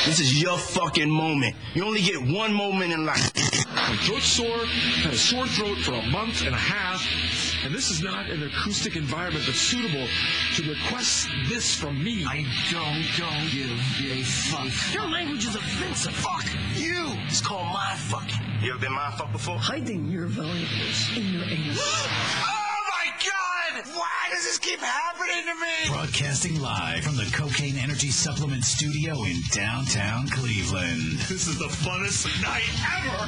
This is your fucking moment. You only get one moment in life. My throat's sore, had a sore throat for a month and a half, and this is not an acoustic environment that's suitable to request this from me. I don't give a fuck. Your language is offensive. Fuck you. It's called mind fucking. You ever been mind fucked before? Hiding your valuables in your anus. Oh my God! Why does this keep happening to me? Broadcasting live from the Cocaine Energy Supplement Studio in downtown Cleveland. This is the funnest night ever!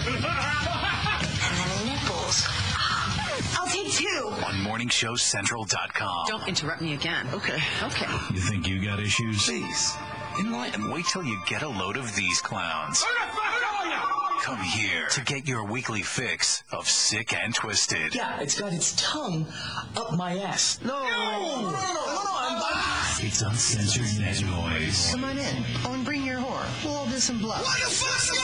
And the nipples. I'll take 2. On MorningshowCentral.com. Don't interrupt me again. Okay. You think you got issues? Please, enlighten. Wait till you get a load of these clowns. Come here to get your weekly fix of Sick and Twisted. Yeah, it's got its tongue up my ass. No. It's Uncensored Net Noise. Come on in. Oh, and bring your whore. We'll all do some blood. What the fuck's going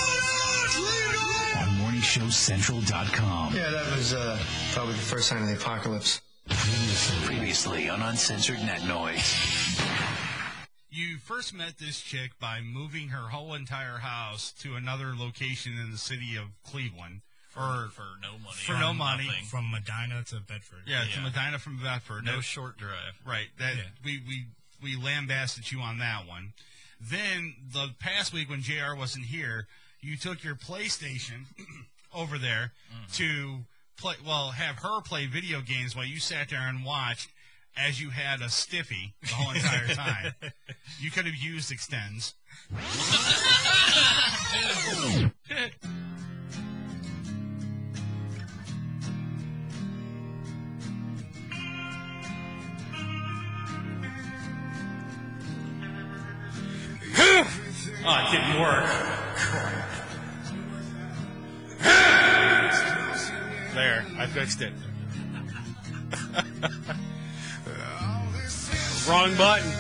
on? On MorningshowCentral.com. Yeah, that was probably the first sign of the apocalypse. Previously on Uncensored Net Noise. You first met this chick by moving her whole entire house to another location in the city of Cleveland. For no money. For no money. Nothing. From Medina to Bedford. Yeah, to Medina from Bedford. No short drive. Right. We lambasted you on that one. Then the past week when JR wasn't here, you took your PlayStation over there to have her play video games while you sat there and watched as you had a stiffy the whole entire time. You could have used extends. Oh, it didn't work. There, I fixed it. Wrong button.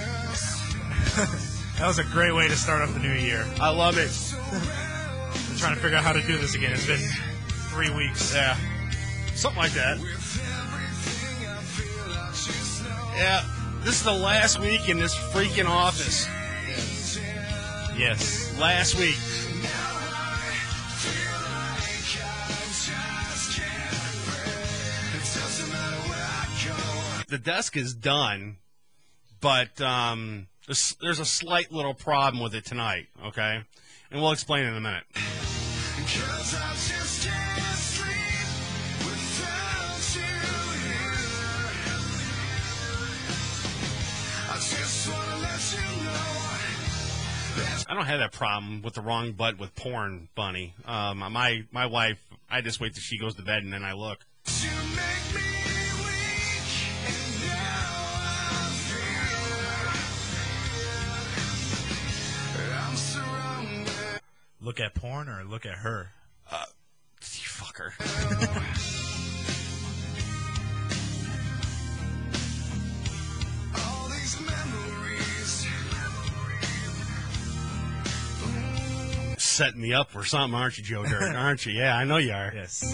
That was a great way to start off the new year. I love it. I'm trying to figure out how to do this again. It's been 3 weeks. Yeah. Something like that. Yeah. This is the last week in this freaking office. Yes. Last week. The desk is done, but there's a slight little problem with it tonight, okay? And we'll explain in a minute. I don't have that problem with the wrong butt with porn, Bunny. My wife, I just wait till she goes to bed and then I look. Look at porn or look at her? You fucker. Setting me up for something, aren't you, Joe Dirt? Aren't you? Yeah, I know you are. Yes.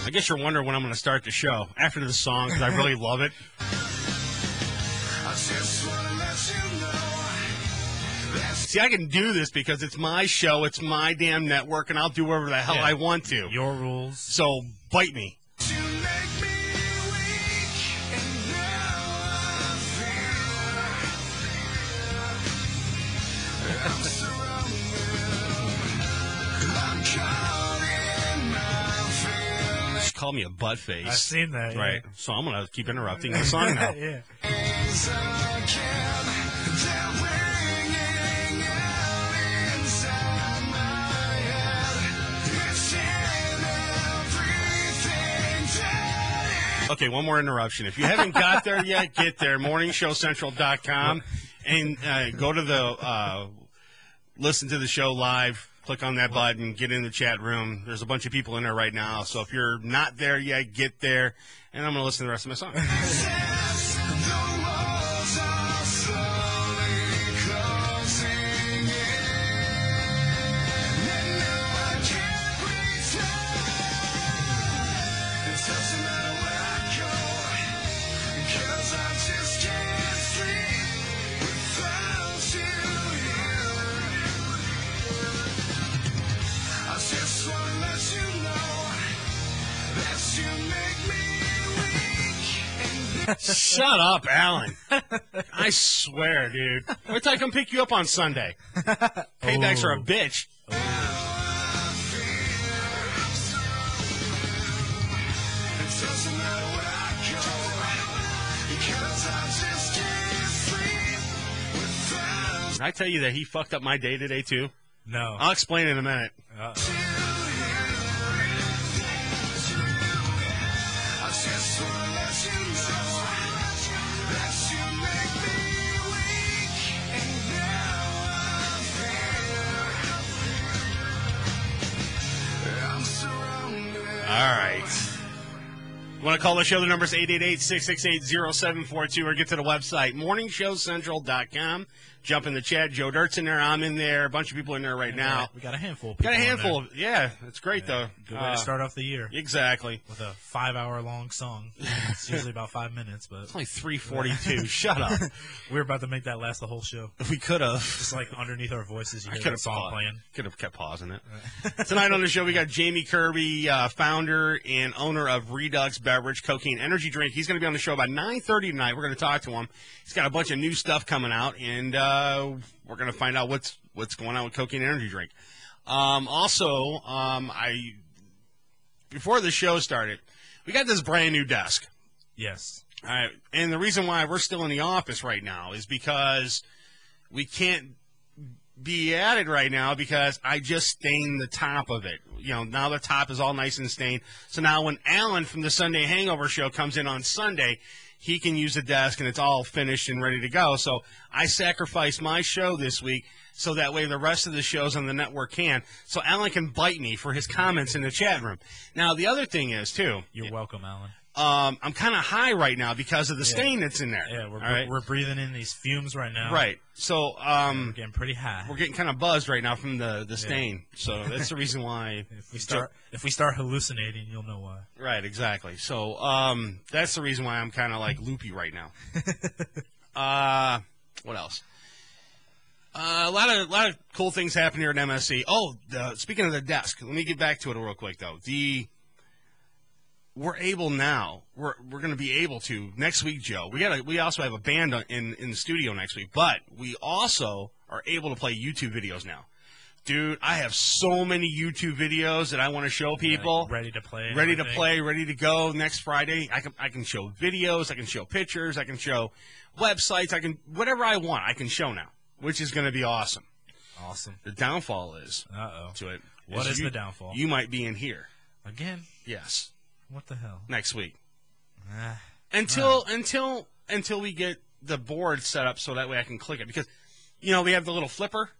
I guess you're wondering when I'm going to start the show. After this song, because I really love it. See, I can do this because it's my show, it's my damn network, and I'll do whatever the hell I want to. Your rules. So, bite me. Call me a butt face. I've seen that. Right. Yeah. So I'm going to keep interrupting the song now. Yeah. Okay, one more interruption. If you haven't got there yet, get there. MorningshowCentral.com and go to the listen to the show live, click on that button, get in the chat room. There's a bunch of people in there right now. So if you're not there yet, get there. And I'm going to listen to the rest of my song. Shut up, Alan. I swear, dude. Wait till I come pick you up on Sunday. Paybacks are a bitch. Did I tell you that he fucked up my day today, too? No. I'll explain in a minute. All right. Want to call the show? The number is 888-668-0742 or get to the website, morningshowcentral.com. Jump in the chat. Joe Dirt's in there. I'm in there. A bunch of people in there right now. We got a handful of people. Yeah, it's great, though. Good way to start off the year. Exactly. With a 5-hour-long song. It's usually about 5 minutes, but... It's only 3:42. Shut up. We were about to make that last the whole show. We could have. Just like underneath our voices, you hear that song playing. Could have kept pausing it. Tonight on the show, we got Jamey Kirby, founder and owner of Redux Beverage, Cocaine Energy Drink. He's going to be on the show about 9:30 tonight. We're going to talk to him. He's got a bunch of new stuff coming out, and we're going to find out what's going on with Cocaine Energy Drink. Before the show started, we got this brand new desk. Yes. All right, and the reason why we're still in the office right now is because we can't be at it right now because I just stained the top of it. You know, now the top is all nice and stained. So now when Alan from the Sunday Hangover Show comes in on Sunday, he can use the desk and it's all finished and ready to go. So I sacrificed my show this week so that way the rest of the shows on the network can. So Alan can bite me for his comments in the chat room. Now, the other thing is, too. You're welcome, Alan. I'm kind of high right now because of the stain that's in there. Yeah, we're breathing in these fumes right now. Right. So we're getting pretty high. We're getting kind of buzzed right now from the stain. So that's the reason why. If we start hallucinating, you'll know why. Right. Exactly. So that's the reason why I'm kind of like loopy right now. What else? A lot of cool things happen here at MSC. Oh, speaking of the desk, let me get back to it real quick though. We're able now. We're going to be able to next week, Joe. We also have a band in the studio next week, but we also are able to play YouTube videos now. Dude, I have so many YouTube videos that I want to show people. Ready to play. Ready to play, ready to go next Friday. I can show videos, I can show pictures, I can show websites, whatever I want, I can show now, which is going to be awesome. Awesome. The downfall is to it. What is the downfall? You might be in here. Again? Yes. What the hell? Next week. Until we get the board set up so that way I can click it. Because, we have the little flipper.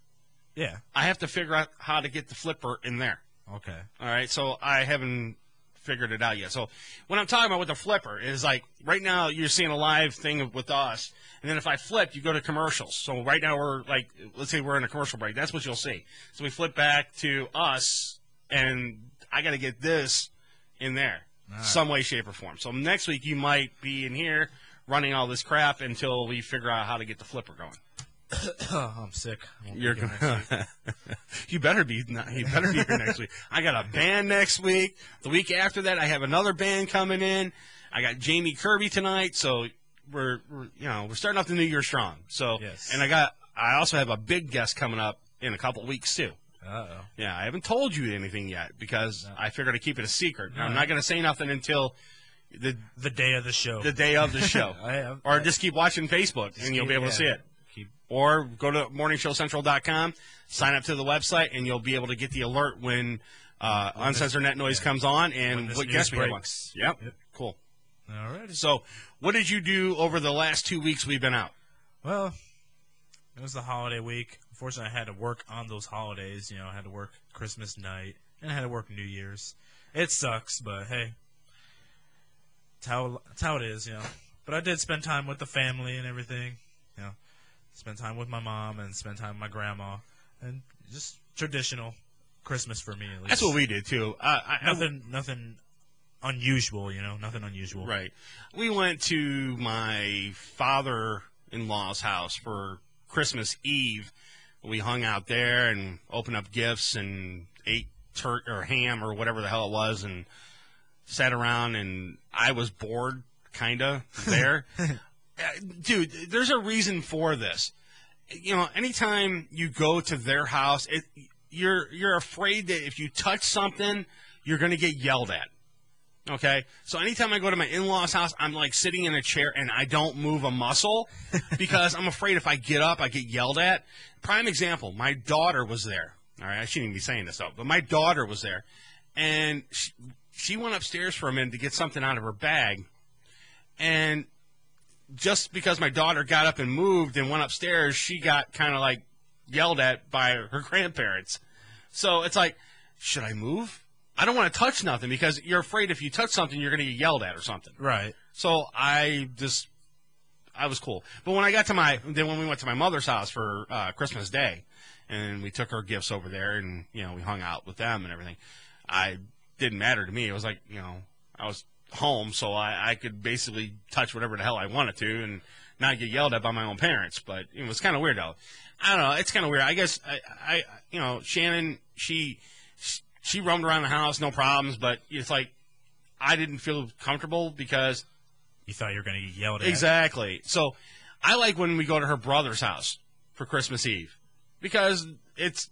Yeah. I have to figure out how to get the flipper in there. Okay. All right. So I haven't figured it out yet. So what I'm talking about with the flipper is like right now you're seeing a live thing with us. And then if I flip, you go to commercials. So right now we're like, let's say we're in a commercial break. That's what you'll see. So we flip back to us and I got to get this in there. Some way, shape, or form. So next week you might be in here running all this crap until we figure out how to get the flipper going. I'm sick. You better be here next week. I got a band next week. The week after that, I have another band coming in. I got Jamey Kirby tonight. So we're starting off the new year strong. So yes. And I also have a big guest coming up in a couple weeks too. Uh-oh. Yeah, I haven't told you anything yet because I figured to keep it a secret. I'm not going to say nothing until the day of the show. The day of the show. Or just keep watching Facebook and you'll be able to see it. Or go to morningshowcentral.com, sign up to the website, and you'll be able to get the alert when Uncensored Net Noise comes on and what guests we have on. Yep. Cool. All right. So what did you do over the last 2 weeks we've been out? Well, It was the holiday week. Unfortunately, I had to work on those holidays. I had to work Christmas night, and I had to work New Year's. It sucks, but hey, it's how it is, But I did spend time with the family and everything. Spend time with my mom and spend time with my grandma, and just traditional Christmas for me, at least. That's what we did too. Nothing unusual, nothing unusual. Right. We went to my father-in-law's house for Christmas Eve. We hung out there and opened up gifts and ate turkey or ham or whatever the hell it was, and sat around. And I was bored, kinda there. Dude, there's a reason for this. Anytime you go to their house, you're afraid that if you touch something, you're going to get yelled at. Okay? So anytime I go to my in-laws' house, I'm like sitting in a chair and I don't move a muscle because I'm afraid if I get up, I get yelled at. Prime example, my daughter was there. All right, I shouldn't even be saying this, though, but my daughter was there. And she went upstairs for a minute to get something out of her bag. And just because my daughter got up and moved and went upstairs, she got kind of like yelled at by her grandparents. So it's like, should I move? I don't want to touch nothing because you're afraid if you touch something, you're going to get yelled at or something. Right. So I was cool. But when when we went to my mother's house for Christmas Day, and we took her gifts over there, and we hung out with them and everything, it didn't matter to me. It was like I was home, so I could basically touch whatever the hell I wanted to and not get yelled at by my own parents. But it was kind of weird, though. I don't know. It's kind of weird. I guess Shannon, she roamed around the house, no problems, but it's like I didn't feel comfortable because you thought you were going to get yelled at. Exactly. So I like when we go to her brother's house for Christmas Eve because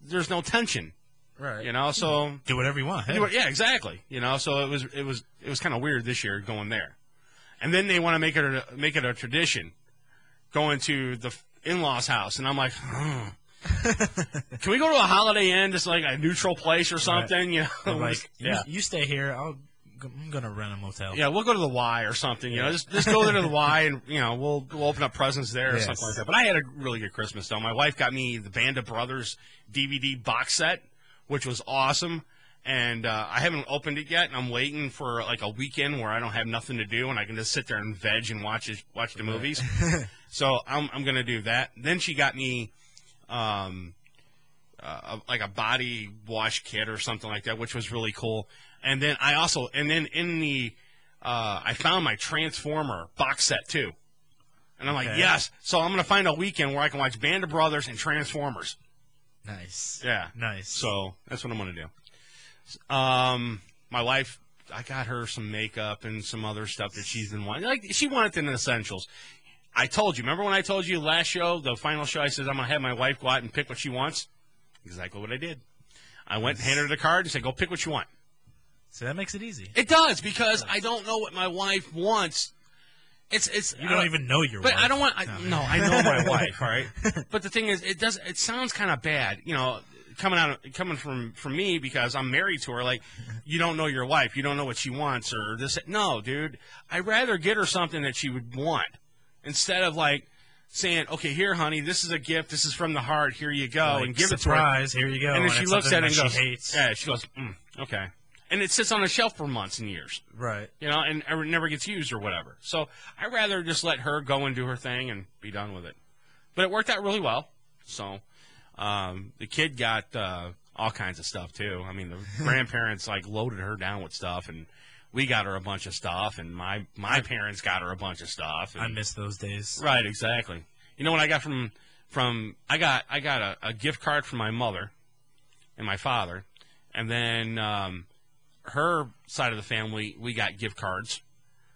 there's no tension. Right. So do whatever you want. Hey. Yeah, exactly. So it was kind of weird this year going there. And then they want to make it a tradition going to the in-laws' house, and I'm like, can we go to a Holiday Inn, just like a neutral place or something? Right. Like, you stay here. I'm gonna rent a motel. Yeah, we'll go to the Y or something. Just go there to the Y, and we'll open up presents there or something like that. But I had a really good Christmas though. My wife got me the Band of Brothers DVD box set, which was awesome. And I haven't opened it yet, and I'm waiting for like a weekend where I don't have nothing to do and I can just sit there and veg and watch the movies. So I'm gonna do that. Then she got me like a body wash kit or something like that, which was really cool. And then I found my Transformer box set too. And I'm like, yes. So I'm gonna find a weekend where I can watch Band of Brothers and Transformers. Nice. Yeah. Nice. So that's what I'm gonna do. My wife, I got her some makeup and some other stuff that she's been wanting. Like, she wanted the essentials. I told you. Remember when I told you last show, the final show, I said I'm going to have my wife go out and pick what she wants? Exactly what I did. I went and handed her the card and said, go pick what you want. So that makes it easy. It does, because I don't know what my wife wants. You don't even know your wife. But I don't want. No, I know my wife, all right? But the thing is, it sounds kind of bad, coming from me, because I'm married to her. Like, you don't know your wife, you don't know what she wants, or this. No, dude, I'd rather get her something that she would want instead of like saying, "Okay, here, honey, this is a gift. This is from the heart. Here you go," like, and give surprise, it to her. Here you go. And then she looks at it and goes, she hates. "Yeah," she goes, "Okay." And it sits on a shelf for months and years. Right. And it never gets used or whatever. So I'd rather just let her go and do her thing and be done with it. But it worked out really well. So the kid got all kinds of stuff, too. I mean, the grandparents, like, loaded her down with stuff, and we got her a bunch of stuff, and my parents got her a bunch of stuff. And, I miss those days. Right, exactly. You know what I got I got a gift card from my mother and my father, and then her side of the family, we got gift cards.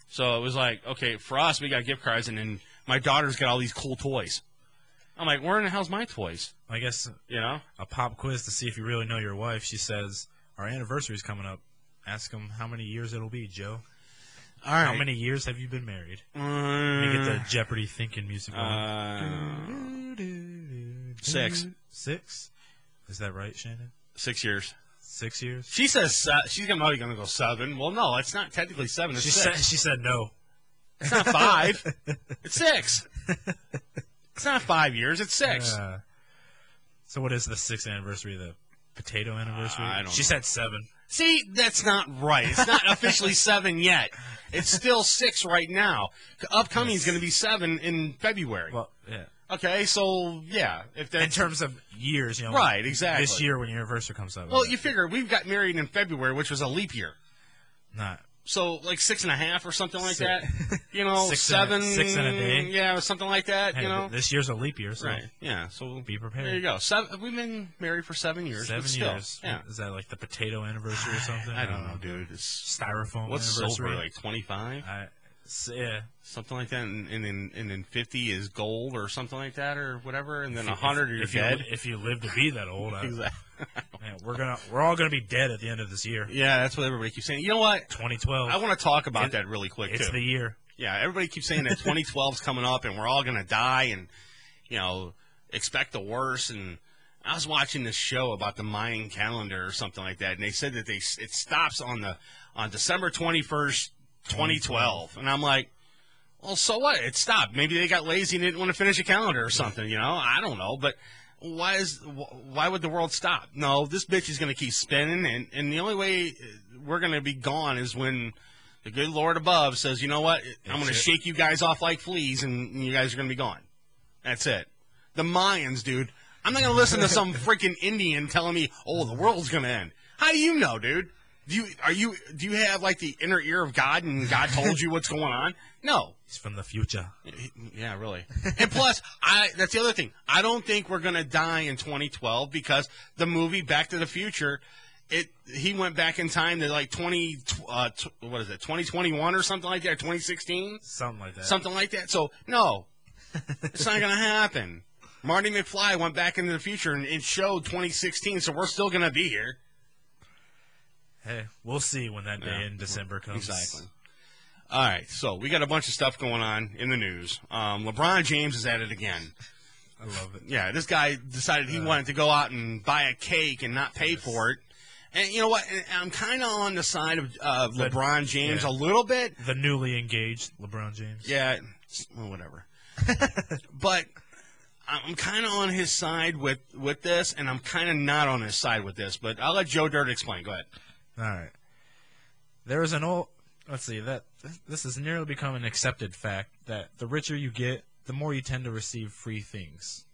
So it was like, okay, for us, we got gift cards, and then my daughter's got all these cool toys. I'm like, where in the hell's my toys? I guess, a pop quiz to see if you really know your wife. She says, our anniversary's coming up. Ask them how many years it'll be, Joe. All right. How many years have you been married? Let me get the Jeopardy thinking music on. 6. 6? Is that right, Shannon? 6 years. 6 years? She says she's probably going to go 7. Well, no, it's not technically 7. It's 6. She said no. It's not 5. It's 6. It's not 5 years. It's 6. So what is the 6th anniversary of the potato anniversary? I don't She know. said 7. See, that's not right. It's not officially 7 yet. It's still 6 right now. Upcoming is going to be 7 in February. Well, yeah. Okay, so yeah, if that's In terms of years, right, exactly. This year when your anniversary comes up. Well, you figure we got married in February, which was a leap year. Not. So like 6.5 or something like Six. that. You know, 7. 6 in a day. Yeah, something like that. Hey, you know, this year's a leap year, so right? Yeah, so be prepared. There you go. We've been married for 7 years. 7 but still, years. Yeah. Is that like the potato anniversary or something? I don't know, dude. It's styrofoam. What's anniversary? silver? Like 25? Yeah. Something like that, and then 50 is gold or something like that, or whatever, and then 100 you're if dead. If you live to be that old, Exactly. Man, we're all gonna be dead at the end of this year. Yeah, that's what everybody keeps saying. You know what? 2012. I want to talk about that really quick, It's too. the year. Yeah, everybody keeps saying that 2012 is coming up and we're all going to die and, you know, expect the worst. And I was watching this show about the Mayan calendar or something like that, and they said that it stops on December 21st, 2012. And I'm like, well, so what? It stopped. Maybe they got lazy and didn't want to finish a calendar or something, you know? I don't know, but why would the world stop? No, this bitch is going to keep spinning, and the only way we're going to be gone is when the good Lord above says, you know what, I'm going to shake you guys off like fleas, and you guys are going to be gone. That's it. The Mayans, dude. I'm not going to listen to some freaking Indian telling me, oh, the world's going to end. How do you know, dude? Do you have like the inner ear of God, and God told you what's going on? No. He's from the future. Yeah, really. And plus, that's the other thing. I don't think we're going to die in 2012 because the movie Back to the Future, he went back in time to like 2021 or something like that, or 2016? Something like that. Something like that. So, no. It's not going to happen. Marty McFly went back into the future and it showed 2016, so we're still going to be here. Hey, we'll see when that day in December comes. Exactly. All right, so we got a bunch of stuff going on in the news. LeBron James is at it again. I love it. Yeah, this guy decided he wanted to go out and buy a cake and not pay for it. And you know what? I'm kind of on the side of LeBron James a little bit. The newly engaged LeBron James. Yeah, well, whatever. But I'm kind of on his side with this, and I'm kind of not on his side with this. But I'll let Joe Dirt explain. Go ahead. All right. There is an old... Let's see. This has nearly become an accepted fact that the richer you get, the more you tend to receive free things.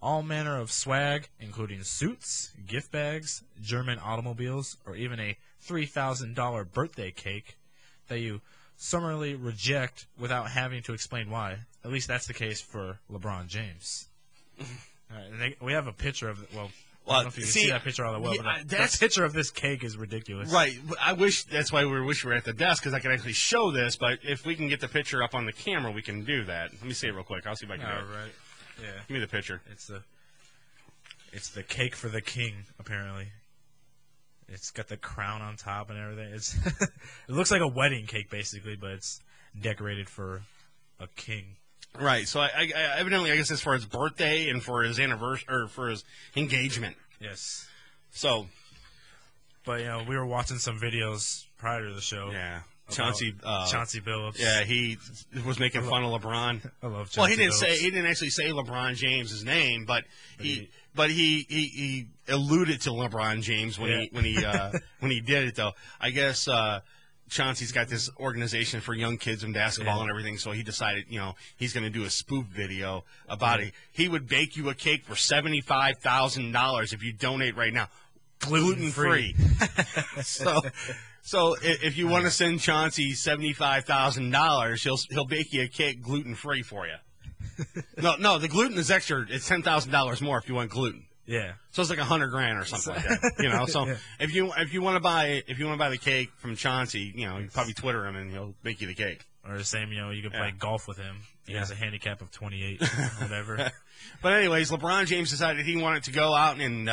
All manner of swag, including suits, gift bags, German automobiles, or even a $3,000 birthday cake that you summarily reject without having to explain why. At least that's the case for LeBron James. All right, we have a picture of it. Well, I don't know if you can see that picture on the web. That picture of this cake is ridiculous. Right. I wish that's why we wish we were at the desk, because I could actually show this. But if we can get the picture up on the camera, we can do that. Let me see it real quick. I'll see if I can do it. All right. Yeah. Give me the picture. It's the cake for the king, apparently. It's got the crown on top and everything. It looks like a wedding cake, basically, but it's decorated for a king. Right. So I evidently, I guess it's for his birthday and for his anniversary, or for his engagement. Yes. So. But, we were watching some videos prior to the show. Yeah. Chauncey Billups. Yeah, he was making fun of LeBron. I love Chauncey Well, Billups. he didn't actually say LeBron James' name, but he alluded to LeBron James when he did it, though. I guess Chauncey's got this organization for young kids in basketball and everything, so he decided, he's going to do a spoof video about it. He would bake you a cake for $75,000 if you donate right now. Gluten-free. So if you want to send Chauncey $75,000, he'll bake you a cake gluten-free for you. No, the gluten is extra. It's $10,000 more if you want gluten. Yeah. So it's like $100,000 or something like that. So yeah. if you want to buy the cake from Chauncey, you probably Twitter him and he'll make you the cake. Or the same, you can play golf with him. He has a handicap of 28, whatever. But anyways, LeBron James decided he wanted to go out and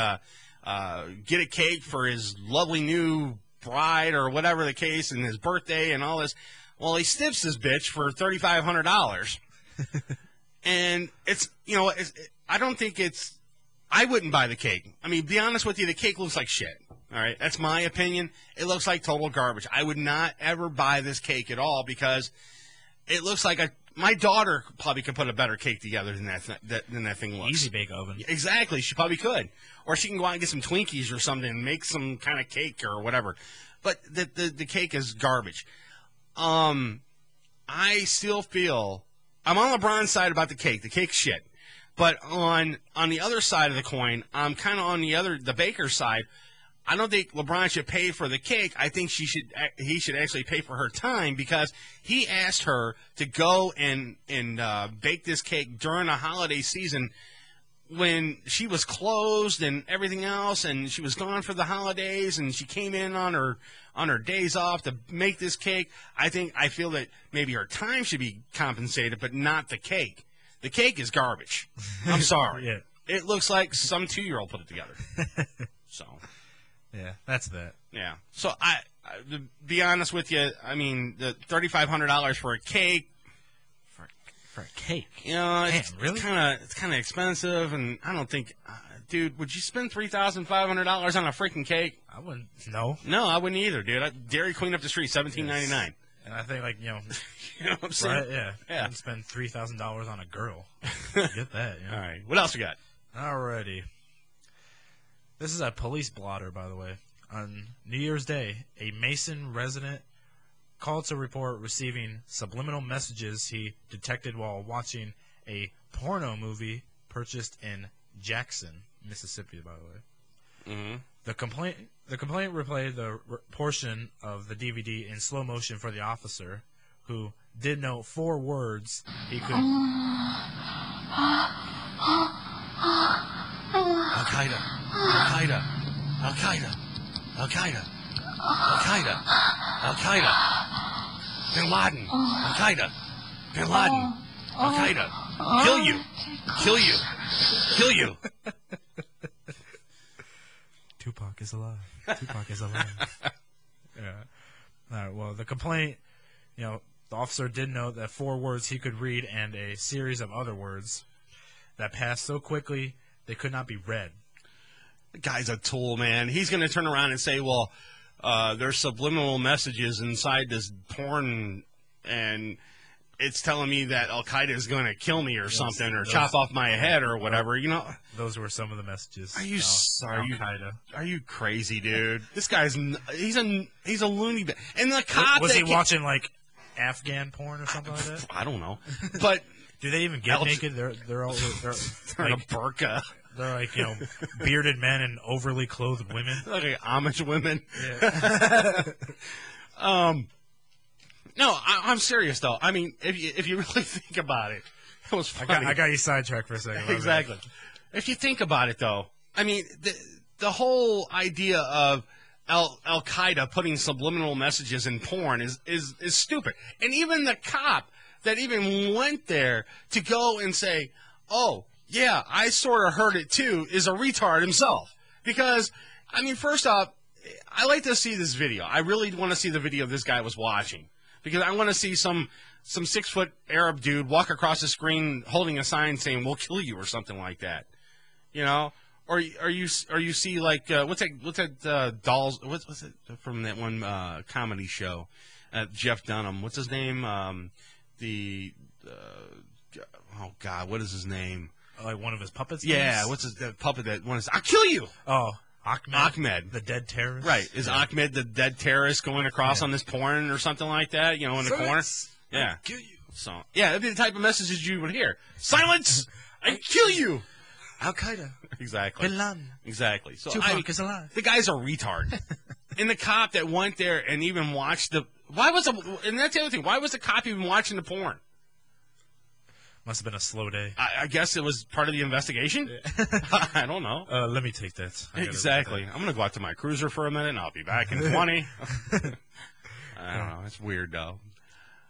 get a cake for his lovely new bride or whatever the case, and his birthday and all this. Well, he stiffs this bitch for $3,500. And I wouldn't buy the cake. I mean, be honest with you, the cake looks like shit. All right, that's my opinion. It looks like total garbage. I would not ever buy this cake at all because it looks like my daughter probably could put a better cake together than that thing looks. Easy bake oven. Exactly. She probably could. Or she can go out and get some Twinkies or something and make some kind of cake or whatever. But the cake is garbage. I still feel I'm on LeBron's side about the cake. The cake's shit. But on the other side of the coin, I'm kind of on the baker's side. I don't think LeBron should pay for the cake. I think he should actually pay for her time because he asked her to go and bake this cake during a holiday season when she was closed and everything else, and she was gone for the holidays, and she came in on her days off to make this cake. I feel that maybe her time should be compensated, but not the cake. The cake is garbage. I'm sorry. Yeah. It looks like some 2-year-old put it together. So. Yeah, that's that. Yeah. So to be honest with you, I mean, the $3,500 for a cake. For a cake? You know, really? It's kind of expensive, and I don't think, dude, would you spend $3,500 on a freaking cake? I wouldn't. No. No, I wouldn't either, dude. Dairy Queen up the street, $17.99. Yes. And I think, you know what I'm saying? Right, yeah. Yeah. I'd spend $3,000 on a girl. Get that. You know? All right. What else we got? Alrighty. This is a police blotter, by the way. On New Year's Day, a Mason resident called to report receiving subliminal messages he detected while watching a porno movie purchased in Jackson, Mississippi, by the way. Mm-hmm. The complaint replayed the portion of the DVD in slow motion for the officer, who did note 4 words he could... Al-Qaeda. Al-Qaeda. Al-Qaeda. Al-Qaeda. Al-Qaeda. Al-Qaeda. Bin Laden. Al-Qaeda. Bin Laden. Al-Qaeda. Kill you. Kill you. Kill you. Tupac is alive. Tupac is alive. Yeah. All right, well, the complaint, the officer did note that 4 words he could read and a series of other words that passed so quickly they could not be read. The guy's a tool, man. He's going to turn around and say, well, there's subliminal messages inside this porn, and it's telling me that Al-Qaeda is going to kill me or something, or chop off my head or whatever. Those were some of the messages. Are you crazy, dude? This guy's he's a loony bin. And the cop was he watching like Afghan porn or something like that? I don't know, but do they even get naked? They're in a burqa. They're like, bearded men and overly clothed women. Like Amish women. Yeah. No, I'm serious, though. I mean, if you really think about it, it was funny. I got you sidetracked for a second. Exactly. If you think about it, though, I mean, the whole idea of Al-Qaeda putting subliminal messages in porn is stupid. And even the cop that even went there to go and say, oh, yeah, I sort of heard it too, is a retard himself. Because, I mean, first off, I like to see this video. I really want to see the video this guy was watching. Because I want to see some 6-foot Arab dude walk across the screen holding a sign saying, we'll kill you or something like that. Or you see like, what's that dolls, what's it from that one comedy show? Jeff Dunham. What's his name? Oh God, what is his name? Like one of his puppets? Yeah, names? what's the puppet that one is? I'll kill you! Oh, Ahmed. The dead terrorist? Right. Is Ahmed the dead terrorist going across on this porn or something like that, in the corner? Yeah. I'll kill you. So, yeah, that'd be the type of messages you would hear. Silence! I kill you! Al-Qaeda. Exactly. Bin Laden. Exactly. So Tupac is alive. The guy's a retard. And the cop that went there and even watched and that's the other thing, why was the cop even watching the porn? Must have been a slow day. I guess it was part of the investigation. I don't know. Let me take that. Exactly. I'm going to go out to my cruiser for a minute, and I'll be back in 20. I don't know. It's weird, though. All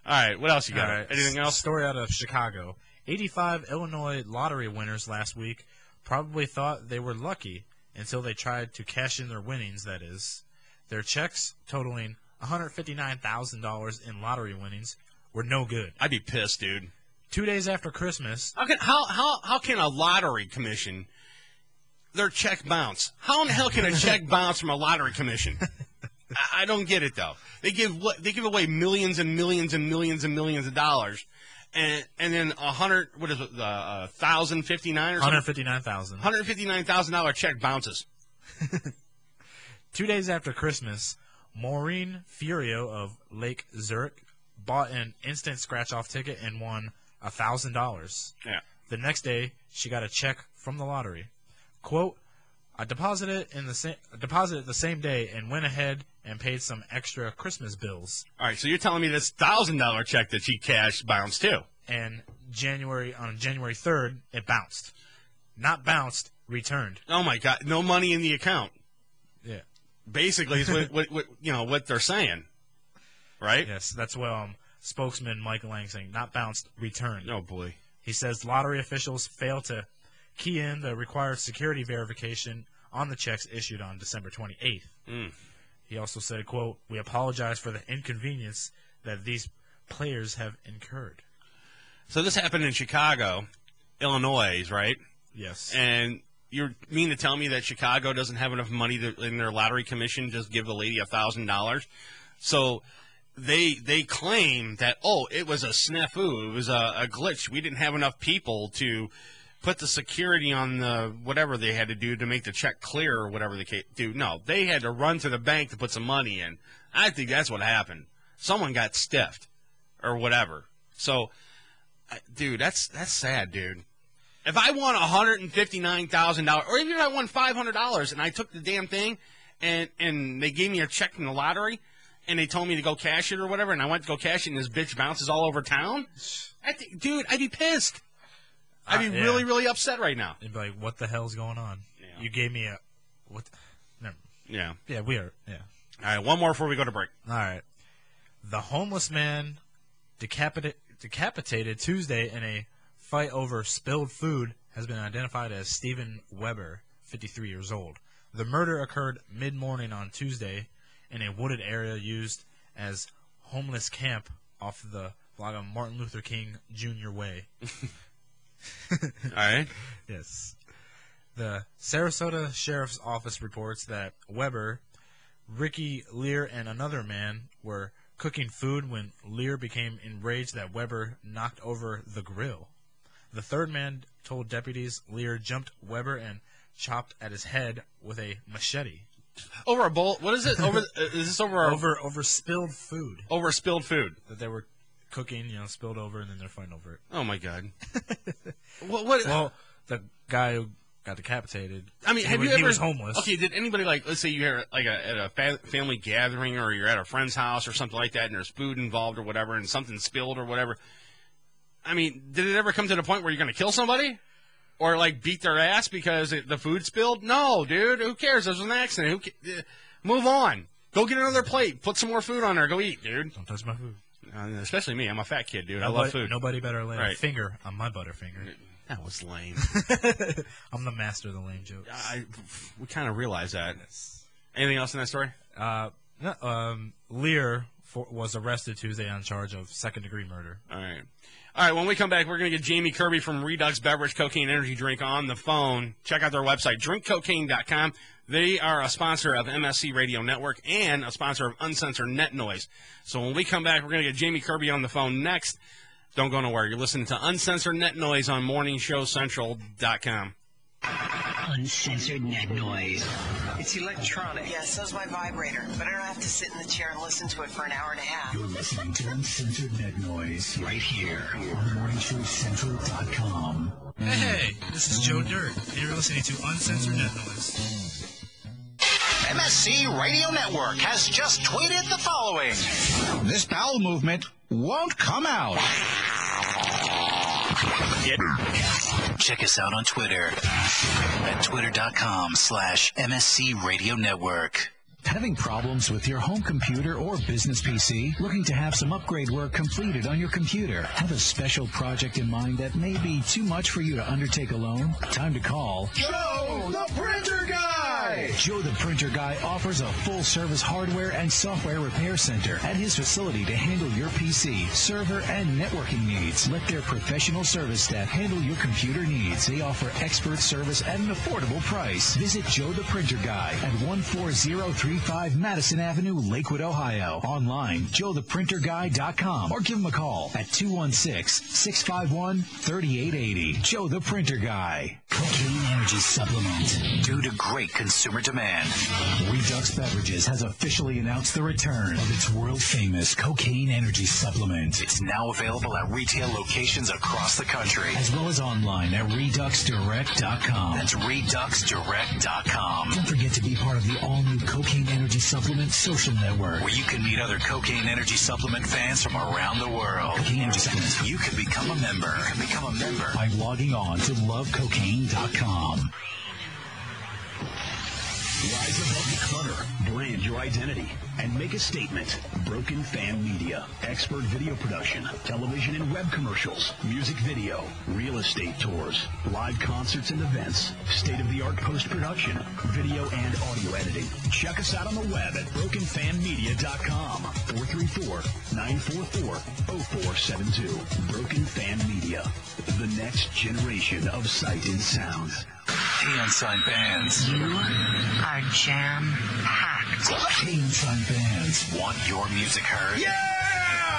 right. What else you got? Right. Anything else? Story out of Chicago. 85 Illinois lottery winners last week probably thought they were lucky until they tried to cash in their winnings, that is. Their checks totaling $159,000 in lottery winnings were no good. I'd be pissed, dude. 2 days after Christmas. How can a lottery commission their check bounce? How in the hell can a check bounce from a lottery commission? I don't get it though. They give away millions and millions and millions and millions of dollars, and then 100. What is it? 1,059 or something? $159,000. $159,000 check bounces. 2 days after Christmas, Maureen Furio of Lake Zurich bought an instant scratch-off ticket and won $1,000. Yeah. The next day, she got a check from the lottery. Quote, I deposited the same day and went ahead and paid some extra Christmas bills. All right, so you're telling me this $1,000 check that she cashed bounced too? And on January 3rd, it bounced. Not bounced, returned. Oh my God! No money in the account. Yeah. Basically, is what they're saying, right? Yes, that's what spokesman Mike Lang saying. Not bounced, returned. Oh boy. He says lottery officials failed to key in the required security verification on the checks issued on December 28th. He also said, quote, we apologize for the inconvenience that these players have incurred. So this happened in Chicago, Illinois, right? Yes. And you mean to tell me that Chicago doesn't have enough money in their lottery commission to just give the lady $1,000? So they claim that, it was a snafu. It was a glitch. We didn't have enough people to put the security on the whatever they had to do to make the check clear or whatever they do. No, they had to run to the bank to put some money in. I think that's what happened. Someone got stiffed or whatever. So, dude, that's sad, dude. If I won $159,000, or even if I won $500 and I took the damn thing and they gave me a check from the lottery and they told me to go cash it or whatever, and I went to go cash it and this bitch bounces all over town, dude, I'd be pissed. I'd be really, really upset right now. You'd be like, what the hell's going on? Yeah. You gave me a... what? Never. Yeah. Yeah, we are. Yeah. All right, one more before we go to break. All right. The homeless man decapitated Tuesday in a fight over spilled food has been identified as Stephen Weber, 53 years old. The murder occurred mid-morning on Tuesday in a wooded area used as homeless camp off the block of Martin Luther King Jr. Way. All right. Yes. The Sarasota Sheriff's Office reports that Weber, Ricky Lear, and another man were cooking food when Lear became enraged that Weber knocked over the grill. The third man told deputies Lear jumped Weber and chopped at his head with a machete. Over a bowl? What is it? Is this over? Over spilled food. Over spilled food that they were cooking, spilled over, and then they're fighting over it. Oh my God! Well, the guy who got decapitated. I mean, he was homeless. Okay, did anybody let's say you're at a family gathering or you're at a friend's house or something like that, and there's food involved or whatever, and something spilled or whatever. I mean, did it ever come to the point where you're going to kill somebody? Or, beat their ass because the food spilled? No, dude. Who cares? There was an accident. Move on. Go get another plate. Put some more food on there. Go eat, dude. Don't touch my food. Especially me. I'm a fat kid, dude. I love food. Nobody better lay a finger on my Butterfinger. That was lame. I'm the master of the lame jokes. We kind of realize that. Anything else in that story? Lear was arrested Tuesday on charge of second-degree murder. All right, when we come back, we're going to get Jamey Kirby from Redux Beverage Cocaine Energy Drink on the phone. Check out their website, drinkcocaine.com. They are a sponsor of MSC Radio Network and a sponsor of Uncensored Net Noise. So when we come back, we're going to get Jamey Kirby on the phone next. Don't go nowhere. You're listening to Uncensored Net Noise on MorningShowCentral.com. Uncensored Net Noise. It's electronic. Yeah, so's my vibrator. But I don't have to sit in the chair and listen to it for an hour and a half. You're listening to Uncensored Net Noise right here on MorningShowCentral.com. Hey, this is Joe Dirt, and you're listening to Uncensored Net Noise. MSC Radio Network has just tweeted the following. This bowel movement won't come out. Check us out on Twitter at twitter.com/MSC Radio Network. Having problems with your home computer or business PC? Looking to have some upgrade work completed on your computer? Have a special project in mind that may be too much for you to undertake alone? Time to call Joe, the printer guy! Joe the Printer Guy offers a full-service hardware and software repair center at his facility to handle your PC, server, and networking needs. Let their professional service staff handle your computer needs. They offer expert service at an affordable price. Visit Joe the Printer Guy at 14035 Madison Avenue, Lakewood, Ohio. Online, joetheprinterguy.com, or give him a call at 216-651-3880. Joe the Printer Guy. Cocaine Energy Supplement. Due to great consumer demand, Redux Beverages has officially announced the return of its world-famous Cocaine Energy Supplement. It's now available at retail locations across the country, as well as online at ReduxDirect.com. That's ReduxDirect.com. Don't forget to be part of the all-new Cocaine Energy Supplement social network, where you can meet other Cocaine Energy Supplement fans from around the world. Cocaine Energy Supplement. You can become a member. By logging on to lovecocaine.com. Rise above the clutter, brand your identity, and make a statement. Broken Fan Media. Expert video production, television and web commercials, music video, real estate tours, live concerts and events, state-of-the-art post-production, video and audio editing. Check us out on the web at brokenfanmedia.com. 434-944-0472. Broken Fan Media. The next generation of sight and sound. Hey, Unsigned Bands. You are jam-packed. Hey, Unsigned Bands. Want your music heard? Yeah!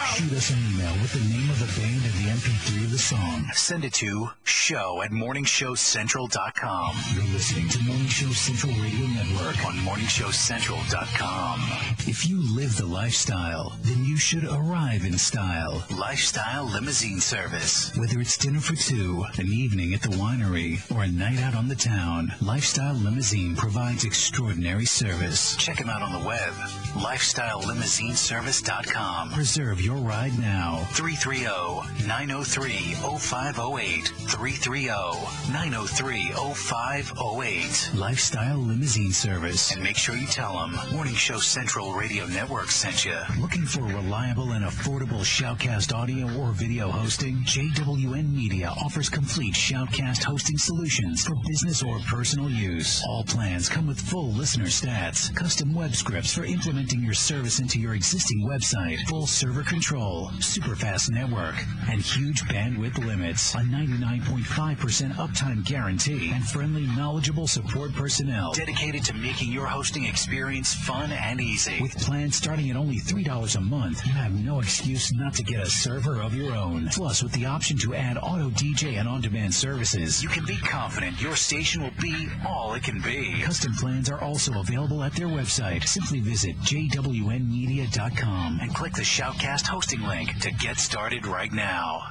Shoot us an email with the name of the band and the MP3 of the song. Send it to show@morningshowcentral.com. You're listening to Morning Show Central Radio Network on morningshowcentral.com. If you live the lifestyle, then you should arrive in style. Lifestyle Limousine Service. Whether it's dinner for two, an evening at the winery, or a night out on the town, Lifestyle Limousine provides extraordinary service. Check them out on the web, lifestylelimousineservice.com. Reserve your ride now. 330-903-0508. 330-903-0508. Lifestyle Limousine Service. And make sure you tell them Morning Show Central Radio Network sent you. Looking for reliable and affordable Shoutcast audio or video hosting? JWN Media offers complete Shoutcast hosting solutions for business or personal use. All plans come with full listener stats, custom web scripts for implementing your service into your existing website, full server control, super fast network, and huge bandwidth limits, a 99.5% uptime guarantee, and friendly, knowledgeable support personnel dedicated to making your hosting experience fun and easy. With plans starting at only $3 a month, you have no excuse not to get a server of your own. Plus, with the option to add auto DJ and on-demand services, you can be confident your station will be all it can be. Custom plans are also available at their website. Simply visit jwnmedia.com and click the Shoutcast hosting link to get started right now.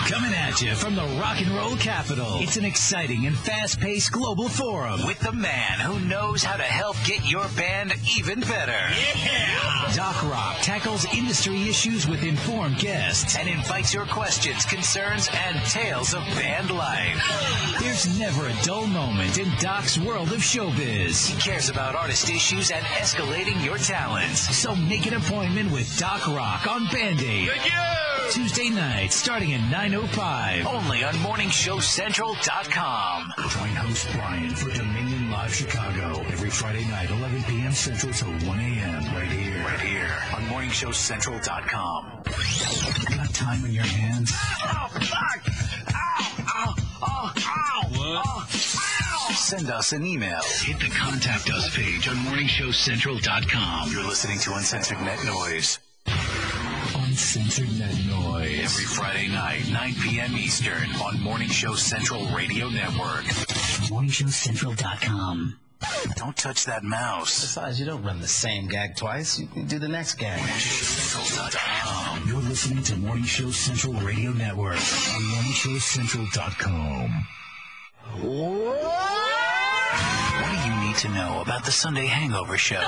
Coming at you from the rock and roll capital, it's an exciting and fast-paced global forum with the man who knows how to help get your band even better. Yeah! Doc Rock tackles industry issues with informed guests and invites your questions, concerns, and tales of band life. There's never a dull moment in Doc's world of showbiz. He cares about artist issues and escalating your talents. So make an appointment with Doc Rock on Band-Aid. Tuesday night, starting at 9:05. Only on morningshowcentral.com. Join host Brian for Dominion Live Chicago every Friday night, 11 p.m. Central to 1 a.m. Right here on morningshowcentral.com. Got time in your hands? Oh, fuck! Ow! Ow! Ow! Send us an email. Hit the Contact Us page on morningshowcentral.com. You're listening to Uncensored Net Noise. Uncensored Net Noise. Every Friday night, 9 p.m. Eastern on Morning Show Central Radio Network. MorningShowCentral.com. Don't touch that mouse. Besides, you don't run the same gag twice. You can do the next gag. MorningShowCentral.com. You're listening to Morning Show Central Radio Network on MorningShowCentral.com. What do you need to know about the Sunday Hangover Show?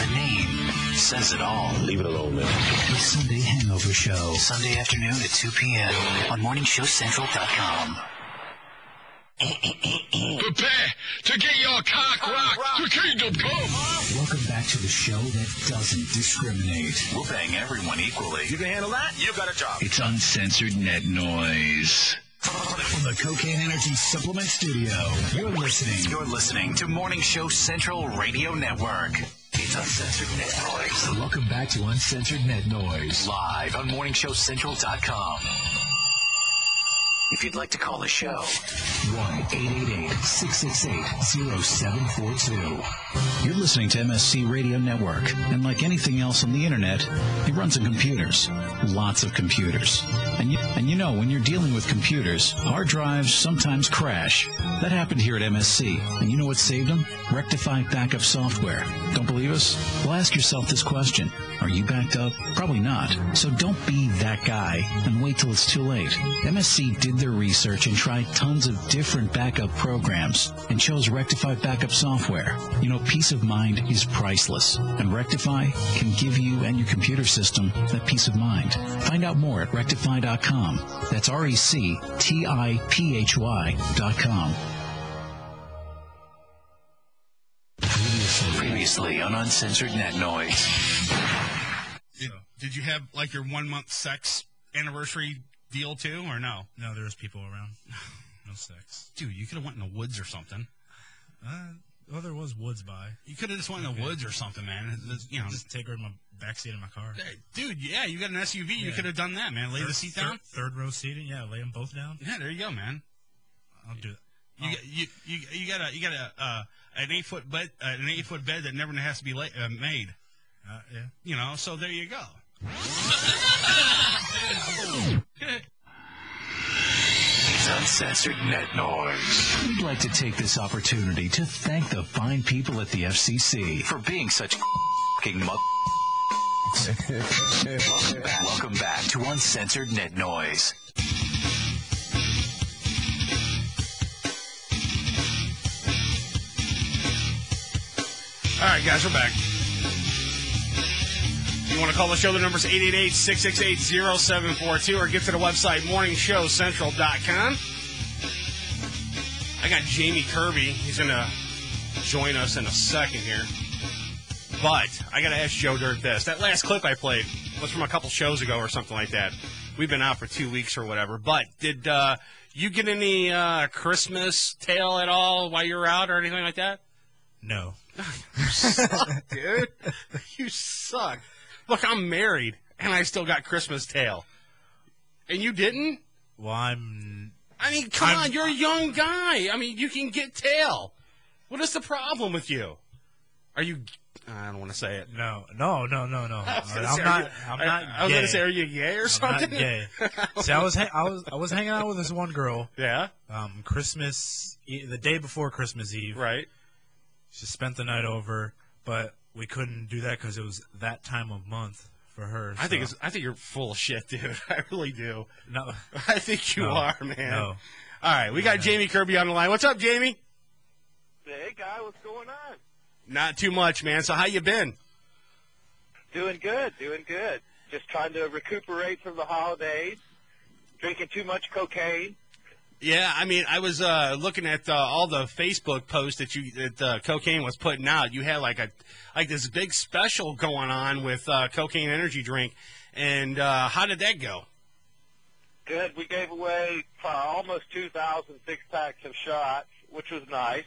The name says it all. Leave it alone, man. The Sunday Hangover Show. Sunday afternoon at 2 p.m. on morningshowcentral.com. Prepare to get your cock rocked to kingdom come. Welcome back to the show that doesn't discriminate. We'll bang everyone equally. You can handle that? You got a job. It's Uncensored Net Noise. From the Cocaine Energy Supplement Studio, you're listening to Morning Show Central Radio Network. It's Uncensored Net Noise. Welcome back to Uncensored Net Noise. Live on MorningShowCentral.com. If you'd like to call the show, 1-888-668-0742. You're listening to MSC Radio Network, and like anything else on the internet, it runs on computers. Lots of computers. And you know, when you're dealing with computers, hard drives sometimes crash. That happened here at MSC. And you know what saved them? Rectified backup software. Don't believe us? Well, ask yourself this question. Are you backed up? Probably not. So don't be that guy and wait till it's too late. MSC did their research and tried tons of different backup programs and chose Rectify backup software. You know, peace of mind is priceless, and Rectify can give you and your computer system that peace of mind. Find out more at rectify.com. That's RECTIPHY.com. Previously on Uncensored Net Noise. Did you have like your 1 month sex anniversary deal too, or no? No, there was people around. No sex. Dude, you could have went in the woods or something. Well, there was woods by. You could have just went in the woods or something, man. You know, just take her in my backseat of my car. Dude, yeah, you got an SUV. Yeah. You could have done that, man. Lay the seat down. Third row seating. Yeah, lay them both down. Yeah, there you go, man. I'll do it. You got an 8-foot bed, that never has to be made. Yeah. You know, so there you go. It's Uncensored Net Noise. We'd like to take this opportunity to thank the fine people at the FCC for being such f***ing Welcome back to Uncensored Net Noise. All right, guys, we're back. You want to call the show? The number's 888-668-0742, or get to the website, morningshowcentral.com. I got Jamey Kirby. He's going to join us in a second here. But I got to ask Joe Dirt this. That last clip I played was from a couple shows ago or something like that. We've been out for 2 weeks or whatever. But did you get any Christmas tale at all while you were out or anything like that? No. You suck, dude. You suck. Look, I'm married, and I still got Christmas tail. And you didn't? Well, I mean, come on, you're a young guy. I mean, you can get tail. What is the problem with you? Are you... I don't want to say it. No. I'm not I was going to say, are you gay or something? I'm not gay. See, I was hanging out with this one girl. Yeah? Christmas... The day before Christmas Eve. Right. She spent the night over, but we couldn't do that because it was that time of month for her. I think you're full of shit, dude. I really do. No, I think you are, man. No. All right, we got Jamey Kirby on the line. What's up, Jamey? Hey, guy, what's going on? Not too much, man. So how you been? Doing good. Just trying to recuperate from the holidays. Drinking too much cocaine. Yeah, I mean, I was looking at all the Facebook posts that Cocaine was putting out. You had like this big special going on with Cocaine Energy Drink, and how did that go? Good. We gave away almost 2,000 six-packs of shots, which was nice.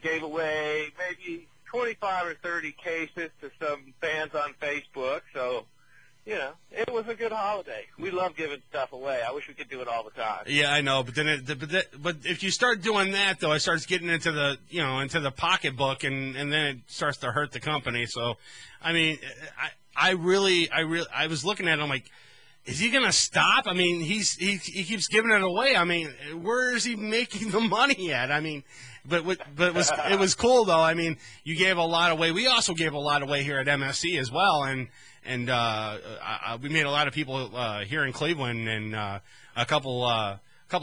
Gave away maybe 25 or 30 cases to some fans on Facebook, so... You know, it was a good holiday. We love giving stuff away. I wish we could do it all the time. Yeah, I know, but then but if you start doing that though, it starts getting into the pocketbook, and then it starts to hurt the company. So, I mean, I was looking at it, I'm like, is he gonna stop? I mean, he keeps giving it away. I mean, where is he making the money at? I mean, but it was cool though. I mean, you gave a lot away. We also gave a lot away here at MSC as well, and we made a lot of people here in Cleveland and a couple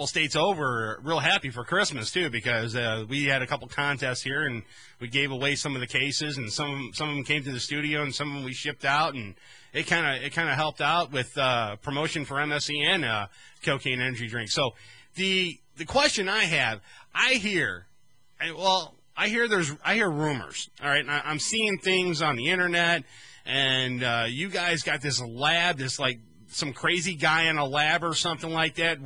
states over real happy for Christmas too, because we had a couple contests here and we gave away some of the cases, and some of them came to the studio and some of them we shipped out, and it kind of helped out with promotion for MSC and Cocaine Energy Drink. So the question I have, I hear rumors. All right, and I'm seeing things on the internet. And you guys got this lab, this like some crazy guy in a lab or something like that,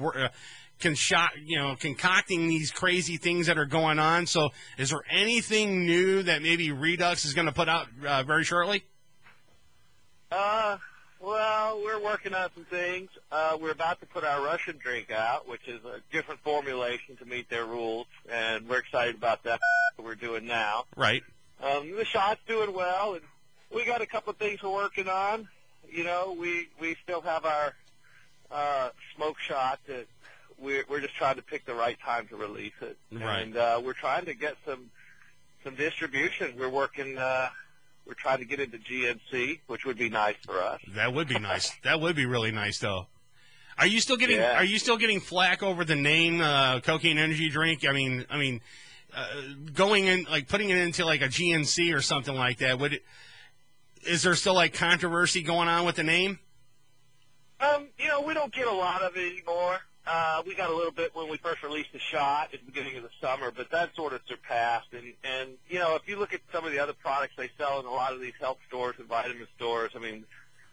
concocting these crazy things that are going on. So is there anything new that maybe Redux is going to put out very shortly? Well, we're working on some things. We're about to put our Russian drink out, which is a different formulation to meet their rules, and we're excited about that. We're doing now. Right. The shot's doing well, and we got a couple of things we're working on. You know, we still have our smoke shot that we're just trying to pick the right time to release it. Right. And we're trying to get some distribution. We're working. We're trying to get into GNC, which would be nice for us. That would be nice. That would be really nice, though. Are you still getting flack over the name Cocaine Energy Drink? I mean, going in like putting it into like a GNC or something like that. Is there still like controversy going on with the name? You know, we don't get a lot of it anymore. We got a little bit when we first released the shot at the beginning of the summer, but that sort of surpassed. And you know, if you look at some of the other products they sell in a lot of these health stores and vitamin stores, I mean,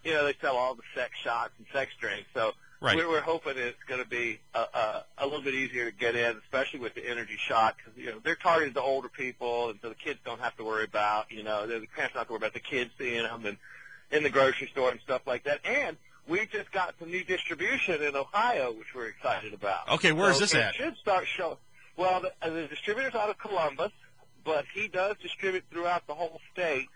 you know, they sell all the sex shots and sex drinks. So right. we're hoping it's going to be a little bit easier to get in, especially with the energy shot, because, you know, they're targeted to older people, and so the kids don't have to worry about, you know, the parents don't have to worry about the kids seeing them and in the grocery store and stuff like that. And we just got some new distribution in Ohio, which we're excited about. Okay, where is this it at? Should start showing. Well, the distributor's out of Columbus, but he does distribute throughout the whole state.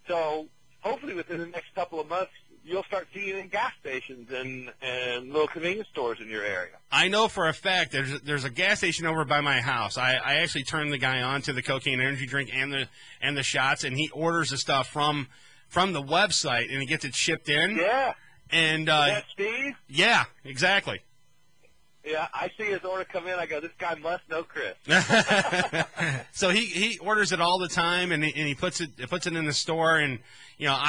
So hopefully within the next couple of months, you'll start seeing it in gas stations and little convenience stores in your area. I know for a fact there's a gas station over by my house. I actually turned the guy on to the Cocaine Energy Drink and the shots, and he orders the stuff from the website, and he gets it shipped in. Yeah. And is that Steve? Yeah, exactly. Yeah, I see his order come in. I go, this guy must know Chris. So he orders it all the time, and he puts it in the store. And you know,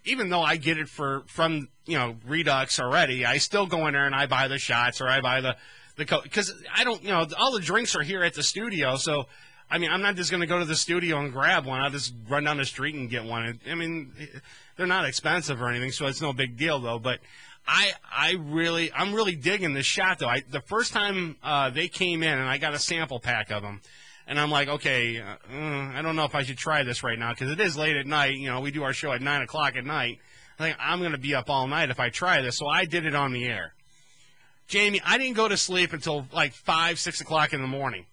even though I get it from you know Redux already, I still go in there and I buy the shots or I buy the because I don't, you know, all the drinks are here at the studio. So I mean, I'm not just going to go to the studio and grab one. I'll just run down the street and get one. I mean, they're not expensive or anything, so it's no big deal though. But I'm really digging this shot though. The first time they came in and I got a sample pack of them, and I'm like, okay, I don't know if I should try this right now because it is late at night. You know, we do our show at 9 o'clock at night. I think I'm going to be up all night if I try this, so I did it on the air. Jamey, I didn't go to sleep until like 5, 6 o'clock in the morning.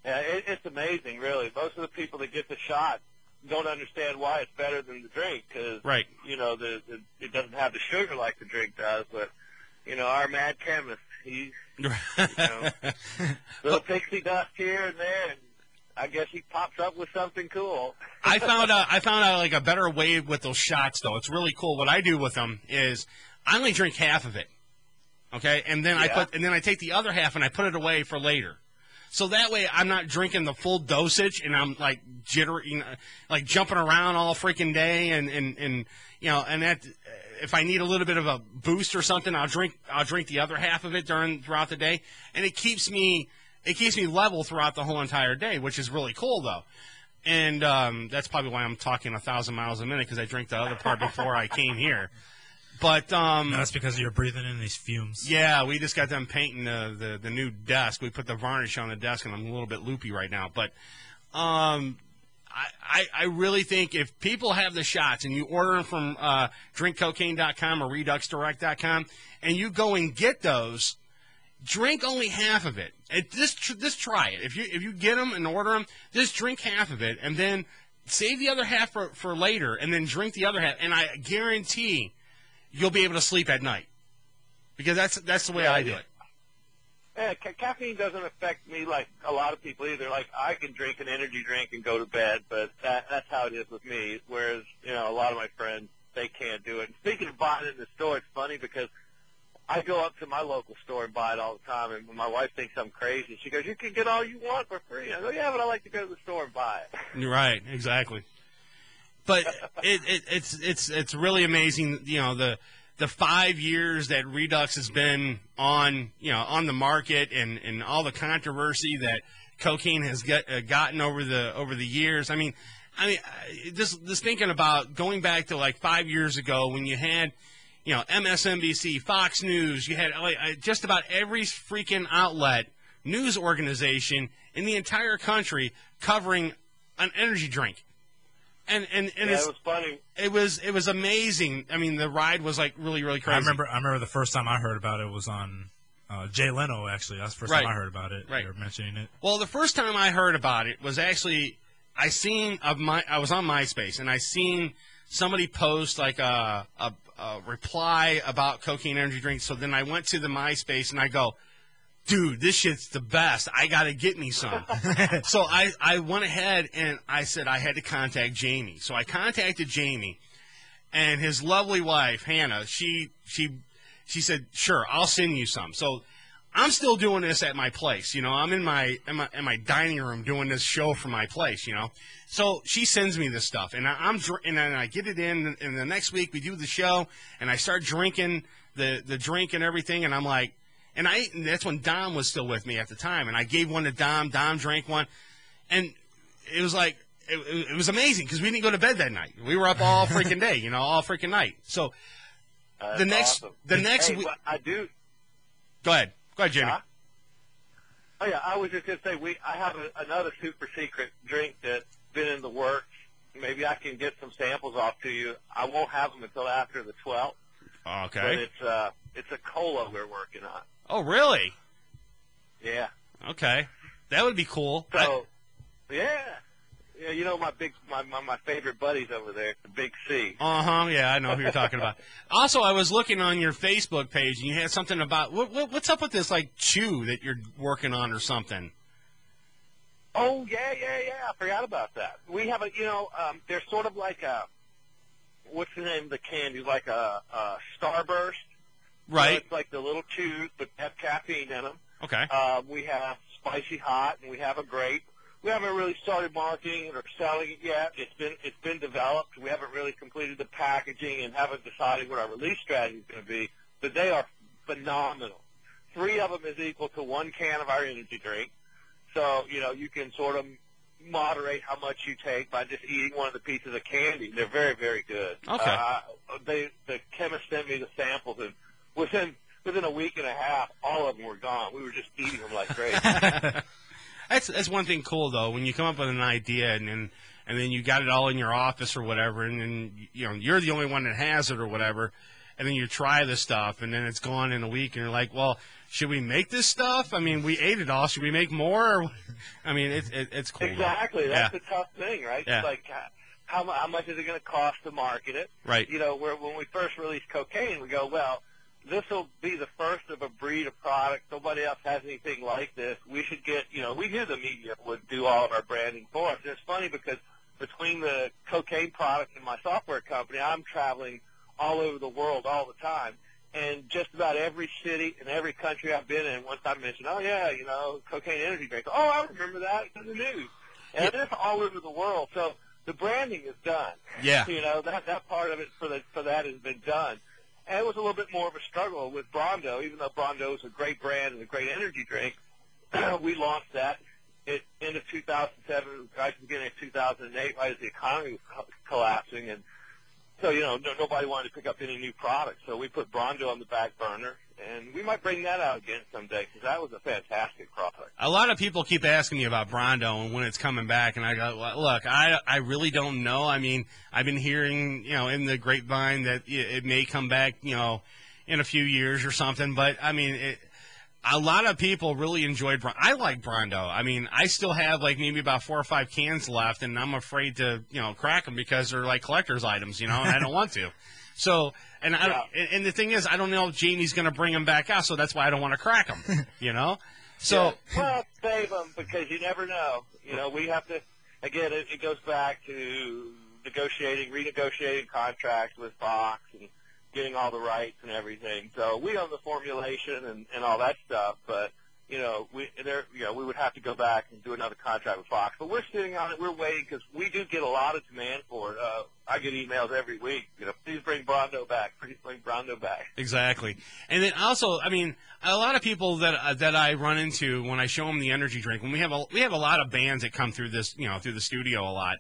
Yeah, it's amazing, really. Most of the people that get the shot don't understand why it's better than the drink because, right. You know, it doesn't have the sugar like the drink does. But, you know, our mad chemist, he's, you know, little pixie dust here and there, and I guess he pops up with something cool. I found out like a better way with those shots, though. It's really cool. What I do with them is I only drink half of it, okay, and then I take the other half and I put it away for later. So that way I'm not drinking the full dosage and I'm like jittering, like jumping around all freaking day and you know, and that if I need a little bit of a boost or something, I'll drink the other half of it throughout the day, and it keeps me level throughout the whole entire day, which is really cool though. And that's probably why I'm talking 1,000 miles a minute because I drank the other part before I came here. But no, that's because you're breathing in these fumes. Yeah, we just got done painting the new desk. We put the varnish on the desk, and I'm a little bit loopy right now. But I really think if people have the shots and you order them from drinkcocaine.com or reduxdirect.com and you go and get those, drink only half of it. Just try it. If you get them and order them, just drink half of it, and then save the other half for later, and then drink the other half. And I guarantee you'll be able to sleep at night because that's the way I do it. Yeah, caffeine doesn't affect me like a lot of people either. Like I can drink an energy drink and go to bed, but that's how it is with me. Whereas you know a lot of my friends they can't do it. And speaking of buying it in the store, it's funny because I go up to my local store and buy it all the time, and my wife thinks I'm crazy. She goes, "You can get all you want for free." I go, "Yeah, but I like to go to the store and buy it." You're right, exactly. But it's really amazing, you know, the 5 years that Redux has been on the market and all the controversy that cocaine has gotten over the years. I mean, just thinking about going back to like 5 years ago when you had, MSNBC, Fox News. You had just about every freaking outlet, news organization in the entire country covering an energy drink. And it was funny. It was amazing. I mean, the ride was like really, really crazy. I remember the first time I heard about it was on Jay Leno. Actually, that's the first time I heard about it. Right. They were mentioning it. Well, the first time I heard about it was actually I was on MySpace and I seen somebody post like a reply about cocaine energy drinks. So then I went to the MySpace and I go, dude, this shit's the best. I got to get me some. So I went ahead and I said I had to contact Jamey. So I contacted Jamey, and his lovely wife, Hannah, she said, sure, I'll send you some. So I'm still doing this at my place. I'm in my dining room doing this show for my place, So she sends me this stuff, and then I get it in, and the next week we do the show, and I start drinking the drink and everything, and I'm like, and that's when Dom was still with me at the time, and I gave one to Dom. Dom drank one, and it was like it was amazing because we didn't go to bed that night. We were up all freaking day, all freaking night. So the next week, I do. Go ahead, Jamey. Huh? Oh yeah, I was just gonna say I have another super secret drink that's been in the works. Maybe I can get some samples off to you. I won't have them until after the 12th. Okay. But it's a cola we're working on. Oh, really? Yeah. Okay. That would be cool. So, yeah, my favorite buddies over there, the Big C. Yeah, I know who you're talking about. Also, I was looking on your Facebook page, and you had something about what's up with this like chew that you're working on or something. Oh yeah, I forgot about that. We have they're sort of like what's the name of the candy? Like a Starburst. Right. So it's like the little chews, but have caffeine in them. Okay. We have Spicy Hot, and we have a grape. We haven't really started marketing it or selling it yet. It's been developed. We haven't really completed the packaging and haven't decided what our release strategy is going to be. But they are phenomenal. 3 of them is equal to 1 can of our energy drink. So you can sort of moderate how much you take by just eating one of the pieces of candy. They're very, very good. Okay. The chemist sent me the samples, and within a week and a half, all of them were gone. We were just eating them like crazy. That's one thing cool though, when you come up with an idea and then you got it all in your office or whatever, and then you're the only one that has it or whatever, and then you try this stuff and then it's gone in a week, and you're like, well, should we make this stuff? I mean, we ate it all. Should we make more? I mean, it's cool. Exactly. That's the tough thing, right? Yeah. It's like how much is it going to cost to market it? Right. When we first released cocaine, we go, well, this will be the first of a breed of product. Nobody else has anything like this. We should get, we knew the media would do all of our branding for us. And it's funny because between the cocaine product and my software company, I'm traveling all over the world all the time. And just about every city and every country I've been in, once I mentioned, oh, yeah, cocaine energy drinks. Oh, I remember that. It's in the news. And it's all over the world. So the branding is done. Yeah. That part of it for that has been done. And it was a little bit more of a struggle with Brondo, even though Brondo is a great brand and a great energy drink. We launched that at end of 2007, right at the beginning of 2008, right as the economy was collapsing. And so, nobody wanted to pick up any new products. So we put Brondo on the back burner, and we might bring that out again someday because that was a fantastic product. A lot of people keep asking me about Brondo and when it's coming back, and I go, well, look, I really don't know. I mean, I've been hearing, in the grapevine that it may come back, in a few years or something. But, I mean, a lot of people really enjoyed Brondo. I like Brondo. I mean, I still have, like, maybe about 4 or 5 cans left, and I'm afraid to, crack them because they're, like, collector's items, and I don't want to. So, and the thing is, I don't know if Jamey's going to bring them back out, so that's why I don't want to crack them, So, well, save them because you never know. We have to, again, it goes back to renegotiating contracts with Fox and getting all the rights and everything. So we own the formulation and all that stuff, but we would have to go back and do another contract with Fox. But we're sitting on it. We're waiting because we do get a lot of demand for it. I get emails every week. Please bring Brondo back. Please bring Brondo back. Exactly. And then also, I mean, a lot of people that I run into when I show them the energy drink, when we have a lot of bands that come through this, through the studio a lot,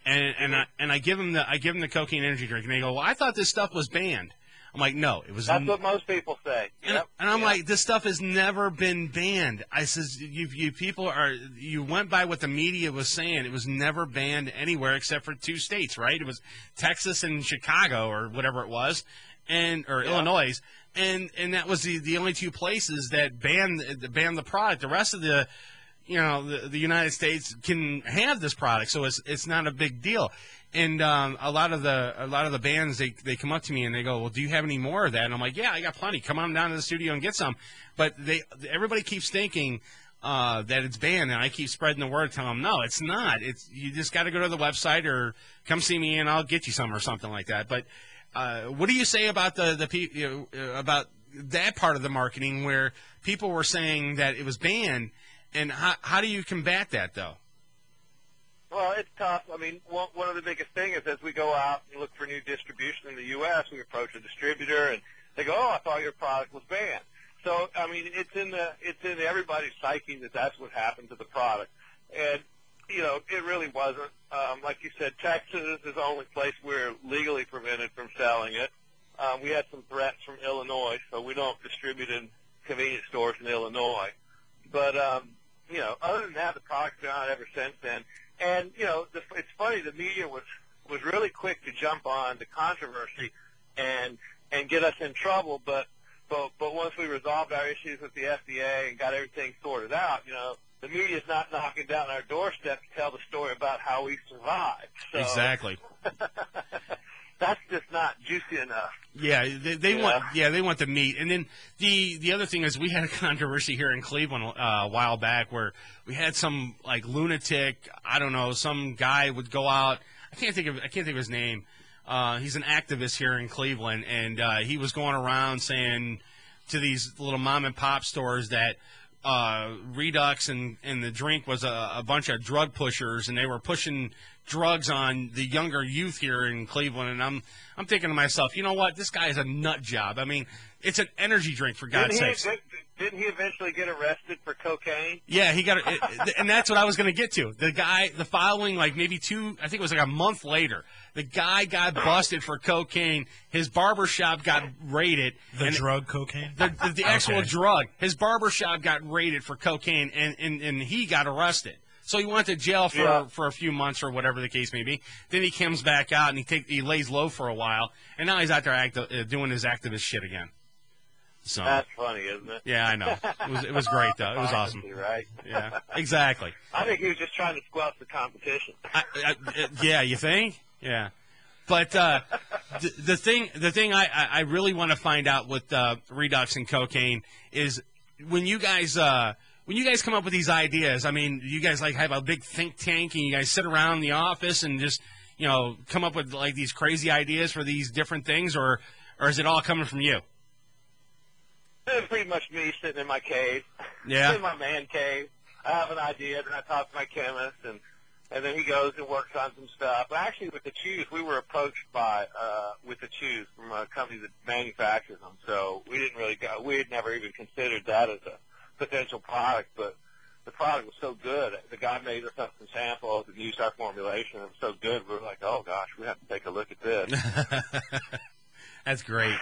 and I give them the cocaine energy drink, and they go, well, I thought this stuff was banned. I'm like, no, it was. That's what most people say. And I'm like, this stuff has never been banned. I says, you people you went by what the media was saying. It was never banned anywhere except for 2 states, right? It was Texas and Chicago or whatever it was, or Illinois, and that was the only 2 places that banned the product. The rest of the United States can have this product, so it's not a big deal. And a lot of the bands, they come up to me and they go, well, do you have any more of that? And I'm like, yeah, I got plenty. Come on down to the studio and get some. But everybody keeps thinking that it's banned, and I keep spreading the word, telling them, no, it's not. You just got to go to the website or come see me and I'll get you some or something like that. But what do you say about about that part of the marketing where people were saying that it was banned, and how do you combat that though? Well, it's tough. I mean, one of the biggest things is as we go out and look for new distribution in the U.S., we approach a distributor and they go, "Oh, I thought your product was banned." So, I mean, it's in everybody's psyche that that's what happened to the product, and it really wasn't. Like you said, Texas is the only place we're legally prevented from selling it. We had some threats from Illinois, so we don't distribute in convenience stores in Illinois. But other than that, the product's been out ever since then. And, it's funny, the media was really quick to jump on the controversy and get us in trouble, but once we resolved our issues with the FDA and got everything sorted out, the media's not knocking down our doorstep to tell the story about how we survived. So, exactly. That's just not juicy enough. Yeah, they want the meat. And then the other thing is we had a controversy here in Cleveland a while back where we had some like lunatic, I don't know, some guy would go out. I can't think of his name. He's an activist here in Cleveland, and he was going around saying to these little mom and pop stores that Redux and the drink was a bunch of drug pushers, and they were pushing drugs on the younger youth here in Cleveland. And I'm thinking to myself, you know what? This guy is a nut job. I mean, it's an energy drink, for God's sakes. Didn't he eventually get arrested for cocaine? Yeah, he got it, and that's what I was going to get to. The guy, the following, like maybe I think it was like a month later, the guy got busted for cocaine. His barbershop got raided. Drug cocaine? The actual drug. His barbershop got raided for cocaine, and he got arrested. So he went to jail for a few months or whatever the case may be. Then he comes back out and he lays low for a while, and now he's out there doing his activist shit again. So that's funny, isn't it? Yeah, I know. It was great though. It was awesome. Right? Yeah, exactly. I think he was just trying to squelch the competition. Yeah, you think? Yeah, but the thing I really want to find out with Redux and cocaine is when you guys come up with these ideas. I mean, you guys like have a big think tank and you guys sit around the office and just come up with like these crazy ideas for these different things, or is it all coming from you? It's pretty much me sitting in my cave. Yeah. In my man cave. I have an idea, then I talk to my chemist, and then he goes and works on some stuff. But actually, with the chews, we were approached with the chews from a company that manufactures them. So we didn't really go. We had never even considered that as a potential product, but the product was so good. The guy made us up some samples and used our formulation. It was so good. We were like, oh gosh, we have to take a look at this. That's great.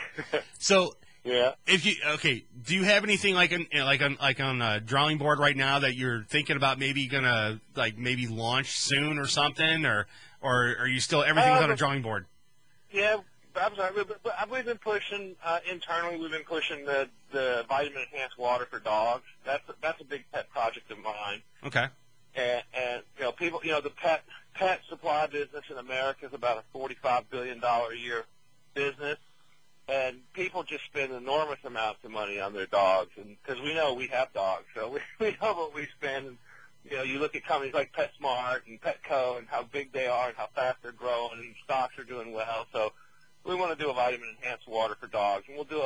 So. Yeah. Do you have anything like on a drawing board right now that you're thinking about maybe gonna maybe launch soon or something, or are you still everything's on a drawing board? Yeah, I'm sorry, but we've been pushing internally. We've been pushing the vitamin enhanced water for dogs. That's a big pet project of mine. Okay. And people, the pet supply business in America is about a $45 billion a year business. And people just spend enormous amounts of money on their dogs, and because we know we have dogs, so we know what we spend. And, you look at companies like PetSmart and Petco and how big they are and how fast they're growing, and stocks are doing well. So we want to do a vitamin-enhanced water for dogs, and we'll do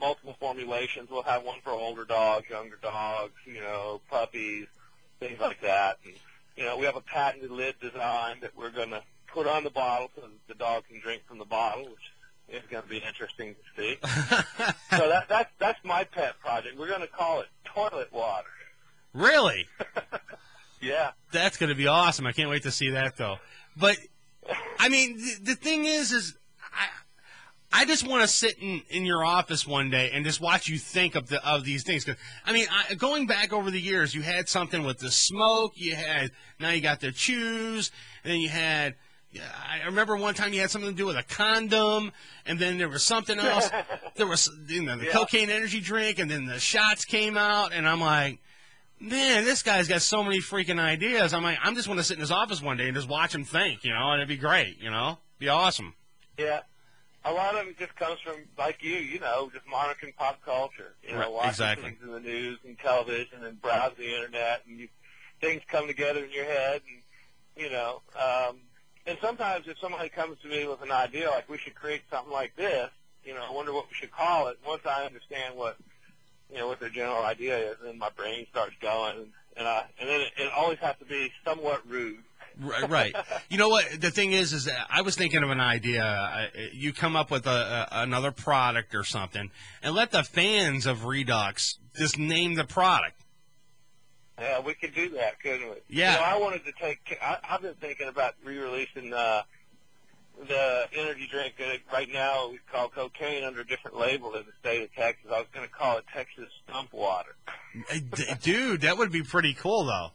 multiple formulations. We'll have one for older dogs, younger dogs, puppies, things like that. And we have a patented lid design that we're going to put on the bottle so that the dog can drink from the bottle, which it's going to be interesting to see. So that's my pet project. We're going to call it toilet water. Really? Yeah. That's going to be awesome. I can't wait to see that, though. But, I mean, the thing is I just want to sit in your office one day and just watch you think of these things. 'Cause, I mean, going back over the years, you had something with the smoke. Now you got the chews, and then you had. I remember one time you had something to do with a condom, and then there was something else. There was the cocaine energy drink, and then the shots came out, and I'm like, man, this guy's got so many freaking ideas. I'm like, I'm just want to sit in his office one day and just watch him think, and it'd be great, be awesome. Yeah. A lot of it just comes from, like you, just monitoring pop culture, watching things in the news and television and browsing the internet, and things come together in your head, and, and sometimes if somebody comes to me with an idea, like we should create something like this, I wonder what we should call it. Once I understand what their general idea is, then my brain starts going, and then it always has to be somewhat rude. Right. You know what? The thing is that I was thinking of an idea. You come up with another product or something, and let the fans of Redux just name the product. Yeah, we could do that, couldn't we? Yeah. I wanted to I've been thinking about re-releasing the energy drink that right now we call cocaine under a different label in the state of Texas. I was going to call it Texas Stump Water. Dude, that would be pretty cool, though.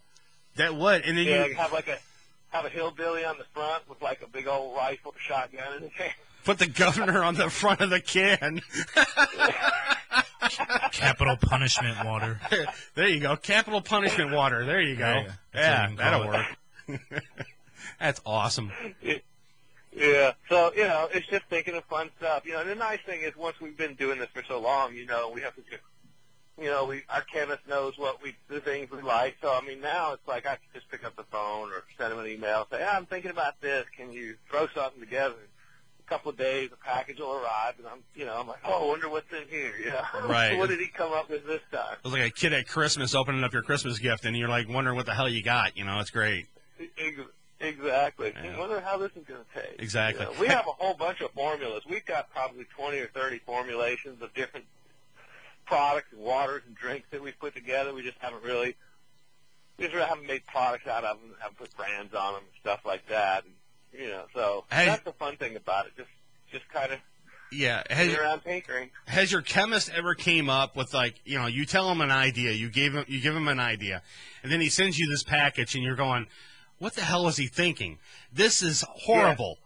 That would. And then you have a hillbilly on the front with like a big old rifle shotgun in his hand. Put the governor on the front of the can. Capital punishment water. There you go. Capital punishment water. There you go. Yeah, that'll work. That's awesome. Yeah. So, it's just thinking of fun stuff. And the nice thing is once we've been doing this for so long, we have to just, our chemist knows the things we like. So, I mean, now it's like I can just pick up the phone or send him an email, say, I'm thinking about this. Can you throw something together? A couple of days, a package will arrive, and I'm like, I wonder what's in here, Right. What did he come up with this time? It was like a kid at Christmas opening up your Christmas gift, and you're like wondering what the hell you got. It's great. Exactly. Yeah. I wonder how this is going to taste. Exactly. We have a whole bunch of formulas. We've got probably 20 or 30 formulations of different products and waters and drinks that we've put together. We just haven't really made products out of them, haven't put brands on them and stuff like that. And, so that's the fun thing about it. Just kind of sit around tinkering. Has your chemist ever came up with you tell him an idea, you give him an idea, and then he sends you this package, and you're going, what the hell is he thinking? This is horrible.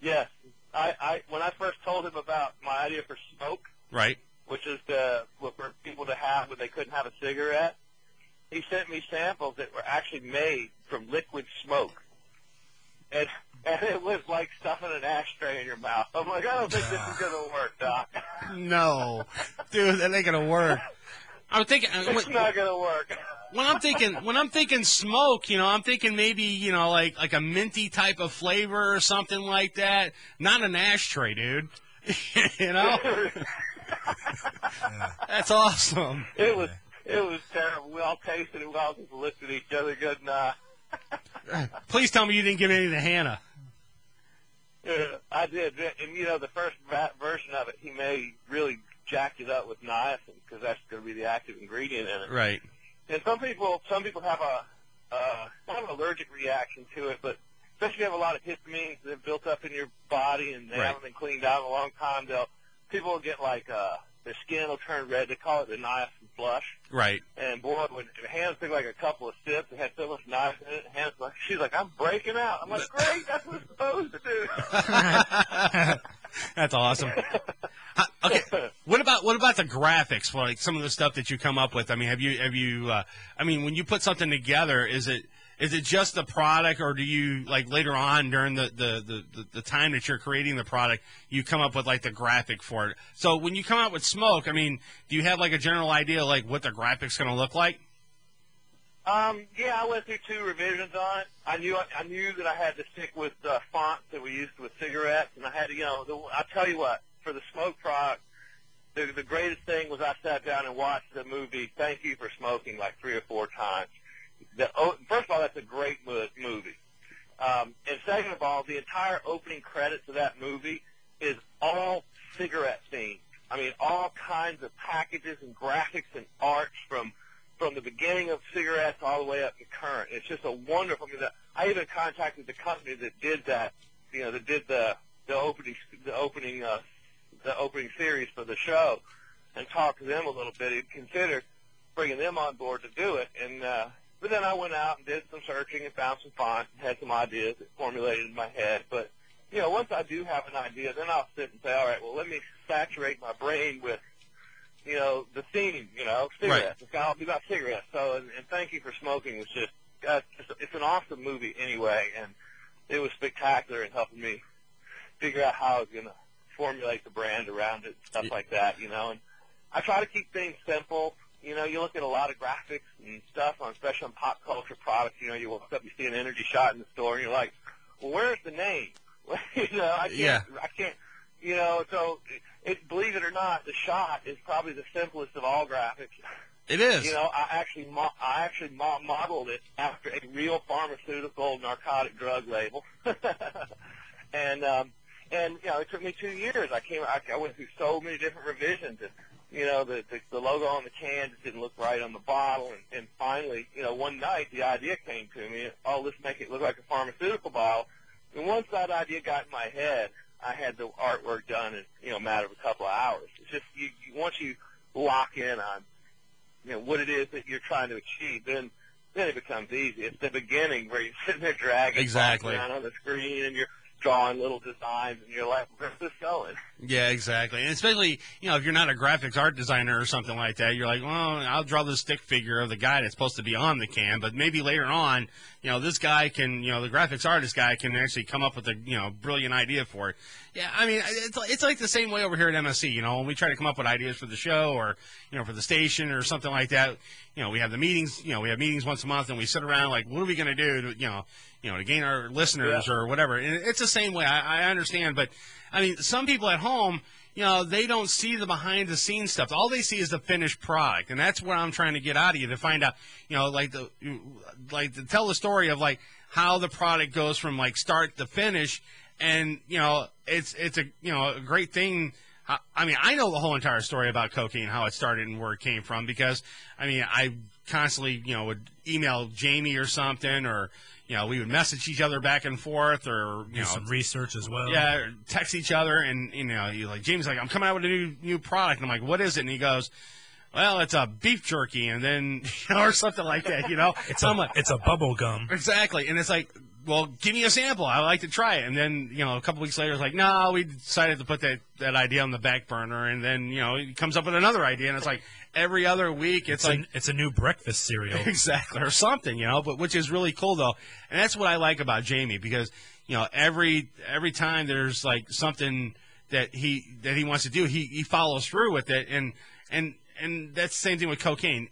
Yes. I when I first told him about my idea for smoke, right, which is for people to have when they couldn't have a cigarette, he sent me samples that were actually made from liquid smoke. And it was like stuffing an ashtray in your mouth. I'm like, I don't think this is going to work, Doc. No. Dude, that ain't going to work. I'm thinking it's not going to work. When I'm thinking smoke, I'm thinking maybe, like a minty type of flavor or something like that. Not an ashtray, dude. That's awesome. It was terrible. We all tasted it. We all just looked at each other good, nah. Please tell me you didn't give any to Hannah. I did. And, the first version of it, he really jacked it up with niacin because that's going to be the active ingredient in it. Right. And some people have not an allergic reaction to it, but especially if you have a lot of histamines that have built up in your body and they haven't been cleaned out in a long time, people will get their skin will turn red. They call it the niacin flush. Right. And boy, when Hannah took a couple of sips and had so much niacin in it, she's like, I'm breaking out. I'm like, great, that's what it's supposed to do. That's awesome. Okay, what about the graphics for some of the stuff that you come up with? I mean, have you? When you put something together, is it just the product, or do you later on during the time that you're creating the product, you come up with the graphic for it? So when you come out with smoke, do you have a general idea what the graphics going to look like? Yeah, I went through 2 revisions on it. I knew that I had to stick with fonts that we used with cigarettes, and I had to, I'll tell you what, for the smoke product, the greatest thing was I sat down and watched the movie Thank You for Smoking 3 or 4 times. First of all, that's a great movie. And second of all, the entire opening credits of that movie is all cigarette themed. All kinds of packages and graphics and arts from the beginning of cigarettes all the way up to current. It's just a wonderful. I even contacted the company that did that. That did the the opening series for the show, and talk to them a little bit. He'd consider bringing them on board to do it. And but then I went out and did some searching and found some fonts and had some ideas that formulated in my head. But once I do have an idea, then I'll sit and say, all right, well, let me saturate my brain with the theme, cigarettes. Right. It's got to be about cigarettes. So, and Thank You for Smoking was just, it's an awesome movie anyway, and it was spectacular in helping me figure out how I was going to formulate the brand around it and stuff like that, and I try to keep things simple. You look at a lot of graphics and stuff, especially on pop culture products. You walk up, you see an energy shot in the store, and you're like, well, where's the name? I can't. So believe it or not, the shot is probably the simplest of all graphics. It is. I actually modeled it after a real pharmaceutical narcotic drug label, and it took me 2 years. I went through so many different revisions, and the logo on the can just didn't look right on the bottle, and finally, one night the idea came to me. Oh, let's make it look like a pharmaceutical bottle. And once that idea got in my head, I had the artwork done in a matter of a couple of hours. It's just once you lock in on what it is that you're trying to achieve, then it becomes easy. It's the beginning where you're sitting there dragging around on the screen and you're drawing little designs, and you're like, where's this going? Yeah, exactly. And especially, if you're not a graphics art designer or something like that, you're like, well, I'll draw the stick figure of the guy that's supposed to be on the can, but maybe later on, this guy can, the graphics artist guy can actually come up with a, brilliant idea for it. Yeah, I mean, it's like the same way over here at MSC, when we try to come up with ideas for the show or, for the station or something like that, we have the meetings, we have meetings once a month, and we sit around like, what are we going to do to gain our listeners or whatever. And it's the same way. I understand, but I mean, some people at home, they don't see the behind-the-scenes stuff. All they see is the finished product, and that's what I'm trying to get out of you, to find out, to tell the story of how the product goes from start to finish, and it's a great thing. I mean, I know the whole entire story about cocaine, how it started and where it came from, because I mean, I constantly would email Jamey or something, or we would message each other back and forth, or do some research as well. Yeah, or text each other, and Jamie's like, I'm coming out with a new product. And I'm like, what is it? And he goes, well, it's a beef jerky, and then or something like that. It's a bubble gum. Exactly, and it's like, well, give me a sample. I'd like to try it. And then a couple weeks later, it's like, no, we decided to put that idea on the back burner, and then he comes up with another idea, and it's like every other week, it's a new breakfast cereal, exactly, or something, but which is really cool though, and that's what I like about Jamey, because every time there's something that he wants to do, he follows through with it, and that's the same thing with cocaine.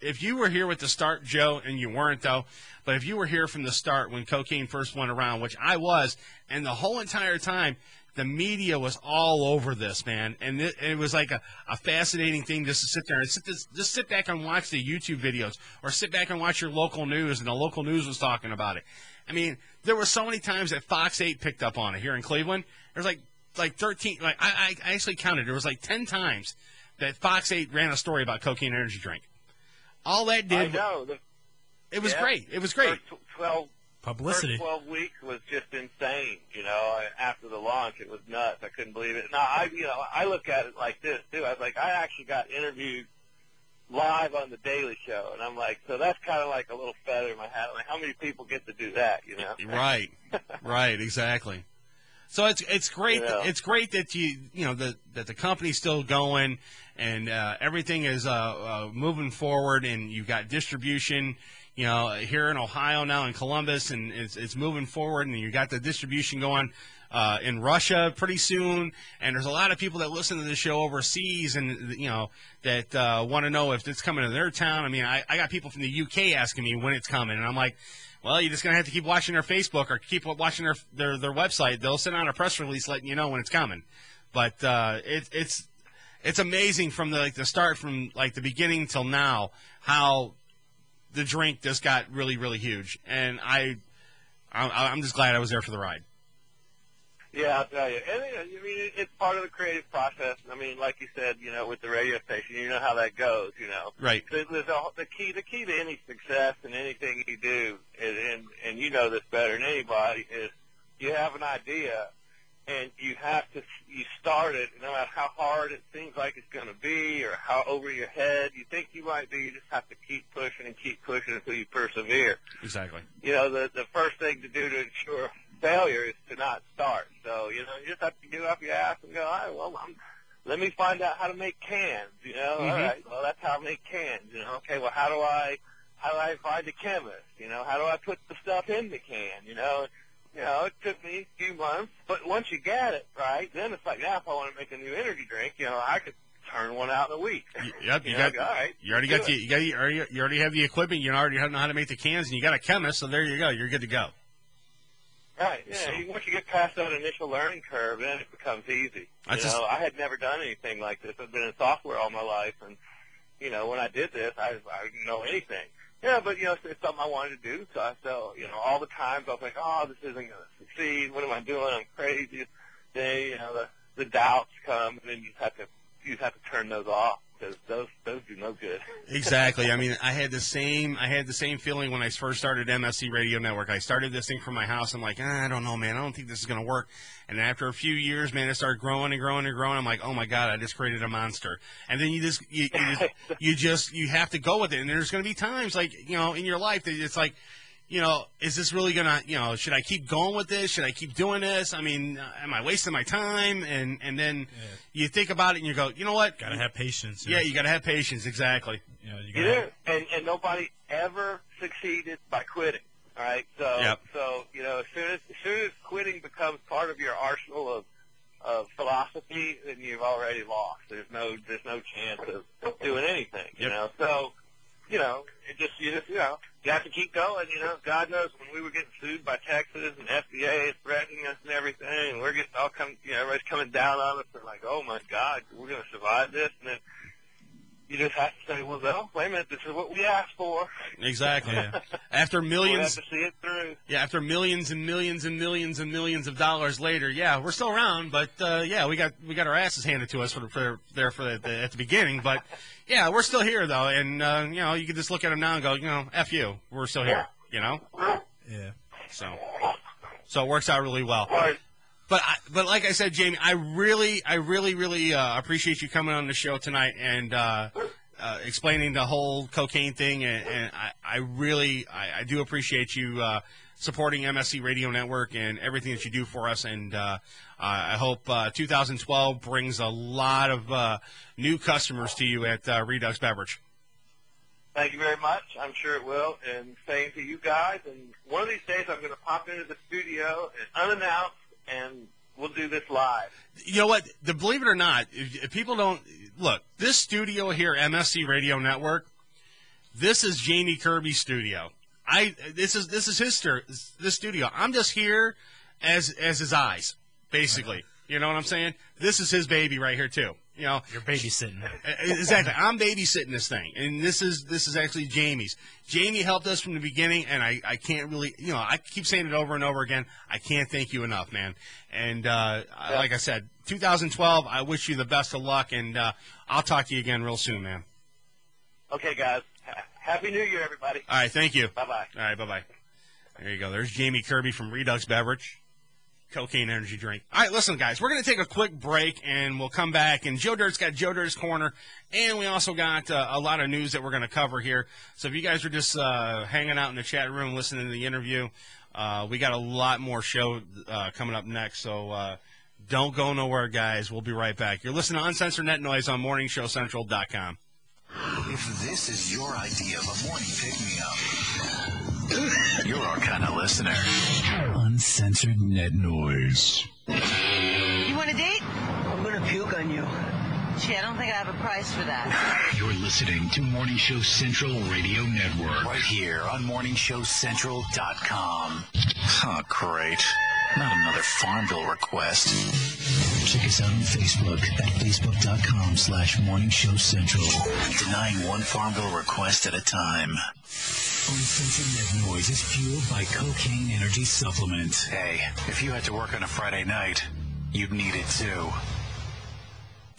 If you were here with the start, Joe, and you weren't though, but if you were here from the start when cocaine first went around, which I was, and the whole entire time, the media was all over this, man, and it was like a fascinating thing just to sit there and just sit back and watch the YouTube videos, or sit back and watch your local news, and the local news was talking about it. I mean, there were so many times that Fox 8 picked up on it here in Cleveland. There's like 13, I actually counted. There was 10 times that Fox 8 ran a story about cocaine energy drink. All that did, I know. It was great. It was great. Publicity. First 12 weeks was just insane. After the launch, it was nuts. I couldn't believe it. Now, I look at it like this too. I was like, I actually got interviewed live on the Daily Show, and I'm like, so that's kind of like a little feather in my hat. Like, how many people get to do that? Right, exactly. So it's great. It's great that that the company's still going, and everything is moving forward, and you've got distribution. Here in Ohio now, in Columbus, and it's moving forward, and you got the distribution going in Russia pretty soon. And there's a lot of people that listen to this show overseas, and that want to know if it's coming to their town. I mean, I got people from the UK asking me when it's coming, and I'm like, well, you're just gonna have to keep watching their Facebook or keep watching their website. They'll send out a press release letting you know when it's coming. But it's amazing from the start, from the beginning till now, how the drink just got really, really huge, and I'm just glad I was there for the ride. Yeah, I'll tell you. And I mean, it's part of the creative process. I mean, like you said, with the radio station, you know how that goes. Right. The key to any success in anything you do, and you know this better than anybody, is you have an idea, and you start it, no matter how hard it seems like it's going to be or how over your head you think you might be, you just have to keep pushing until you persevere. Exactly. You know, the first thing to do to ensure failure is to not start. So, you know, you just have to get off your ass and go, all right, well, let me find out how to make cans, you know. All right, well, that's how I make cans, you know. Okay, well, how do I find a chemist, you know? How do I put the stuff in the can, you know? You know, it took me a few months, but once you get it, right, then it's like, now if I want to make a new energy drink, you know, I could turn one out in a week. Yep, you already have the equipment, you already know how to make the cans, and you got a chemist, so there you go, you're good to go. Right, yeah, So, once you get past that initial learning curve, then it becomes easy. I had never done anything like this. I've been in software all my life, and, you know, when I did this, I didn't know anything. Yeah, but, you know, it's something I wanted to do, so, you know, all the times I was like, oh, this isn't going to succeed. What am I doing? I'm crazy. Then, you know, the doubts come, and then you just have to turn those off, because those do no good. Exactly. I mean, I had the same feeling when I first started MSC Radio Network. I started this thing from my house. I'm like, I don't know, man. I don't think this is going to work. And after a few years, man, it started growing and growing and growing. I'm like, oh my God, I just created a monster. And then you have to go with it. And there's going to be times, like, you know, in your life that it's like, you know, is this really going to, you know, should I keep going with this? Should I keep doing this? I mean, am I wasting my time? And then you think about it and you go, you know what? Got to have patience. Yeah, you got to have patience. Exactly. You do. And nobody ever succeeded by quitting. All right. So you know, as soon as quitting becomes part of your arsenal of philosophy, then you've already lost. There's no chance of doing anything. You know. So, you know, you have to keep going. You know, God knows when we were getting sued by Texas and FDA is threatening us and everything, and we're getting everybody's coming down on us. They're like, oh my God, we're going to survive this, and then you just have to say, well, no, wait a minute, this is what we asked for. Exactly. After millions, we have to see it through. Yeah, after millions and millions and millions and millions of dollars later, yeah, we're still around, but yeah, we got our asses handed to us at the beginning, but yeah, we're still here though, and you know, you can just look at them now and go, you know, F you, we're still here, you know. Yeah. So it works out really well. But like I said, Jamey, I really appreciate you coming on the show tonight and explaining the whole cocaine thing. And I do appreciate you supporting MSC Radio Network and everything that you do for us. And I hope 2012 brings a lot of new customers to you at Redux Beverage. Thank you very much. I'm sure it will. And same to you guys. And one of these days I'm going to pop into the studio and unannounced, and we'll do this live. You know what? Believe it or not, if people don't look, this studio here, MSC Radio Network, this is Jamey Kirby's studio. This is this studio. I'm just here as his eyes, basically. You know what I'm saying? This is his baby right here too. You know, you're babysitting. Exactly. I'm babysitting this thing, and this is actually Jamey's. Jamey helped us from the beginning, and I can't really, you know, I keep saying it over and over again. I can't thank you enough, man. And like I said, 2012. I wish you the best of luck, and I'll talk to you again real soon, man. Okay, guys. Happy New Year, everybody. All right. Thank you. Bye-bye. All right. Bye-bye. There you go. There's Jamey Kirby from Redux Beverage. Cocaine energy drink. All right, listen, guys, we're going to take a quick break, and we'll come back. And Joe Dirt's got Joe Dirt's Corner, and we also got a lot of news that we're going to cover here. So if you guys are just hanging out in the chat room listening to the interview, we got a lot more show coming up next. So don't go nowhere, guys. We'll be right back. You're listening to Uncensored Net Noise on MorningShowCentral.com. If this is your idea of a morning pick-me-up, you're our kind of listener. Uncensored Net Noise. You want a date? I'm going to puke on you. Gee, I don't think I have a price for that. You're listening to Morning Show Central Radio Network. Right here on MorningShowCentral.com. Oh, great. Not another Farmville request. Check us out on Facebook at Facebook.com/MorningShowCentral. Denying one Farmville request at a time. Uncensored Net Noise is fueled by Cocaine Energy Supplement. Hey, if you had to work on a Friday night, you'd need it too.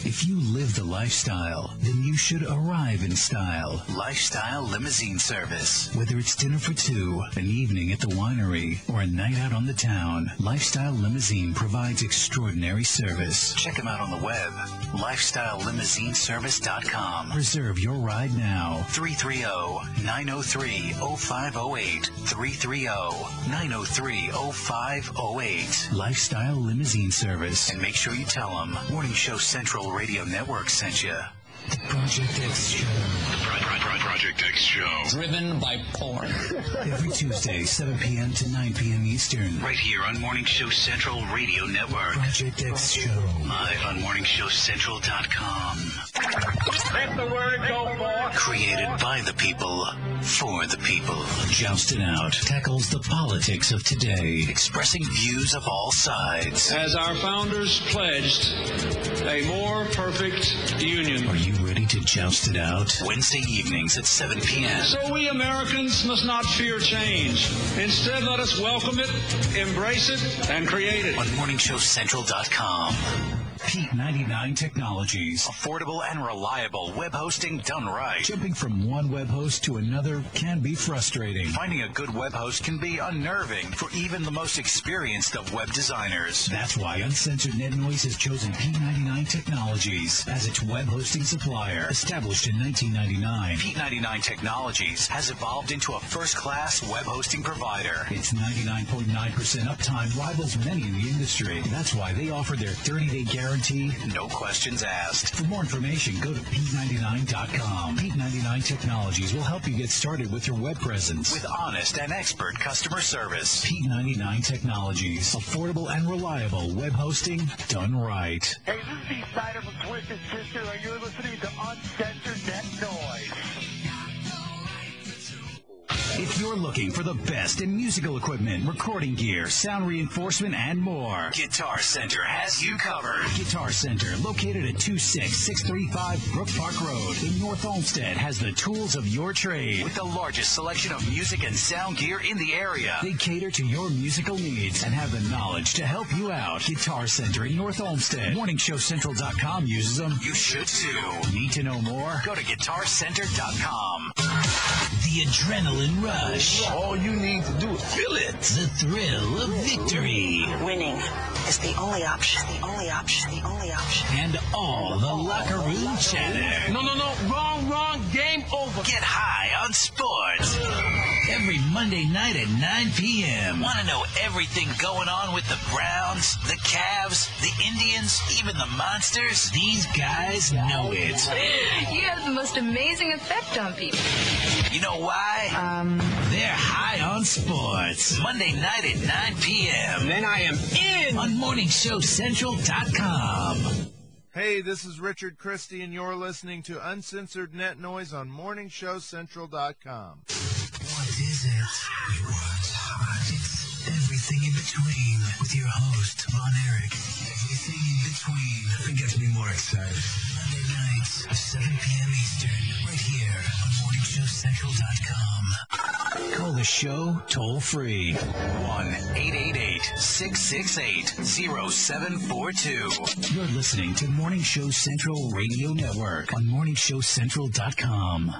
If you live the lifestyle, then you should arrive in style. Lifestyle Limousine Service. Whether it's dinner for two, an evening at the winery, or a night out on the town, Lifestyle Limousine provides extraordinary service. Check them out on the web. LifestyleLimousineService.com. Reserve your ride now. 330-903-0508. 330-903-0508. Lifestyle Limousine Service. And make sure you tell them Morning Show Central Radio Network sent you. The Project X Show. Project X Show. Driven by porn. Every Tuesday, 7 p.m. to 9 p.m. Eastern. Right here on Morning Show Central Radio Network. Project X Show. Live on MorningShowCentral.com. Let the word go forth. Created by the people, for the people. Jousted Out tackles the politics of today. Expressing views of all sides. As our founders pledged, a more perfect union. Are you ready to joust it out? Wednesday evenings at 7 p.m. So we Americans must not fear change. Instead, let us welcome it, embrace it, and create it. On MorningShowCentral.com. Pete 99 Technologies. Affordable and reliable web hosting done right. Jumping from one web host to another can be frustrating. Finding a good web host can be unnerving for even the most experienced of web designers. That's why Uncensored Net Noise has chosen P99 Technologies as its web hosting supplier. Established in 1999, P99 Technologies has evolved into a first-class web hosting provider. Its 99.9% uptime rivals many in the industry. That's why they offer their 30-day guarantee. No questions asked. For more information, go to P99.com. P99 Technologies will help you get started with your web presence. With honest and expert customer service. P99 Technologies. Affordable and reliable web hosting done right. Hey, this is the Snyder from Twisted Sister, and you're listening to Uncensored Net Noise. If you're looking for the best in musical equipment, recording gear, sound reinforcement, and more, Guitar Center has you covered. Guitar Center, located at 26635 Brook Park Road in North Olmsted, has the tools of your trade. With the largest selection of music and sound gear in the area. They cater to your musical needs and have the knowledge to help you out. Guitar Center in North Olmsted. MorningShowCentral.com uses them. You should too. Need to know more? Go to GuitarCenter.com. The adrenaline rush. All you need to do is feel it. The thrill of victory. Winning is the only option. The only option. The only option. And all the locker room chatter. No. Wrong. Game over. Get high on sports. Every Monday night at 9 p.m. Want to know everything going on with the Browns, the Cavs, the Indians, even the Monsters? These guys know it. You have the most amazing effect on people. You know why? They're high on sports. Monday night at 9 p.m. Then I am in. On MorningShowCentral.com. Hey, this is Richard Christie, and you're listening to Uncensored Net Noise on MorningShowCentral.com. What is it? What's hot? It's everything in between with your host, Von Erich. Everything in between. Nothing gets me more excited. Monday nights, 7 p.m. Eastern, right here on MorningShowCentral.com. Call the show toll free. 1-888-668-0742. You're listening to Morning Show Central Radio Network on MorningShowCentral.com.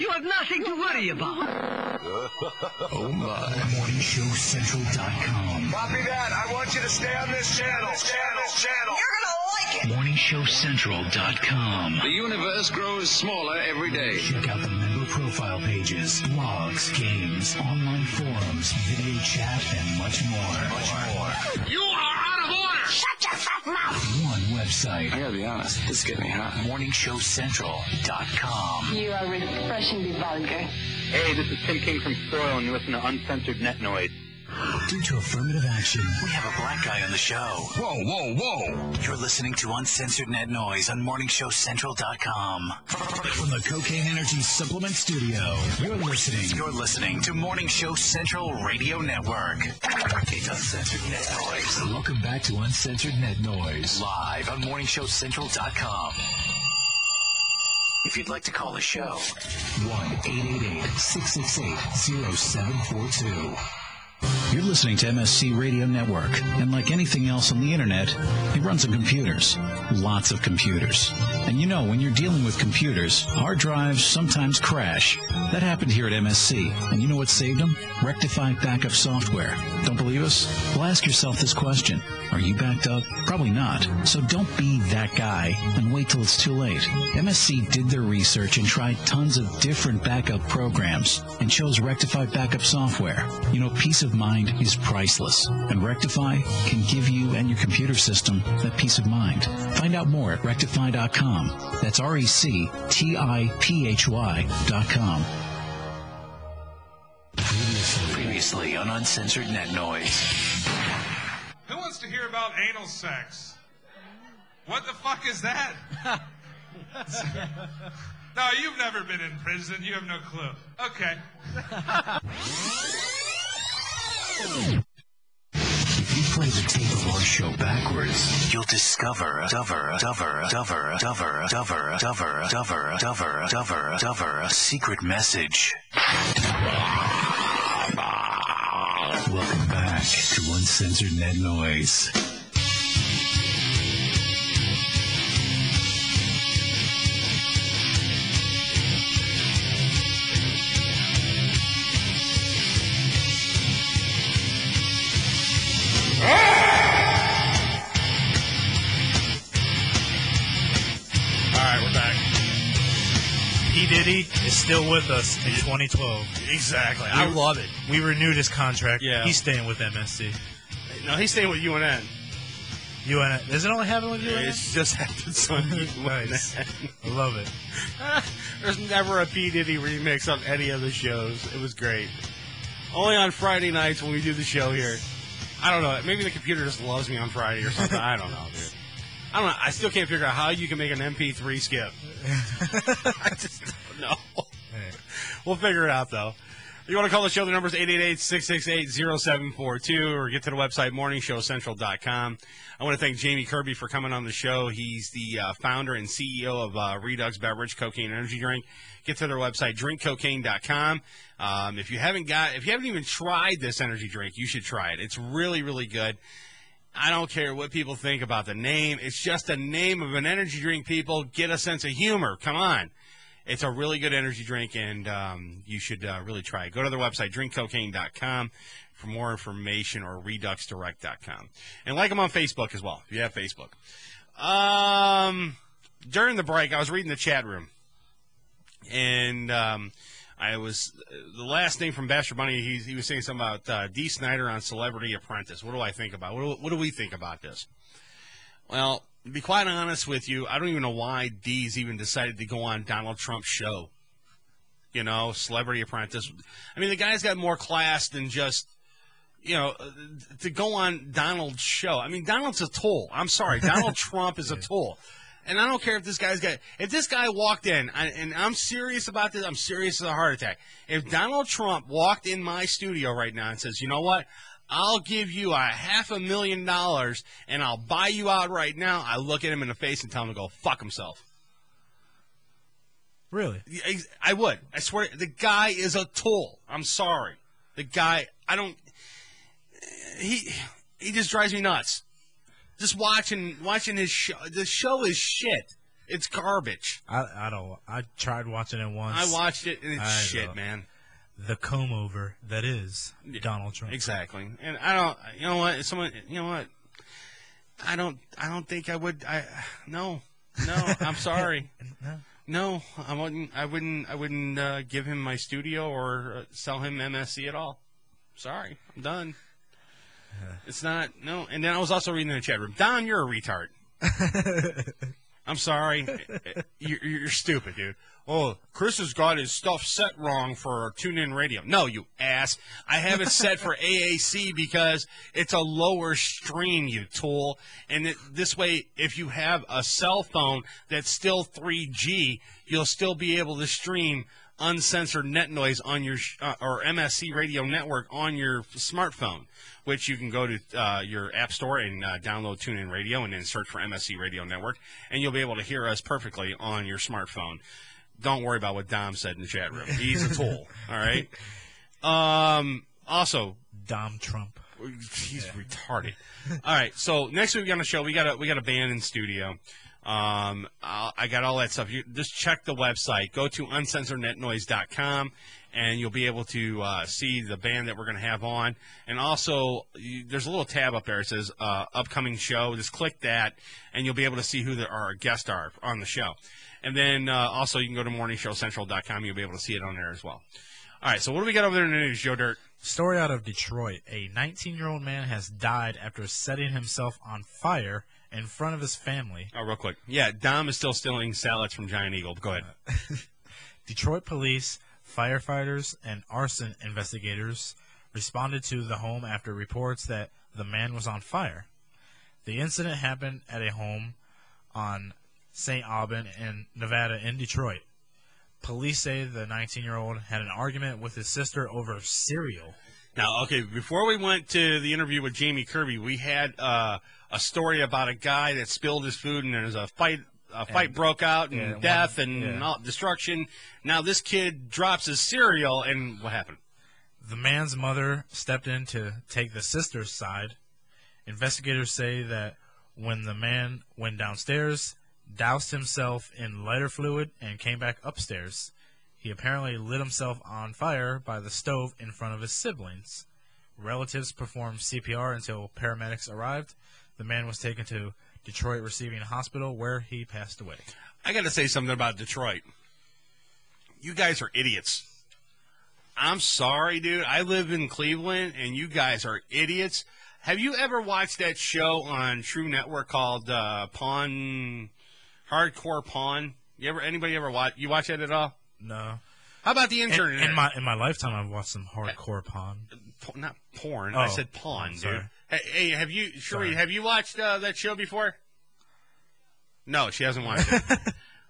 You have nothing to worry about. Oh my. MorningShowCentral.com. Copy that. I want you to stay on this channel. You're gonna like it. MorningShowCentral.com. The universe grows smaller every day. Check out the member profile pages, blogs, games, online forums, video chat, and much more. You are out of order. Shut your fat mouth. One website. I gotta be honest, this is getting me hot. MorningShowCentral.com. You are refreshingly vulgar. Hey, this is Tim King from Spoil, and you listen to Uncensored Net Noise. Due to affirmative action, we have a black guy on the show. Whoa. You're listening to Uncensored Net Noise on MorningShowCentral.com. From the Cocaine Energy Supplement Studio, you're listening to Morning Show Central Radio Network. It's Uncensored Net Noise. Welcome back to Uncensored Net Noise. Live on MorningShowCentral.com. If you'd like to call the show, 1-888-668-0742. You're listening to MSC Radio Network, and like anything else on the internet, it runs on computers. Lots of computers. And you know, when you're dealing with computers, hard drives sometimes crash. That happened here at MSC, and you know what saved them? Rectified backup software. Don't believe us? Well, ask yourself this question. Are you backed up? Probably not. So don't be that guy and wait till it's too late. MSC did their research and tried tons of different backup programs and chose Rectified backup software. You know, peace of mind is priceless, and Rectify can give you and your computer system that peace of mind. Find out more at rectify.com. That's RECTIPHY.com. Previously on Uncensored Net Noise. Who wants to hear about anal sex? What the fuck is that? No, you've never been in prison. You have no clue. Okay. If you play the tape of our show backwards, You'll discover a secret message. welcome back to Uncensored Net Noise. P. Diddy is still with us in 2012. Exactly. I love it. We renewed his contract. Yeah. He's staying with MSC. No, he's staying with UNN. UNN. Does it only happen with UNN? It's just happens on Nice. I love it. There's never a P. Diddy remix on any of the shows. It was great. Only on Friday nights when we do the show here. I don't know. Maybe the computer just loves me on Friday or something. I don't know, dude. I don't know. I still can't figure out how you can make an MP3 skip. I just don't know. Hey. We'll figure it out, though. You want to call the show, the number is 888-668-0742, or get to the website, morningshowcentral.com. I want to thank Jamey Kirby for coming on the show. He's the founder and CEO of Redux Beverage Cocaine Energy Drink. Get to their website, drinkcocaine.com. If you haven't even tried this energy drink, you should try it. It's really, really good. I don't care what people think about the name. It's just a name of an energy drink, people. Get a sense of humor. Come on. It's a really good energy drink, and you should really try it. Go to their website, drinkcocaine.com, for more information, or reduxdirect.com. And like them on Facebook as well, if you have Facebook. During the break, I was reading the chat room, and the last thing from Bastard Bunny, he was saying something about Dee Snider on Celebrity Apprentice. What do I think about? What do we think about this? Well, to be quite honest with you, I don't even know why Dee's even decided to go on Donald Trump's show. You know, Celebrity Apprentice. I mean, the guy's got more class than just, to go on Donald's show. I mean, Donald's a tool. I'm sorry. Donald Trump is a tool. And I don't care if this guy walked in, and I'm serious about this, I'm serious as a heart attack. If Donald Trump walked in my studio right now and says, you know what, I'll give you $500,000 and I'll buy you out right now, I look at him in the face and tell him to go fuck himself. Really? I would. I swear, the guy is a tool. I'm sorry. The guy, he just drives me nuts. Just watching his show. The show is shit. It's garbage. I tried watching it once. I watched it, and it's shit, man. The comb over that is Donald Trump. Exactly. And I don't. You know what? I don't think I would. No. I'm sorry. No, I wouldn't give him my studio or sell him MSC at all. Sorry, I'm done. It's not, no. And then I was also reading in the chat room, Don, you're a retard. I'm sorry. You're stupid, dude. Oh, Chris has got his stuff set wrong for TuneIn Radio. No, you ass. I have it set for AAC because it's a lower stream, you tool. And this way, if you have a cell phone that's still 3G, you'll still be able to stream Uncensored Net Noise on your or MSC Radio Network on your smartphone, which you can go to your app store and download TuneIn Radio and then search for MSC Radio Network, and you'll be able to hear us perfectly on your smartphone. Don't worry about what Dom said in the chat room. He's a tool, all right? Also, Dom Trump. He's retarded. All right, so next week on the show, we got a band in studio. I got all that stuff. You just check the website. Go to uncensorednetnoise.com, and you'll be able to see the band that we're going to have on. And also, there's a little tab up there. It says upcoming show. Just click that, and you'll be able to see who our guests are on the show. And then also, you can go to morningshowcentral.com. You'll be able to see it on there as well. All right, so what do we got over there in the news, Joe Dirt? Story out of Detroit. A 19-year-old man has died after setting himself on fire in front of his family. Oh, real quick. Yeah, Dom is still stealing salads from Giant Eagle. Go ahead. Detroit police, firefighters, and arson investigators responded to the home after reports that the man was on fire. The incident happened at a home on St. Aubin in Nevada in Detroit. Police say the 19-year-old had an argument with his sister over cereal. Now, okay, before we went to the interview with Jamey Kirby, we had a story about a guy that spilled his food, and there's a fight broke out, and death and destruction. Now this kid drops his cereal, and what happened? The man's mother stepped in to take the sister's side. Investigators say that when the man went downstairs, doused himself in lighter fluid, and came back upstairs, he apparently lit himself on fire by the stove in front of his siblings. Relatives performed CPR until paramedics arrived. The man was taken to Detroit Receiving Hospital, where he passed away. I got to say something about Detroit. You guys are idiots. I'm sorry, dude. I live in Cleveland, and you guys are idiots. Have you ever watched that show on True Network called Hardcore Pawn? Anybody ever watch? You watch that at all? No. How about the intern? In my lifetime, I've watched some hardcore pawn. Not porn. Oh, I said pawn, dude. Hey, have you, Sheree? Have you watched that show before? No, she hasn't watched it.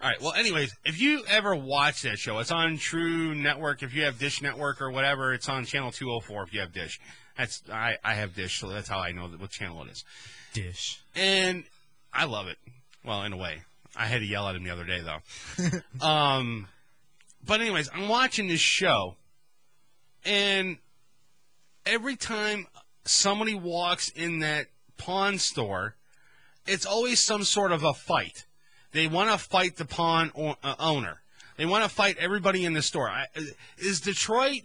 All right. Well, anyways, if you ever watch that show, it's on True Network. If you have Dish Network or whatever, it's on channel 204. If you have Dish, I have Dish, so that's how I know what channel it is. Dish. And I love it. Well, in a way, I had to yell at him the other day though. But anyways, I'm watching this show, and every time somebody walks in that pawn store, it's always some sort of a fight. They want to fight the pawn owner. They want to fight everybody in the store. Is Detroit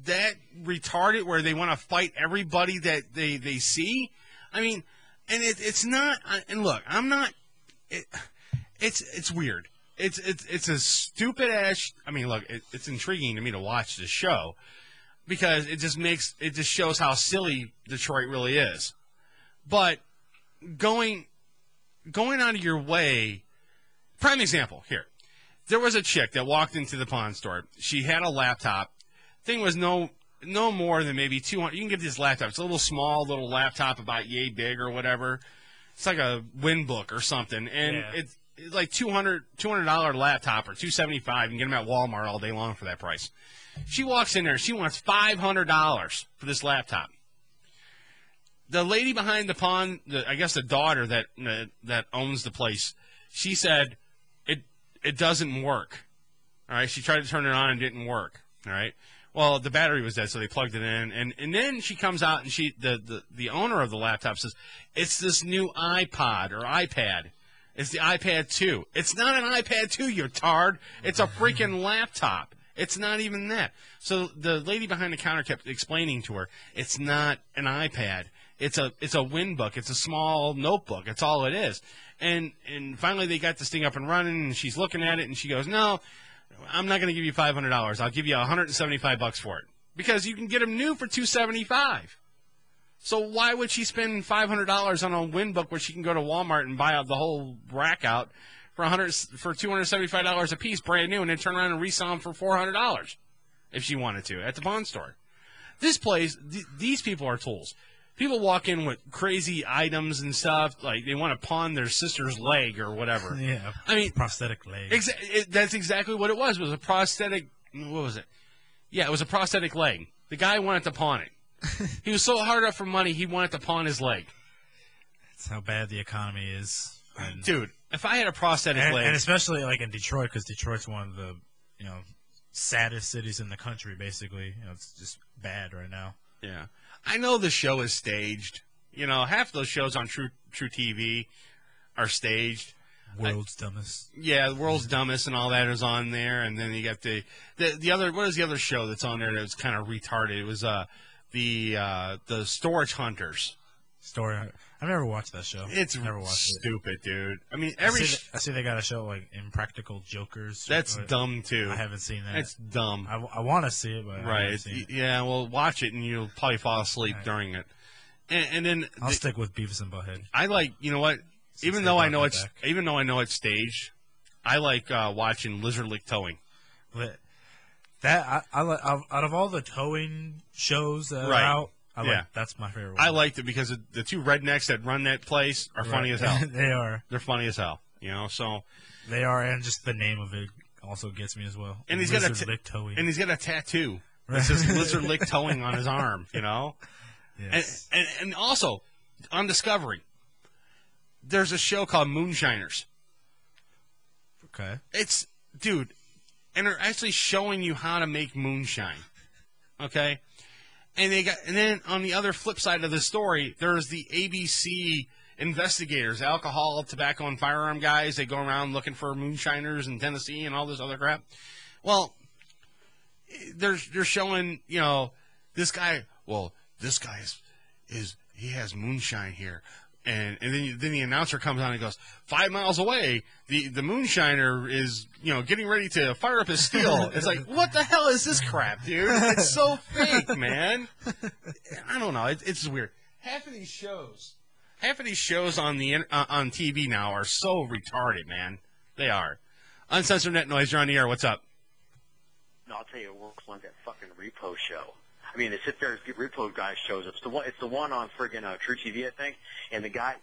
that retarded where they want to fight everybody that they see? I mean, and it's not. And look, I'm not. It's weird. It's a stupid ass. I mean, look, it's intriguing to me to watch the show because it just shows how silly Detroit really is. But going out of your way. Prime example here. There was a chick that walked into the pawn store. She had a laptop. Thing was no more than maybe 200. You can get this laptop. It's a little small little laptop about yay big or whatever. It's like a Winbook or something, and it's like $200 laptop or $275. You can get them at Walmart all day long for that price. She walks in there. She wants $500 for this laptop. The lady behind the pawn, I guess the daughter that owns the place, she said it doesn't work. All right, she tried to turn it on and didn't work. All right. Well, the battery was dead, so they plugged it in, and then she comes out and the owner of the laptop says it's this new iPod or iPad. It's the iPad 2. It's not an iPad 2, you tard. It's a freaking laptop. It's not even that. So the lady behind the counter kept explaining to her, it's not an iPad. It's a Winbook. It's a small notebook. That's all it is. And finally they got this thing up and running, and she's looking at it, and she goes, no, I'm not going to give you $500. I'll give you $175 for it. Because you can get them new for $275. So why would she spend $500 on a Winbook where she can go to Walmart and buy out the whole rack out for $275 a piece, brand new, and then turn around and resell them for $400 if she wanted to at the pawn store? This place, these people are tools. People walk in with crazy items and stuff, like they want to pawn their sister's leg or whatever. Yeah, I mean, prosthetic leg. That's exactly what it was. It was a prosthetic. What was it? Yeah, it was a prosthetic leg. The guy wanted to pawn it. He was so hard up for money, he wanted to pawn his leg. That's how bad the economy is. Dude, if I had a prosthetic leg, and especially like in Detroit, because Detroit's one of the saddest cities in the country. Basically, it's just bad right now. Yeah. I know the show is staged. You know, half those shows on True TV are staged. World's Dumbest. Yeah, World's Dumbest and all that is on there. And then you got the other, what is the other show that's on there that was kind of retarded? It was the Storage Hunters. I've never watched that show. It's never watched stupid, dude. I mean, I see they got a show like Impractical Jokers. That's dumb too. I haven't seen that. It's dumb. I want to see it, but I haven't seen it. Yeah, well, watch it and you'll probably fall asleep during it. And then I'll stick with Beavis and Butthead. I like, you know what? Even though I know it's staged, I like watching Lizard Lick Towing. That I out of all the towing shows that are out, that's my favorite one. I liked it because the two rednecks that run that place are funny as hell. They are. They're funny as hell. You know, so they are, and just the name of it also gets me as well. And he's Lizard Lick Towing. And he's got a tattoo that says Lizard Lick Towing on his arm. You know, yes. And also on Discovery, there's a show called Moonshiners. Okay. Dude, and they're actually showing you how to make moonshine. Okay? And then on the other flip side of the story, there's the ABC investigators, alcohol, tobacco, and firearm guys. They go around looking for moonshiners in Tennessee and all this other crap. Well, they're showing, you know, this guy. Well, this guy he has moonshine here. And then the announcer comes on and goes, 5 miles away, the moonshiner is, you know, getting ready to fire up his steel. It's like, what the hell is this crap, dude? It's so fake, man. I don't know. It's weird. Half of these shows on on TV now are so retarded, man. They are. Uncensored Net Noise, you're on the air. What's up? No, I'll tell you, it works like that fucking repo show. I mean, they sit there, the repo guy shows up. It's the one on friggin' True TV, I think. And the guy's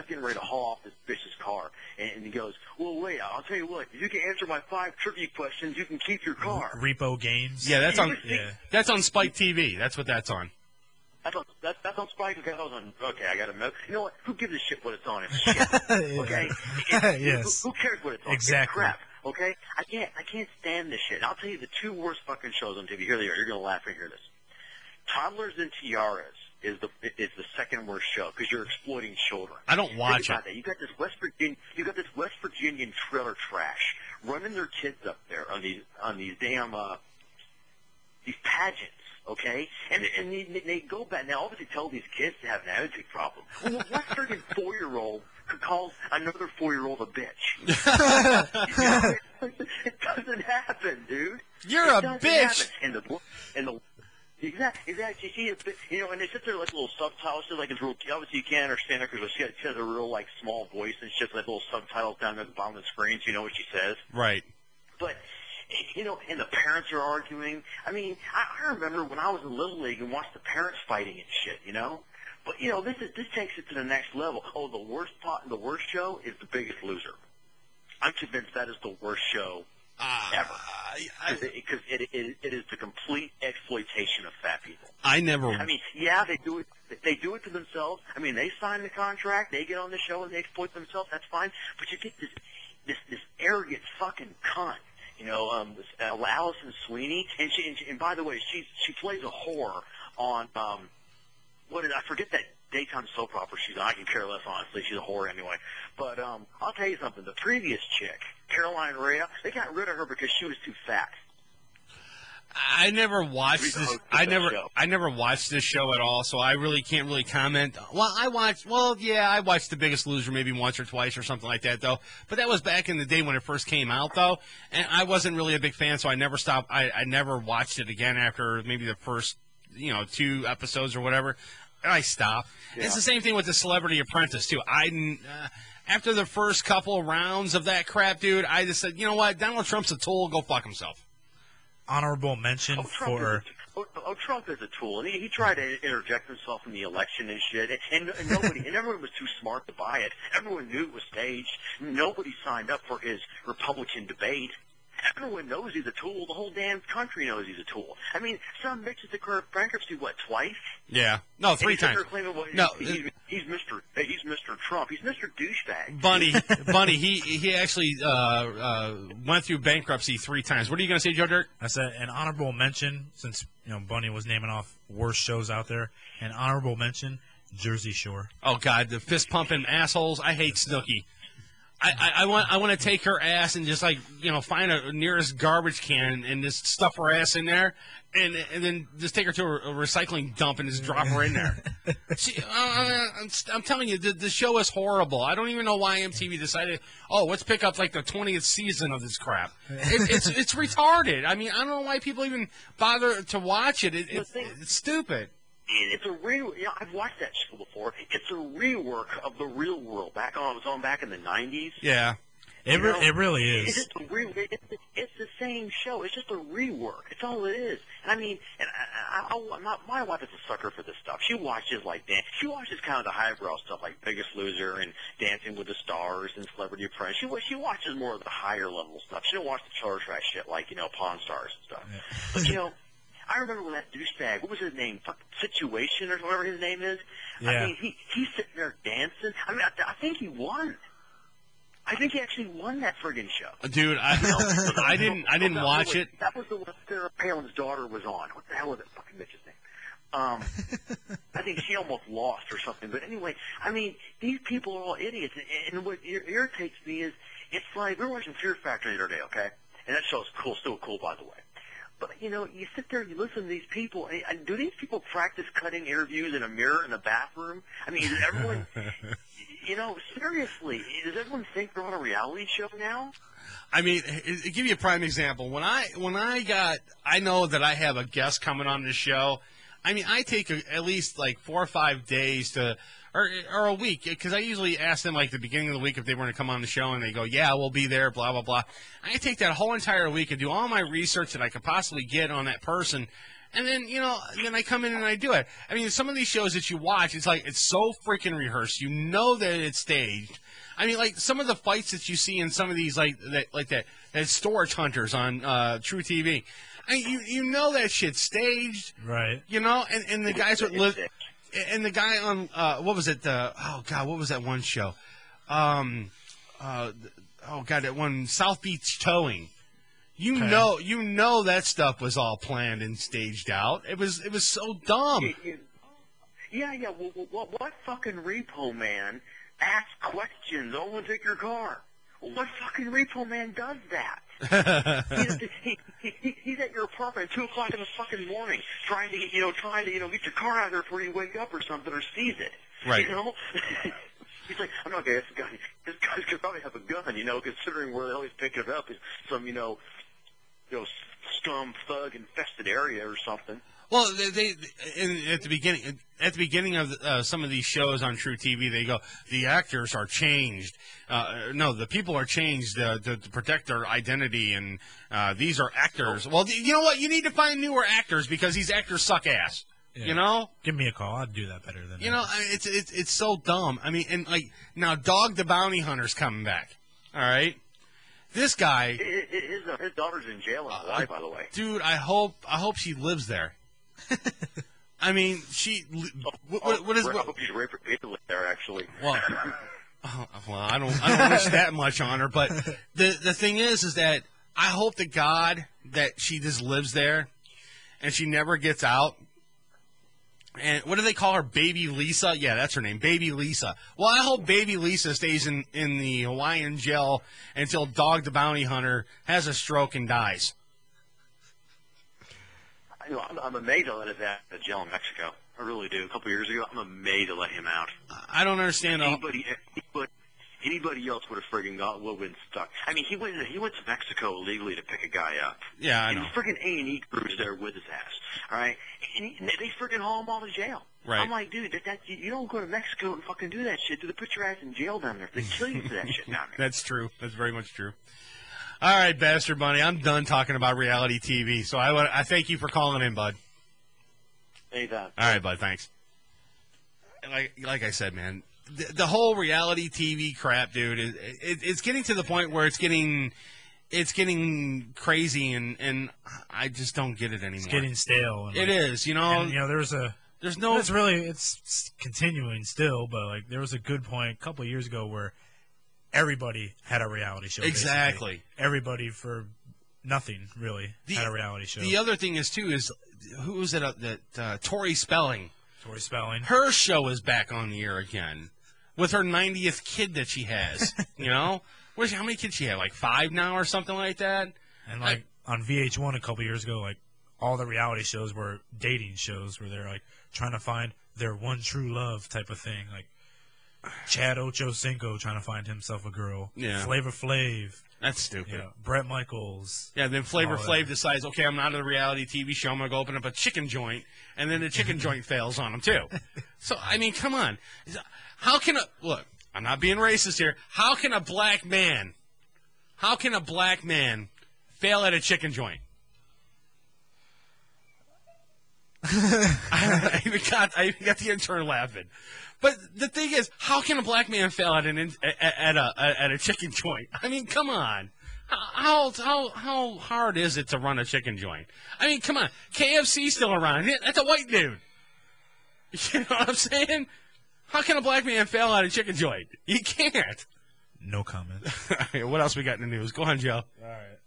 getting ready to haul off this bitch's car. And he goes, well, wait, I'll tell you what. If you can answer my 5 trivia questions, you can keep your car. Repo Games? Yeah, that's on Spike TV. That's what that's on. That's on Spike. Okay, I got to know. You know what? Who gives a shit what it's on? It's shit. Okay? Yes. Who cares what it's on? Exactly. It's crap. Okay? I can't stand this shit. And I'll tell you the 2 worst fucking shows on TV. Here they are. You're going to laugh when you hear this. Toddlers and Tiaras is the second worst show because you're exploiting children. I don't watch Think about that. You got this West Virginian trailer trash running their kids up there on these damn these pageants. Okay, and they go back now. Obviously, tell these kids to have an attitude problem. Well, what friggin' 4-year-old calls another 4-year-old a bitch? It doesn't happen, dude. You're a bitch. Exactly. You see, you know, and they sit there like little subtitles. Like it's real. Obviously, you can't understand her because she has a real like small voice, and it's just like little subtitles down at the bottom of the screen, so you know what she says. Right. But you know, and the parents are arguing. I mean, I remember when I was in Little League and watched the parents fighting and shit. You know. But you know, this takes it to the next level. Oh, the worst show is The Biggest Loser. I'm convinced that is the worst show ever. Because it is the complete exploitation of fat people. I mean, yeah, they do it. They do it to themselves. I mean, they sign the contract, they get on the show, and they exploit themselves. That's fine. But you get this arrogant fucking cunt. You know, Allison Sweeney, and by the way, she plays a whore on I forget that daytime soap opera she's on. I can care less, honestly. She's a whore anyway. But I'll tell you something. The previous chick, Caroline Rhea, they got rid of her because she was too fat. I never watched this. I never watched this show at all, so I really can't comment. Well, I watched The Biggest Loser maybe once or twice or something like that, though. But that was back in the day when it first came out, though, and I wasn't really a big fan, so I never stopped. I never watched it again after maybe the first 2 episodes or whatever. I stopped. Yeah. It's the same thing with The Celebrity Apprentice too. After the first couple rounds of that crap, dude, I just said, you know what, Donald Trump's a tool. Go fuck himself. Honorable mention for... Trump is a tool, and he tried to interject himself in the election and shit, and everyone was too smart to buy it. Everyone knew it was staged. Nobody signed up for his Republican debate. Everyone knows he's a tool. The whole damn country knows he's a tool. I mean, some bitch has declared bankruptcy, what, twice? Yeah. No, 3 times. No, he's Mr. Trump. He's Mr. Douchebag. Bunny, he actually went through bankruptcy 3 times. What are you going to say, Joe Dirt? I said an honorable mention, since Bunny was naming off worst shows out there. An honorable mention, Jersey Shore. Oh God, the fist pumping assholes. I hate Snooki. I want to take her ass and just find a nearest garbage can and just stuff her ass in there, and then just take her to a recycling dump and just drop her in there. I'm telling you, the show is horrible. I don't even know why MTV decided, let's pick up the 20th season of this crap. It's retarded. I mean, I don't know why people even bother to watch it. It's stupid. It's a I've watched that show before. It's a rework of The Real World back in the 90s. Yeah. It really is. It's just it's the same show. It's just a rework. It's all it is. And I mean, my wife is a sucker for this stuff. She watches she watches kind of the highbrow stuff like Biggest Loser and Dancing with the Stars and Celebrity Apprentice. She watches more of the higher level stuff. She don't watch the char trash shit like Pawn Stars and stuff. Yeah. But I remember when that douchebag, what was his name? Situation or whatever his name is. Yeah. I mean, he's sitting there dancing. I mean, I think he won. I think he actually won that friggin' show. Dude, I didn't watch it. That was the one Sarah Palin's daughter was on. What the hell was that fucking bitch's name? I think she almost lost or something. But anyway, I mean, these people are all idiots. And what irritates me is, it's like, we were watching Fear Factory the other day, okay? And that show's cool, still cool, by the way. But, you sit there and you listen to these people. And do these people practice cutting interviews in a mirror in the bathroom? I mean, is everyone, seriously, does everyone think they're on a reality show now? I mean, to give you a prime example, when I know that I have a guest coming on the show, I mean, I take at least 4 or 5 days or a week, because I usually ask them the beginning of the week if they want to come on the show, and they go, yeah, we'll be there, blah, blah, blah. I take that whole entire week and do all my research that I could possibly get on that person, and then, then I come in and I do it. I mean, some of these shows that you watch, it's so freaking rehearsed. You know that it's staged. I mean, some of the fights that you see in some of these, that Storage Hunters on True TV, I mean, you know that shit's staged. Right. And the guys are and the guy on what was it? What was that one show? That one, South Beach Towing. You know that stuff was all planned and staged out. It was so dumb. Yeah. Well, what fucking repo man asks questions? I want to take your car. What fucking repo man does that? He's at your apartment at 2:00 in the fucking morning, trying to get your car out of there before you wake up or something, or seize it. Right. He's like, I'm not gonna ask the guy. This guy could probably have a gun, considering where they always pick it up is some, scum thug infested area or something. Well, at the beginning of some of these shows on True TV, they go, the actors are changed. No, the people are changed to protect their identity, and these are actors. Well, you know what? You need to find newer actors, because these actors suck ass. Yeah. Give me a call. I'd do that better than it's so dumb. I mean, and now Dog the Bounty Hunter's coming back. All right. This guy, his daughter's in jail in Hawaii, by the way. Dude, I hope she lives there. I mean, I hope she's raped there, actually. Well, I don't wish that much on her. But the thing is that I hope to God that she just lives there, and she never gets out. And what do they call her? Baby Lisa? Yeah, that's her name, Baby Lisa. Well, I hope Baby Lisa stays in the Hawaiian jail until Dog the Bounty Hunter has a stroke and dies. I'm amazed they let him out of jail in Mexico. I really do. A couple years ago, I'm amazed they let him out. I don't understand. Anybody else would have friggin' been stuck. I mean, he went to Mexico illegally to pick a guy up. Yeah, I know. And friggin' A&E crews there with his ass. All right, and they friggin' haul him all to jail. Right. I'm like, dude, you don't go to Mexico and fucking do that shit. Dude, they put your ass in jail down there. They kill you for that shit down there. That's true. That's very much true. All right, Bastard Bunny, I'm done talking about reality TV. So I thank you for calling in, bud. Anytime. All right, bud. Thanks. Like I said, man, the whole reality TV crap, dude, it's getting to the point where it's it's getting crazy, and I just don't get it anymore. It's getting stale. It is, you know. And, you know, there's no. It's continuing still, but like there was a good point a couple of years ago where everybody had a reality show. Exactly. Basically. Everybody for nothing really had a reality show. The other thing is too is who was it that Tori Spelling? Tori Spelling. Her show is back on the air again with her 90th kid that she has. You know, how many kids she have? Like 5 now or something like that. And like on VH1 a couple years ago, like all the reality shows were dating shows where they're like trying to find their one true love type of thing. Like Chad Ochocinco trying to find himself a girl. Yeah. Flavor Flav. That's stupid. You know, Brett Michaels. Yeah, then Flavor Flav decides, okay, I'm not in a reality TV show. I'm going to go open up a chicken joint. And then the chicken joint fails on him, too. So, I mean, come on. How can look, I'm not being racist here. How can a black man fail at a chicken joint? I even got the intern laughing. But the thing is, how can a black man fail at a chicken joint? I mean, come on. How hard is it to run a chicken joint? I mean, come on. KFC's still around. That's a white dude. You know what I'm saying? How can a black man fail at a chicken joint? You can't. No comment. What else we got in the news? Go on, Joe. All right.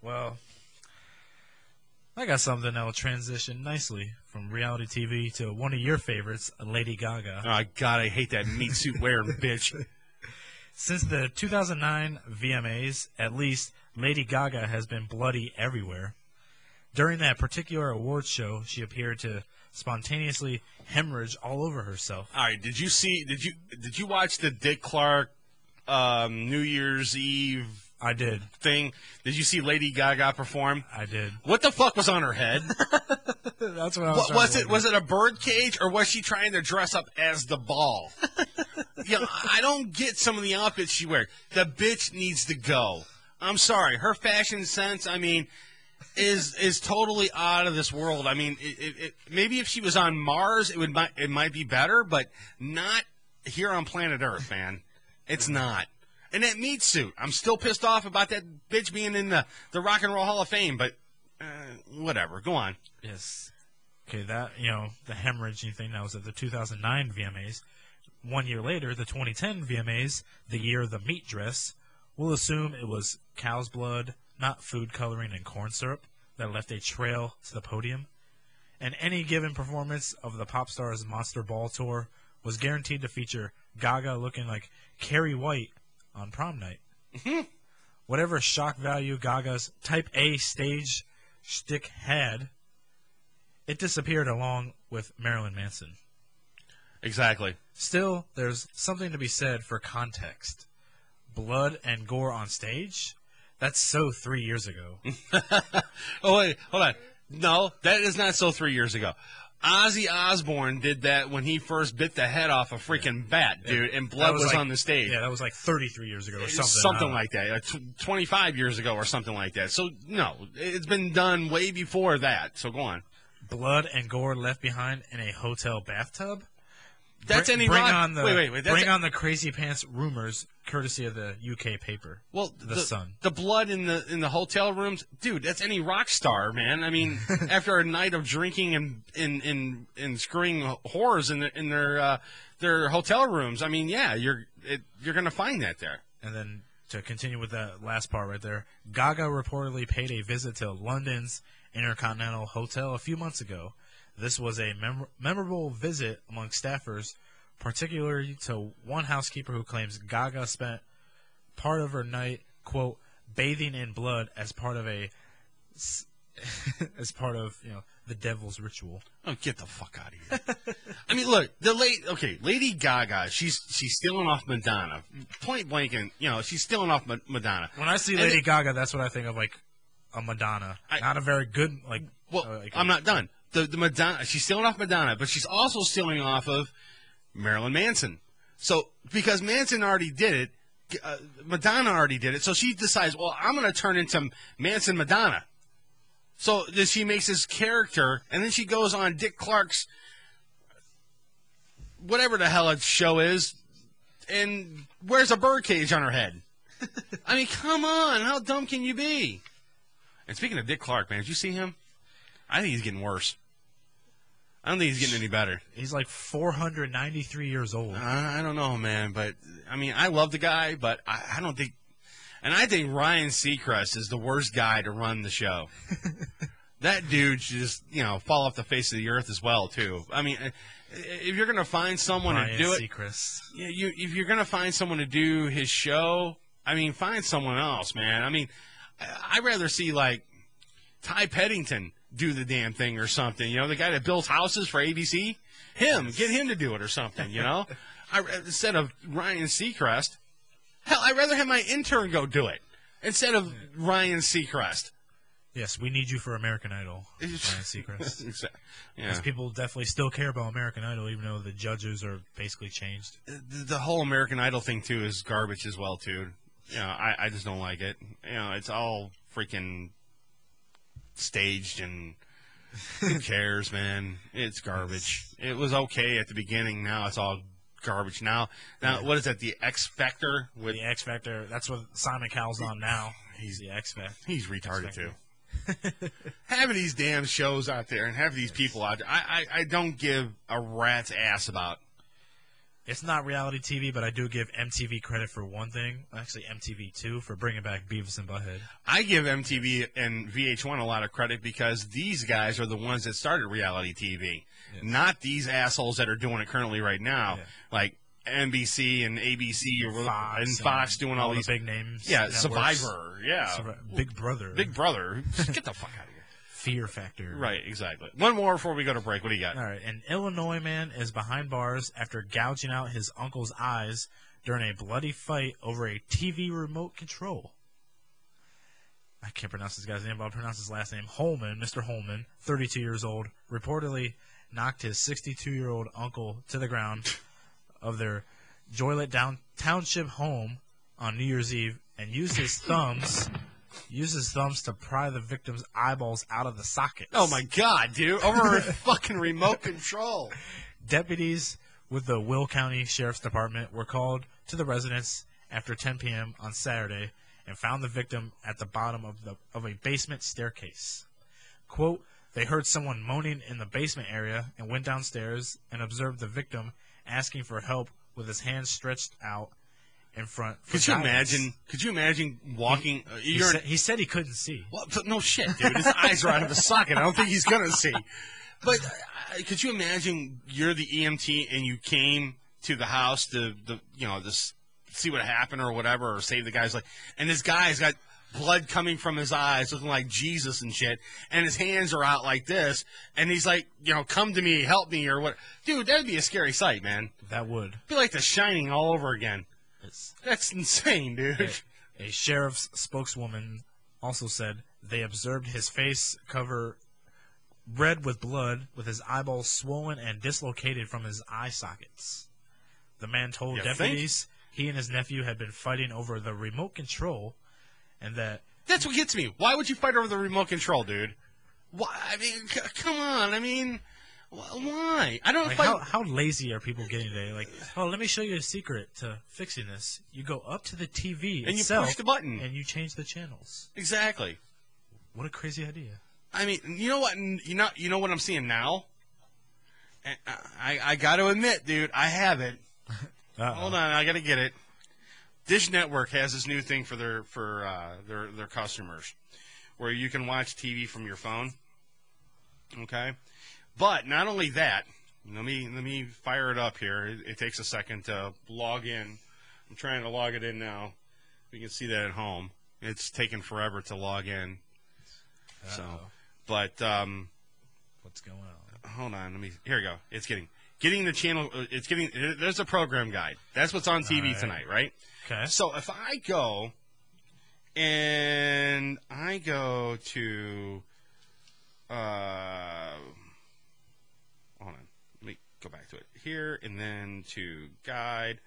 Well, I got something that will transition nicely from reality TV to one of your favorites, Lady Gaga. Oh, God, I hate that meat suit wearing bitch. Since the 2009 VMAs, at least, Lady Gaga has been bloody everywhere. During that particular awards show, she appeared to spontaneously hemorrhage all over herself. All right, did you watch the Dick Clark New Year's Eve? I did. Thing. Did you see Lady Gaga perform? I did. What the fuck was on her head? That's what I was. Was it a bird cage, or was she trying to dress up as the ball? You know, I don't get some of the outfits she wears. The bitch needs to go. I'm sorry, her fashion sense, I mean, is totally out of this world. I mean, maybe if she was on Mars, it might be better, but not here on planet Earth, man. It's not. And that meat suit, I'm still pissed off about that bitch being in the Rock and Roll Hall of Fame, but whatever. Go on. Yes. Okay, that, the hemorrhaging thing, that was at the 2009 VMAs. 1 year later, the 2010 VMAs, the year of the meat dress, we'll assume it was cow's blood, not food coloring and corn syrup, that left a trail to the podium. And any given performance of the pop star's Monster Ball tour was guaranteed to feature Gaga looking like Carrie White on prom night. Mm-hmm. Whatever shock value Gaga's Type A stage shtick had, it disappeared along with Marilyn Manson. Exactly. Still, there's something to be said for context. Blood and gore on stage? That's so 3 years ago. Oh, wait, hold on. No, that is not so 3 years ago. Ozzy Osbourne did that when he first bit the head off a freaking bat, dude, and blood was on the stage. Yeah, that was like 33 years ago or something. Something like that. 25 years ago or something like that. So, no, it's been done way before that. So, go on. Blood and gore left behind in a hotel bathtub? That's bring rock. On the, wait. Bring on the crazy pants rumors, courtesy of the UK paper. Well, the Sun. The blood in the hotel rooms, dude. That's any rock star, man. I mean, after a night of drinking and screwing whores in their hotel rooms, I mean, yeah, you're gonna find that there. And then to continue with that last part right there, Gaga reportedly paid a visit to London's Intercontinental Hotel a few months ago. This was a memorable visit among staffers, particularly to one housekeeper who claims Gaga spent part of her night, quote, bathing in blood as part of the devil's ritual. Oh, get the fuck out of here! I mean, look, Lady Gaga, she's stealing off Madonna, point blank, and she's stealing off Madonna. When I see Lady Gaga, that's what I think of, like a Madonna, not a very good like. Well, I'm not done. The Madonna, she's stealing off Madonna, but she's also stealing off of Marilyn Manson. So, because Manson already did it, Madonna already did it, so she decides, well, I'm going to turn into Manson Madonna. So, then she makes this character, and then she goes on Dick Clark's, whatever the hell its show is, and wears a birdcage on her head. I mean, come on. How dumb can you be? And speaking of Dick Clark, man, did you see him? I think he's getting worse. I don't think he's getting any better. He's like 493 years old. I don't know, man. But, I mean, I love the guy, but I don't think... And I think Ryan Seacrest is the worst guy to run the show. That dude should just, fall off the face of the earth as well, too. I mean, if you're going to find someone to do it... Seacrest. If you're going to find someone to do his show, I mean, find someone else, man. I mean, I'd rather see, like, Ty Peddington do the damn thing or something. The guy that builds houses for ABC? Get him to do it or something, instead of Ryan Seacrest. Hell, I'd rather have my intern go do it instead of Ryan Seacrest. Yes, we need you for American Idol, Ryan Seacrest. Exactly. Because people definitely still care about American Idol, even though the judges are basically changed. The whole American Idol thing, too, is garbage as well, too. I just don't like it. It's all freaking staged, and who cares, man? It's garbage. It was okay at the beginning. Now it's all garbage. Now, what is that? The X Factor? The X Factor. That's what Simon Cowell's on now. He's the X Factor. He's retarded too. Having these damn shows out there and having these people out there, I don't give a rat's ass about. It's not reality TV, but I do give MTV credit for one thing. Actually, MTV too, for bringing back Beavis and Butthead. I give MTV and VH1 a lot of credit because these guys are the ones that started reality TV, not these assholes that are doing it currently right now, like NBC and ABC and Fox doing all these big names. Yeah, networks. Survivor. Yeah, Big Brother. Big Brother. Just get the fuck out of here. Fear Factor. Right, exactly. One more before we go to break. What do you got? All right. An Illinois man is behind bars after gouging out his uncle's eyes during a bloody fight over a TV remote control. I can't pronounce this guy's name, but I'll pronounce his last name. Holman, Mr. Holman, 32 years old, reportedly knocked his 62-year-old uncle to the ground of their Joylet Township home on New Year's Eve and used his thumbs to pry the victim's eyeballs out of the sockets. Oh, my God, dude. Over a fucking remote control. Deputies with the Will County Sheriff's Department were called to the residence after 10 p.m. on Saturday and found the victim at the bottom of a basement staircase. Quote, they heard someone moaning in the basement area and went downstairs and observed the victim asking for help with his hands stretched out in front. Could you imagine walking? He said he couldn't see. Well, no shit, dude. His eyes are out of the socket. I don't think he's gonna see. But could you imagine you're the EMT and you came to the house to see what happened or whatever, or save the guy's life, and this guy's got blood coming from his eyes, looking like Jesus and shit, and his hands are out like this, and he's like, come to me, help me, or what? Dude, that'd be a scary sight, man. That would. It'd be like The Shining all over again. That's insane, dude. A sheriff's spokeswoman also said they observed his face cover red with blood, with his eyeballs swollen and dislocated from his eye sockets. The man told deputies he and his nephew had been fighting over the remote control, and that's what gets me. Why would you fight over the remote control, dude? Why? I mean, come on. I mean, why? I don't fight. How lazy are people getting today? Like, let me show you a secret to fixing this. You go up to the TV and itself, you push the button, and you change the channels. Exactly. What a crazy idea. I mean, you know what? You know what I'm seeing now. And I got to admit, dude, I have it. Hold on, I got to get it. Dish Network has this new thing for their customers, where you can watch TV from your phone. Okay, but not only that. Let me fire it up here. It takes a second to log in. I'm trying to log it in now. You can see that at home. It's taken forever to log in. So, but what's going on? Hold on. Here we go. It's getting the channel. There's a program guide. That's what's on TV tonight, right? Okay. So if I go and I go to, hold on, let me go back to it here, and then to guide,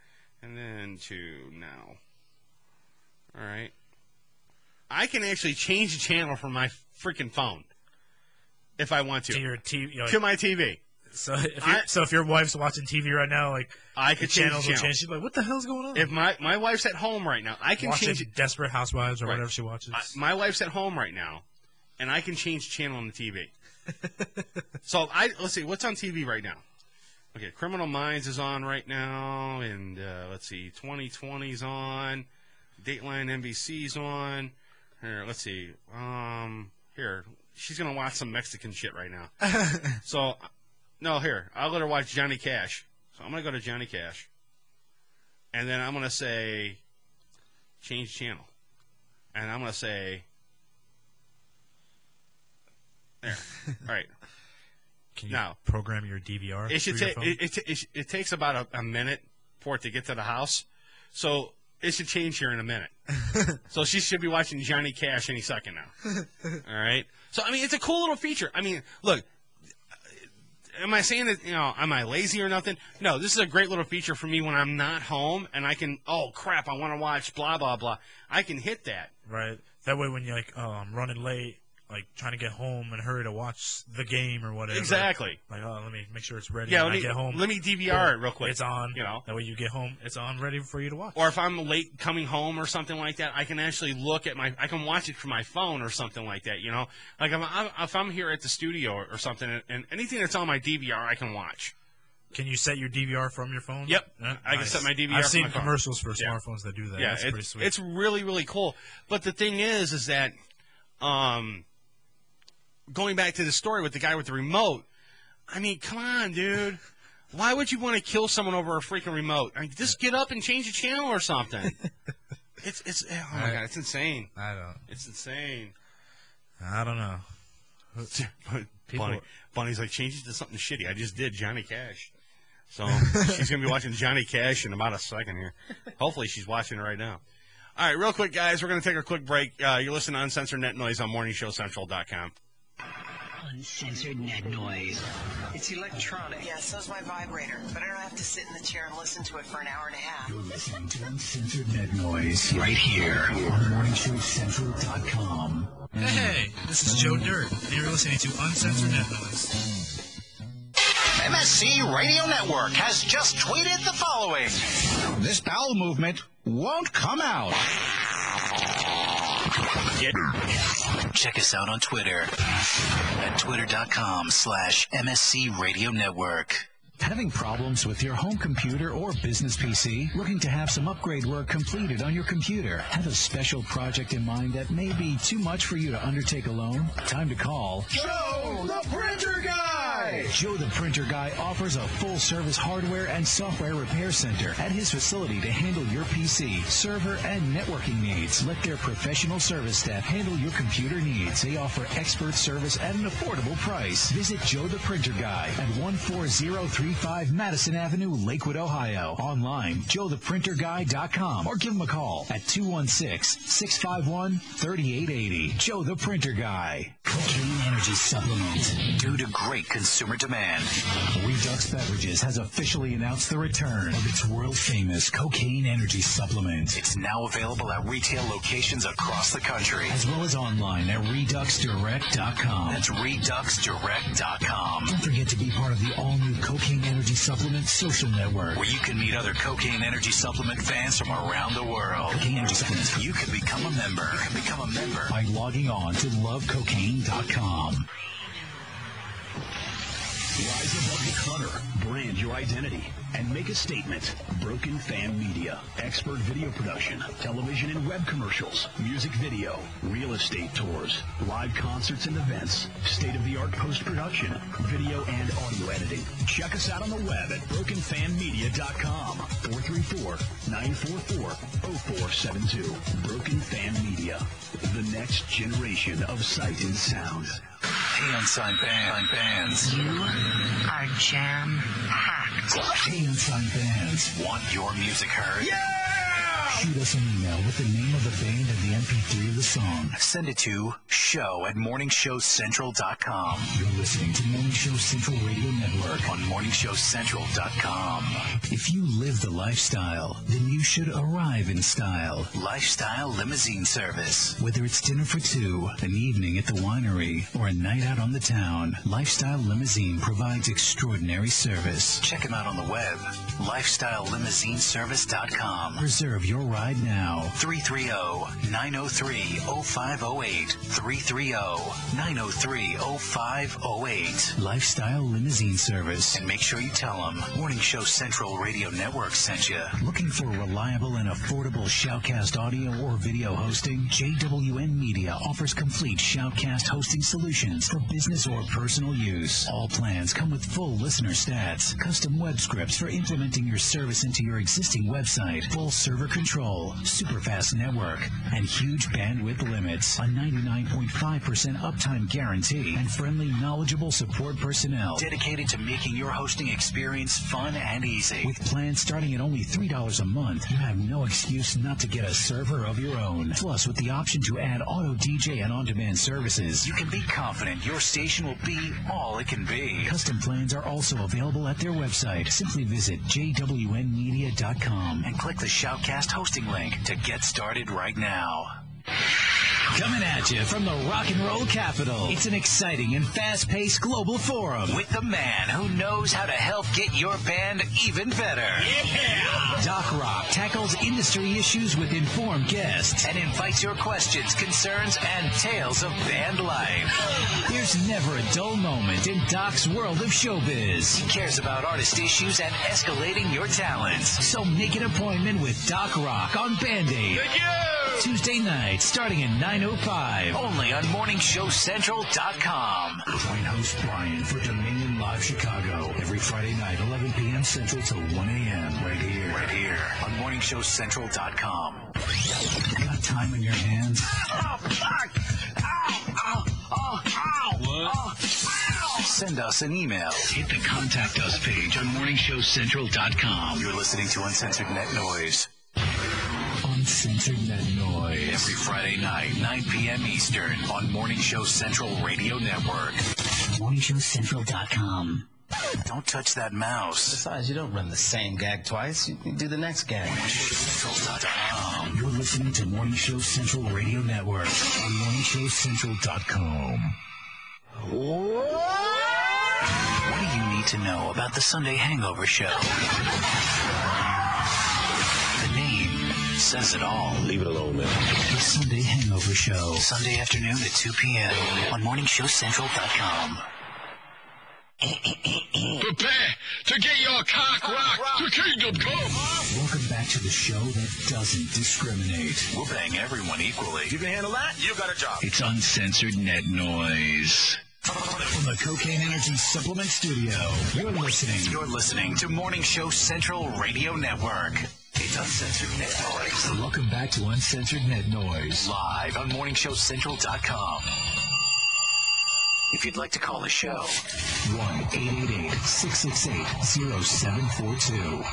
and then to now. All right. I can actually change the channel from my freaking phone if I want to. To your TV, to my TV. So if your wife's watching TV right now, like I could change channels will change. She's like, "What the hell's going on?" If my wife's at home right now, I can change it. Desperate Housewives or whatever she watches. My wife's at home right now, and I can change channel on the TV. So let's see what's on TV right now. Okay, Criminal Minds is on right now, and let's see, 2020's on, Dateline NBC's on. Here, let's see. Here, she's gonna watch some Mexican shit right now. So, no, here, I'll let her watch Johnny Cash. So I'm gonna go to Johnny Cash, and then I'm gonna say, change channel, and I'm gonna say, there. All right. Can you program your DVR? It takes about a minute for it to get to the house, so it should change here in a minute. So she should be watching Johnny Cash any second now. All right. So I mean, it's a cool little feature. I mean, look, am I saying that am I lazy or nothing? No, this is a great little feature for me when I'm not home and I can. Oh crap! I want to watch blah blah blah. I can hit that. Right. That way, when you're like, oh, I'm running late. Like trying to get home and hurry to watch the game or whatever. Exactly. Like, oh, let me make sure it's ready. Yeah, when I get home. Let me DVR it real quick. It's on. That way you get home, it's on, ready for you to watch. Or if I'm late coming home or something like that, I can actually look at I can watch it from my phone or something like that. Like if I'm here at the studio or something, and anything that's on my DVR, I can watch. Can you set your DVR from your phone? Yep, I can set my DVR. I've seen from my commercials phone. for smartphones that do that. Yeah, that's pretty sweet. It's really really cool. But the thing is that. Going back to the story with the guy with the remote, I mean, come on, dude. Why would you want to kill someone over a freaking remote? I mean, just get up and change the channel or something. It's oh my god, it's insane. It's insane. I don't know. Bunny's like, change it to something shitty. I just did Johnny Cash. So she's gonna be watching Johnny Cash in about a second here. Hopefully she's watching it right now. All right, real quick, guys, we're gonna take a quick break. You're listening to Uncensored Net Noise on MorningShowCentral.com. Uncensored Net Noise. It's electronic. Yeah, so's my vibrator. But I don't have to sit in the chair and listen to it for an hour and a half. You're listening to Uncensored Net Noise right here on MorningShowCentral.com. Hey, this is Joe Dirt, and you're listening to Uncensored Net Noise. MSC Radio Network has just tweeted the following. This bowel movement won't come out. Check us out on Twitter at twitter.com/MSC Radio Network. Having problems with your home computer or business PC? Looking to have some upgrade work completed on your computer? Have a special project in mind that may be too much for you to undertake alone? Time to call Joe the Printer Guy! Joe the Printer Guy offers a full-service hardware and software repair center at his facility to handle your PC, server, and networking needs. Let their professional service staff handle your computer needs. They offer expert service at an affordable price. Visit Joe the Printer Guy at 14035 Madison Avenue, Lakewood, Ohio. Online, joetheprinterguy.com, or give him a call at 216-651-3880. Joe the Printer Guy. Cocaine Energy Supplement. Due to great consumer demand, Redux Beverages has officially announced the return of its world-famous Cocaine Energy Supplement. It's now available at retail locations across the country, as well as online at ReduxDirect.com. That's ReduxDirect.com. Don't forget to be part of the all-new Cocaine Energy Supplement social network, where you can meet other Cocaine Energy Supplement fans from around the world. Cocaine Energy Supplement. You can become a member. By logging on to lovecocaine.com. Rise above the clutter, brand your identity, and make a statement. Broken Fan Media. Expert video production, television and web commercials, music video, real estate tours, live concerts and events, state-of-the-art post-production, video and audio editing. Check us out on the web at brokenfanmedia.com. 434-944-0472. Broken Fan Media. The next generation of sight and sound. Hey, Unsigned Bands. You are jam-packed. Hey, Unsigned Bands. Want your music heard? Yeah! Shoot us an email with the name of the band and the MP3 of the song. Send it to show@morningshowcentral.com. You're listening to Morning Show Central Radio Network on morningshowcentral.com. If you live the lifestyle, then you should arrive in style. Lifestyle Limousine Service. Whether it's dinner for two, an evening at the winery, or a night out on the town, Lifestyle Limousine provides extraordinary service. Check them out on the web, lifestylelimousineservice.com. Reserve your ride now. 330-903-0508. 330-903-0508. Lifestyle Limousine Service. And make sure you tell them Morning Show Central Radio Network sent you. Looking for reliable and affordable Shoutcast audio or video hosting? JWN Media offers complete Shoutcast hosting solutions for business or personal use. All plans come with full listener stats, custom web scripts for implementing your service into your existing website, full server control, super fast network, and huge bandwidth limits, a 99.5% uptime guarantee, and friendly, knowledgeable support personnel dedicated to making your hosting experience fun and easy. With plans starting at only $3 a month, you have no excuse not to get a server of your own. Plus, with the option to add auto DJ and on-demand services, you can be confident your station will be all it can be. Custom plans are also available at their website. Simply visit jwnmedia.com and click the Shoutcast hosting link to get started right now. Coming at you from the rock and roll capital, it's an exciting and fast-paced global forum with the man who knows how to help get your band even better. Yeah! Doc Rock tackles industry issues with informed guests and invites your questions, concerns, and tales of band life. There's never a dull moment in Doc's world of showbiz. He cares about artist issues and escalating your talents. So make an appointment with Doc Rock on Band-Aid. Thank you! Tuesday night, starting at 9:05. Only on morningshowcentral.com. Join host Brian for Dominion Live Chicago every Friday night, 11 p.m. Central to 1 a.m. Right here on morningshowcentral.com. Got time in your hands? Oh, fuck! Ow! Ow! Oh, ow! What? Oh, ow! Send us an email. Hit the Contact Us page on morningshowcentral.com. You're listening to Uncensored Net Noise. Uncensored Net Noise. Every Friday night, 9 p.m. Eastern on Morning Show Central Radio Network. morningshowcentral.com. Don't touch that mouse. Besides, you don't run the same gag twice. You do the next gag. morningshowcentral.com. You're listening to Morning Show Central Radio Network on morningshowcentral.com. What do you need to know about the Sunday Hangover Show? The name says it all. Leave it alone, man. The Sunday Hangover Show. Sunday afternoon at 2 p.m. on morningshowcentral.com. Prepare to get your cock rocked to kingdom come. Welcome back to the show that doesn't discriminate. We'll bang everyone equally. You can handle that? You got a job. It's Uncensored Net Noise. From the Cocaine Energy Supplement Studio, you're listening to Morning Show Central Radio Network. It's Uncensored Net Noise. Welcome back to Uncensored Net Noise. Live on morningshowcentral.com. If you'd like to call the show, 1-888-668-0742.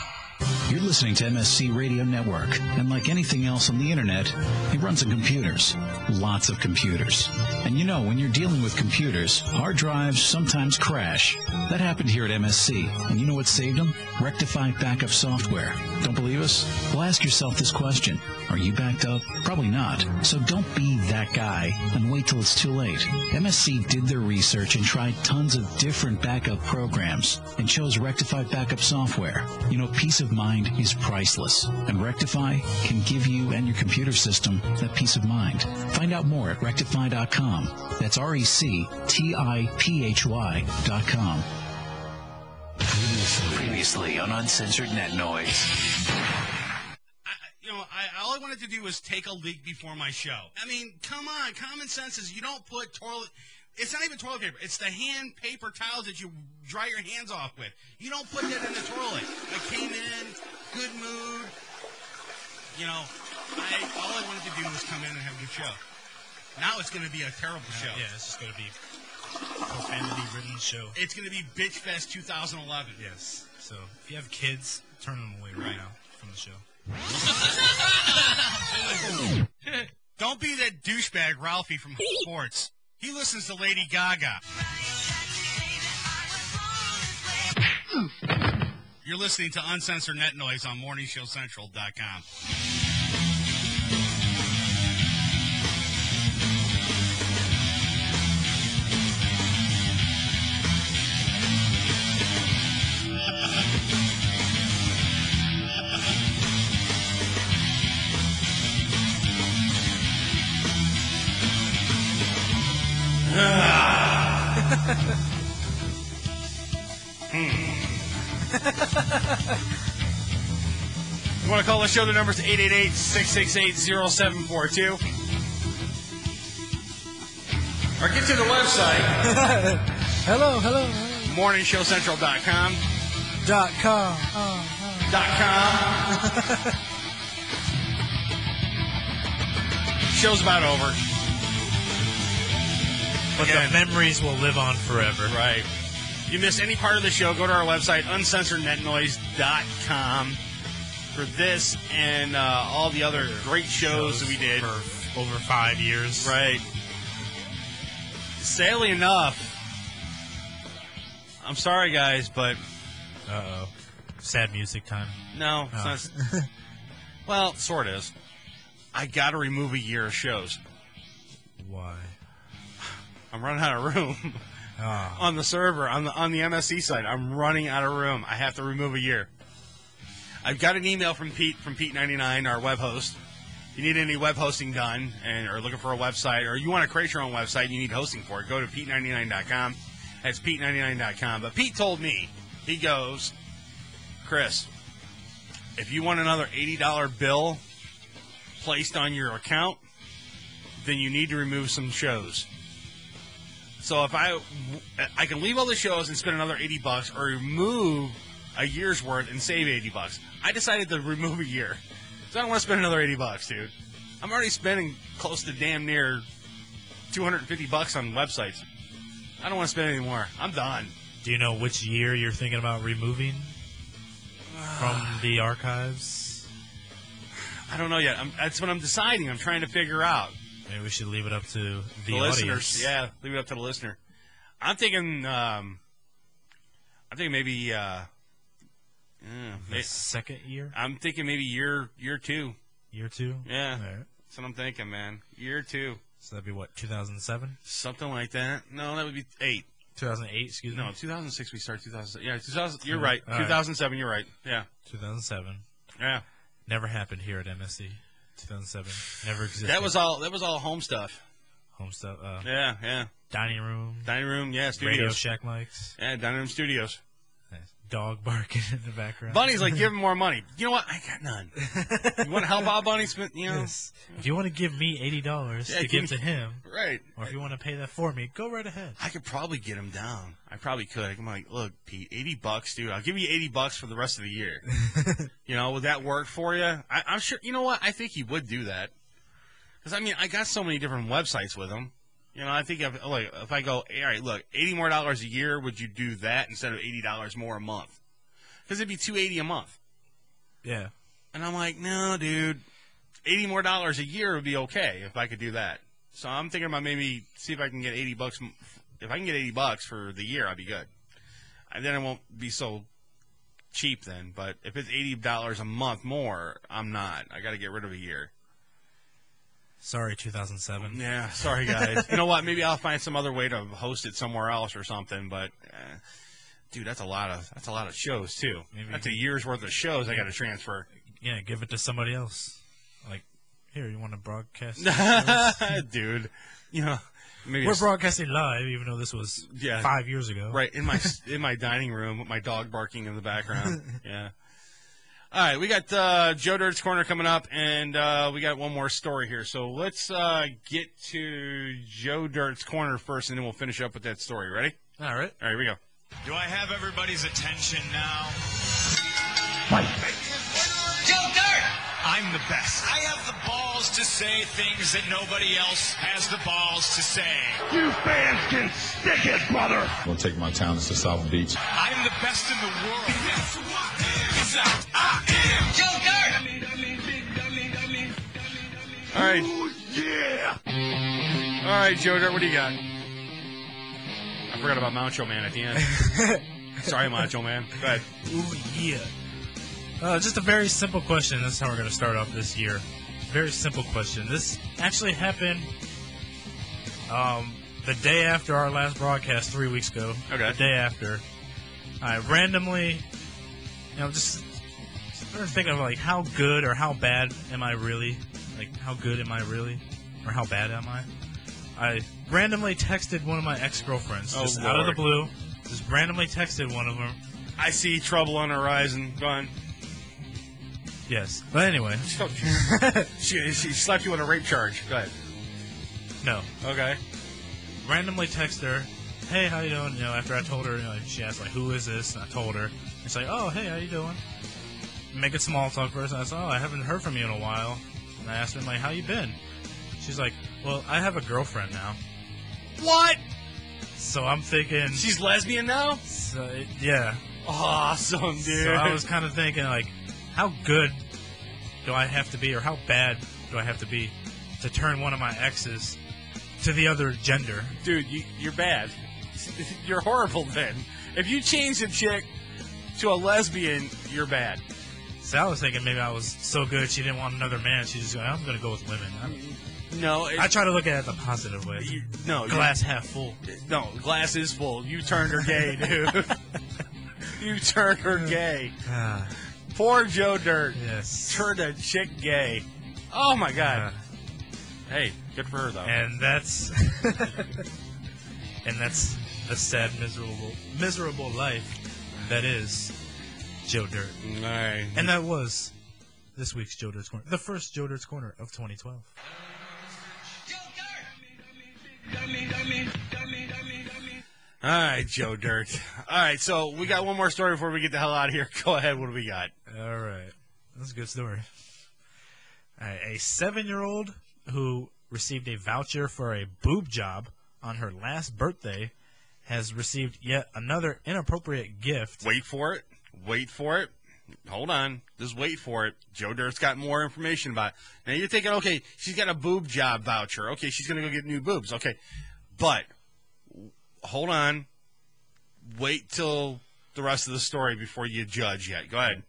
You're listening to MSC Radio Network, and like anything else on the internet, it runs on computers. Lots of computers. And you know, when you're dealing with computers, hard drives sometimes crash. That happened here at MSC, and you know what saved them? Rectified backup software. Don't believe us? Well, ask yourself this question. Are you backed up? Probably not. So don't be that guy and wait till it's too late. MSC did their research and tried tons of different backup programs and chose Rectified backup software. You know, peace of mind is priceless, and Rectify can give you and your computer system that peace of mind. Find out more at rectify.com. That's RECTIPHY.com. Previously on Uncensored Net Noise. All I wanted to do was take a leak before my show. I mean, come on. Common sense is you don't put toilet... It's not even toilet paper. It's the hand paper towels that you dry your hands off with. You don't put that in the toilet. I came in, good mood. You know, all I wanted to do was come in and have a good show. Now it's going to be a terrible show. Yeah, it's just going to be a profanity-ridden show. It's going to be Bitch Fest 2011. Yes. So if you have kids, turn them away right now from the show. Don't be that douchebag Ralphie from sports. He listens to Lady Gaga. You're listening to Uncensored Net Noise on MorningShowCentral.com. You want to call the show? The number's 888-668-0742. Or get to the website. Hello. MorningShowCentral.com. .com. .com. Show's about over. But the memories will live on forever. Right. If you missed any part of the show, go to our website, uncensorednetnoise.com, for this and all the other great shows that we did. For over 5 years. Right. Sadly enough, I'm sorry, guys, but... Uh-oh. Sad music time. No, it's not... Well, sort of is. I got to remove a year of shows. Why? I'm running out of room on the server, on the MSC side. I'm running out of room. I have to remove a year. I've got an email from Pete99, our web host. If you need any web hosting done and are looking for a website, or you want to create your own website and you need hosting for it, go to Pete99.com. That's Pete99.com. But Pete told me, he goes, Chris, if you want another $80 bill placed on your account, then you need to remove some shows. So if I can leave all the shows and spend another $80 or remove a year's worth and save $80. I decided to remove a year. So I don't want to spend another $80, dude. I'm already spending close to damn near $250 on websites. I don't want to spend any more. I'm done. Do you know which year you're thinking about removing from the archives? I don't know yet. That's what I'm deciding. I'm trying to figure out. Maybe we should leave it up to the listeners. audience. Yeah, leave it up to the listener. I'm thinking maybe the second year? I'm thinking maybe year 2. Year 2? Yeah. All right. That's what I'm thinking, man. Year 2. So that'd be what, 2007? Something like that. No, that would be 8. 2008, excuse me. No, 2006 we started 2007. Yeah, 2000. You're right. 2007, you're right. Yeah. 2007. Yeah. Never happened here at MSC. 2007. Never existed. That was all home stuff. Home stuff. Yeah. Dining room. Yeah, studios. Radio Shack mics. Yeah, dining room studios. Dog barking in the background. Bunny's like, give him more money. You know what? I got none. You want to help out Bunny? Yes. If you want to give me $80 to give to him, right? Or if you want to pay that for me, go right ahead. I could probably get him down. I probably could. I'm like, look, Pete, $80, dude. I'll give you $80 for the rest of the year. You know, would that work for you? I'm sure. You know what? I think he would do that. Because I mean, I got so many different websites with him. You know, I think if I go, all right, look, $80 more a year, would you do that instead of $80 more a month? Because it'd be $280 a month. Yeah. And I'm like, no, dude, $80 more a year would be okay if I could do that. So I'm thinking about maybe see if I can get $80. If I can get $80 for the year, I'd be good. And then it won't be so cheap then. But if it's $80 a month more, I'm not. I got to get rid of a year. Sorry, 2007. Yeah, sorry, guys. You know what? Maybe I'll find some other way to host it somewhere else or something. But, dude, that's a lot of shows too. Maybe that's a year's worth of shows I got to transfer. Yeah, give it to somebody else. Like, here, you want to broadcast? Dude, you know, maybe we're broadcasting live, even though this was 5 years ago. Right in my dining room with my dog barking in the background. Yeah. All right, we got Joe Dirt's Corner coming up, and we got one more story here. So let's get to Joe Dirt's Corner first, and then we'll finish up with that story. Ready? All right. All right, here we go. Do I have everybody's attention now? Fight. Joe Dirt! I'm the best. I have the balls to say things that nobody else has the balls to say. You fans can stick it, brother. We'll take my talents to South Beach. I'm the best in the world. balls out. I am Joe Dirt. All right. Ooh, yeah. All right, Joe Dirt, what do you got? I forgot about Macho Man at the end. Sorry, Macho Man. Go ahead. Ooh, yeah. Just a very simple question. That's how we're going to start off this year. Very simple question. This actually happened the day after our last broadcast 3 weeks ago. Okay. The day after. I randomly, just started thinking of, like, how good or how bad am I really? Like, how good am I really? Or how bad am I? I randomly texted one of my ex-girlfriends, just out of the blue. Just randomly texted one of them. I see trouble on the horizon. Go on. Yes. But anyway. She slapped you on a rape charge. Go ahead. No. Okay. Randomly text her, hey, how you doing? After I told her, she asked, like, who is this? And I told her. It's like, oh, hey, how you doing? Make it small talk first. And I said, oh, I haven't heard from you in a while. And I asked her, like, how you been? She's like, well, I have a girlfriend now. What? So I'm thinking... She's lesbian now? So, yeah. Awesome, dude. So I was kind of thinking, like, how good do I have to be, or how bad do I have to be to turn one of my exes to the other gender? Dude, you're bad. You're horrible then. If you change a chick to a lesbian, you're bad. So I was thinking maybe I was so good she didn't want another man. She's just going, I'm going to go with women. No. I try to look at it the positive way. Glass half full. No, glass is full. You turned her gay, dude. You turned her gay. Poor Joe Dirt. Yes. Turned a chick gay. Oh, my God. Hey, good for her, though. And that's... and that's the sad, miserable life that is Joe Dirt. All right. And that was this week's Joe Dirt's Corner. The first Joe Dirt's Corner of 2012. All right, Joe Dirt. All right, so we got one more story before we get the hell out of here. Go ahead. What do we got? All right. That's a good story. All right, a 7-year-old who received a voucher for a boob job on her last birthday has received yet another inappropriate gift. Wait for it. Wait for it. Hold on. Just wait for it. Joe Dirt's got more information about it. Now, you're thinking, okay, she's got a boob job voucher. Okay, she's going to go get new boobs. Okay. But, hold on. Wait till the rest of the story before you judge yet. Go ahead.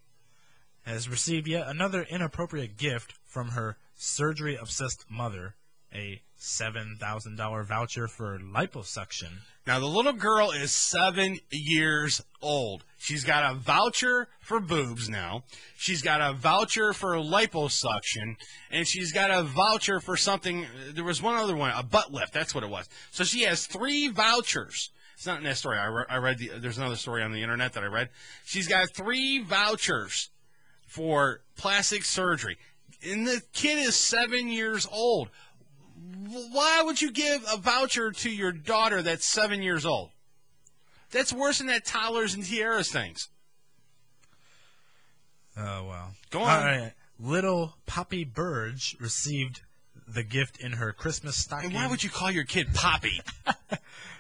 Has received yet another inappropriate gift from her surgery-obsessed mother, a $7,000 voucher for liposuction. Now, the little girl is 7 years old. She's got a voucher for boobs now. She's got a voucher for liposuction. And she's got a voucher for something. There was one other one, a butt lift. That's what it was. So she has 3 vouchers. It's not in that story. I read there's another story on the internet that I read. She's got 3 vouchers for plastic surgery. And the kid is 7 years old. Why would you give a voucher to your daughter that's 7 years old? That's worse than that toddlers and tiaras things. Oh, wow. Go on. All right. Little Poppy Burge received the gift in her Christmas stocking. And why would you call your kid Poppy?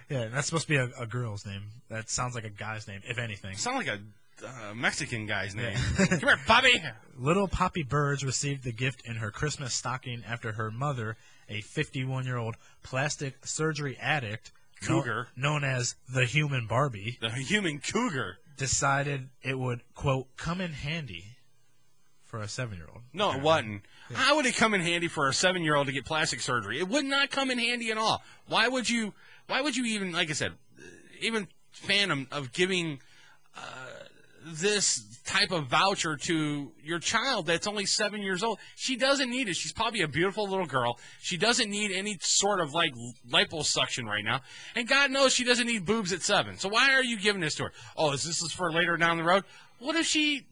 Yeah, that's supposed to be a girl's name. That sounds like a guy's name, if anything. Sounds like a Mexican guy's name. Come here, Poppy. Little Poppy Burge received the gift in her Christmas stocking after her mother, a 51-year-old plastic surgery addict, cougar, known as the human Barbie, the human cougar, decided it would, quote, come in handy for a 7-year-old. No, it wasn't. Yeah. How would it come in handy for a 7-year-old to get plastic surgery? It would not come in handy at all. Why would you even, like I said, even fan of giving this type of voucher to your child that's only 7 years old? She doesn't need it. She's probably a beautiful little girl. She doesn't need any sort of like liposuction right now. And God knows she doesn't need boobs at 7. So why are you giving this to her? Oh, this is for later down the road? What if she,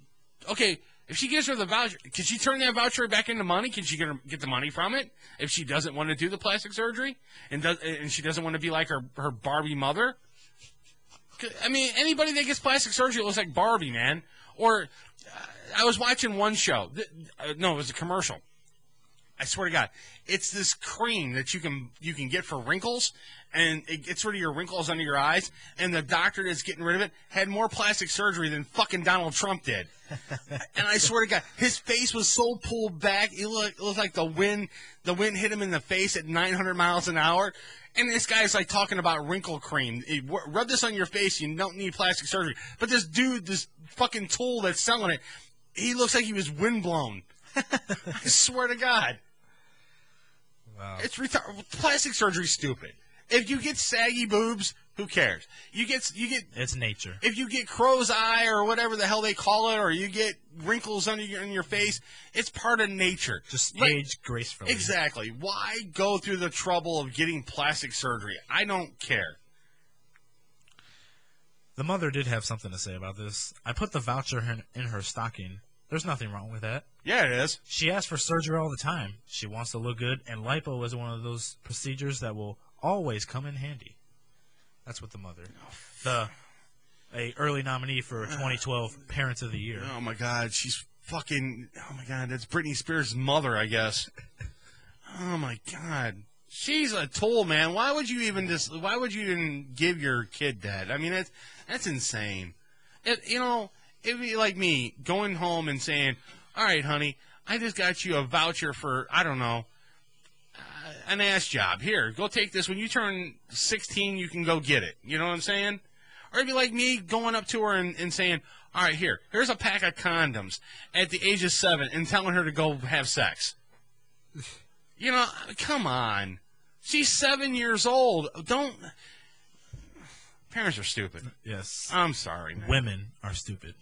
okay, if she gives her the voucher, can she turn that voucher back into money? Can she get the money from it if she doesn't want to do the plastic surgery? And she doesn't want to be like her Barbie mother? I mean, anybody that gets plastic surgery looks like Barbie, man. Or I was watching one show. No, it was a commercial. I swear to God, it's this cream that you can get for wrinkles, and it gets rid of your wrinkles under your eyes. And the doctor that's getting rid of it had more plastic surgery than fucking Donald Trump did. And I swear to God, his face was so pulled back, it looked like the wind hit him in the face at 900 miles an hour. And this guy's like talking about wrinkle cream. Rub this on your face, you don't need plastic surgery. But this dude, this fucking tool that's selling it, he looks like he was windblown. I swear to God. Wow. It's plastic surgery's stupid. If you get saggy boobs, who cares? You get It's nature. If you get crow's eye or whatever the hell they call it, or you get wrinkles on your face, it's part of nature. Just age gracefully. Exactly. Why go through the trouble of getting plastic surgery? I don't care. The mother did have something to say about this. I put the voucher in her stocking. There's nothing wrong with that. Yeah, it is. She asks for surgery all the time. She wants to look good, and lipo is one of those procedures that will always come in handy. That's what the mother. A early nominee for 2012 Parents of the Year. Oh my God, she's fucking. Oh my God, that's Britney Spears' mother, I guess. Oh my God, she's a tool, man. Why would you even give your kid that? I mean, that's insane. It'd be like me going home and saying, all right, honey, I just got you a voucher for, I don't know, an ass job. Here, go take this. When you turn 16, you can go get it. You know what I'm saying? Or it'd be like me going up to her and saying, all right, here's a pack of condoms at the age of 7 and telling her to go have sex. Come on. She's 7 years old. Parents are stupid. Yes. I'm sorry, man. Women are stupid.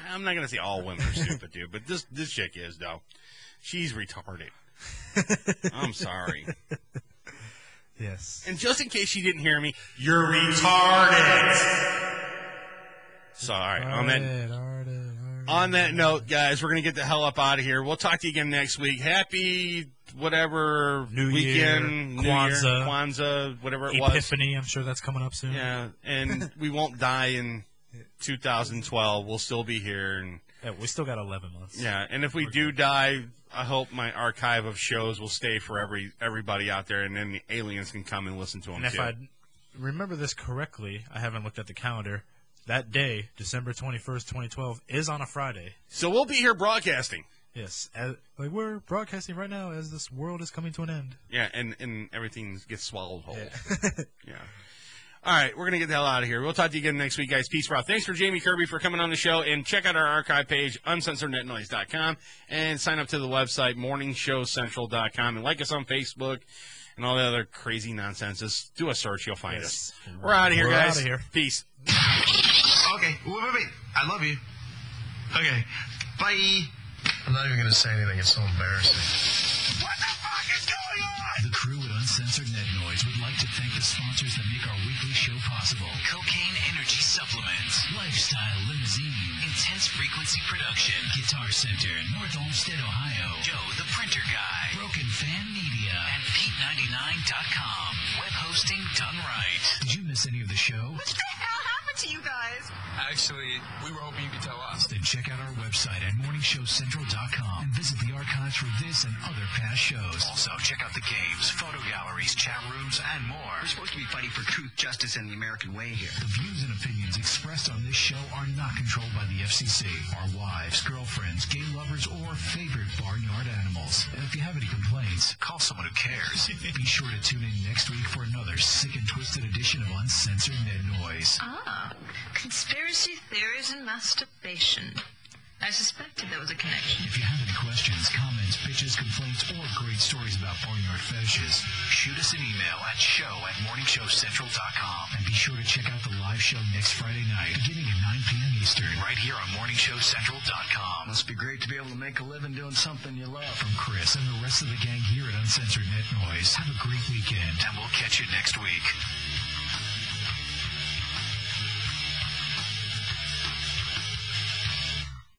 I'm not going to say all women are stupid, dude, but this chick is, though. She's retarded. I'm sorry. Yes. And just in case you didn't hear me, you're retarded. So, all right. On that note, guys, we're going to get the hell up out of here. We'll talk to you again next week. Happy whatever New weekend, Year, Kwanzaa, Kwanzaa, whatever it was. Epiphany, I'm sure that's coming up soon. Yeah, and we won't die in 2012. We'll still be here. And yeah, we still got 11 months. Yeah, and if we do die, I hope my archive of shows will stay for everybody out there, and then the aliens can come and listen to them, and too. if I remember this correctly, I haven't looked at the calendar, that day, December 21st, 2012, is on a Friday. So we'll be here broadcasting. Yes, we're broadcasting right now as this world is coming to an end. Yeah, and everything gets swallowed whole. Yeah. All right, we're going to get the hell out of here. We'll talk to you again next week, guys. Peace, bro. Thanks for Jamey Kirby for coming on the show. And check out our archive page, uncensorednetnoise.com. And sign up to the website, morningshowcentral.com. And like us on Facebook and all the other crazy nonsense. Just do a search. You'll find us. We're out of here, guys. We're out of here. Peace. Okay, wait. I love you. Okay, bye. I'm not even going to say anything. It's so embarrassing. What the fuck is going on? The crew at Uncensored Net Noise would like to thank the sponsors that make our weekly show possible. Cocaine Energy Supplements, Lifestyle Limousine, Intense Frequency Production, Guitar Center, North Olmsted, Ohio, Joe the Printer Guy, Broken Fan Media, and Pete99.com. Web hosting done right. Did you miss any of the show? What the hell happened to you guys? Actually, we were hoping you could tell us. Then check out our website at morningshowcentral.com and visit the archives for this and other past shows. Also, check out the games, photo galleries, chat rooms, and more. We're supposed to be fighting for truth, justice, and the American way here. The views and opinions expressed on this show are not controlled by the FCC, our wives, girlfriends, gay lovers, or favorite barnyard animals. And if you have any complaints, Call someone who cares. be sure to tune in next week for another sick and twisted edition of Uncensored Net Noise. Ah, conspiracy theories and masturbation. I suspected there was a connection. If you have any questions, comments, bitches, complaints, or great stories about barnyard fetishes, Shoot us an email at show@morningshowcentral.com. and be sure to check out the live show next Friday night, beginning at 9 p.m. Eastern. Right here on morningshowcentral.com. Must be great to be able to make a living doing something you love. From Chris and the rest of the gang here at Uncensored Net Noise, have a great weekend. And we'll catch you next week.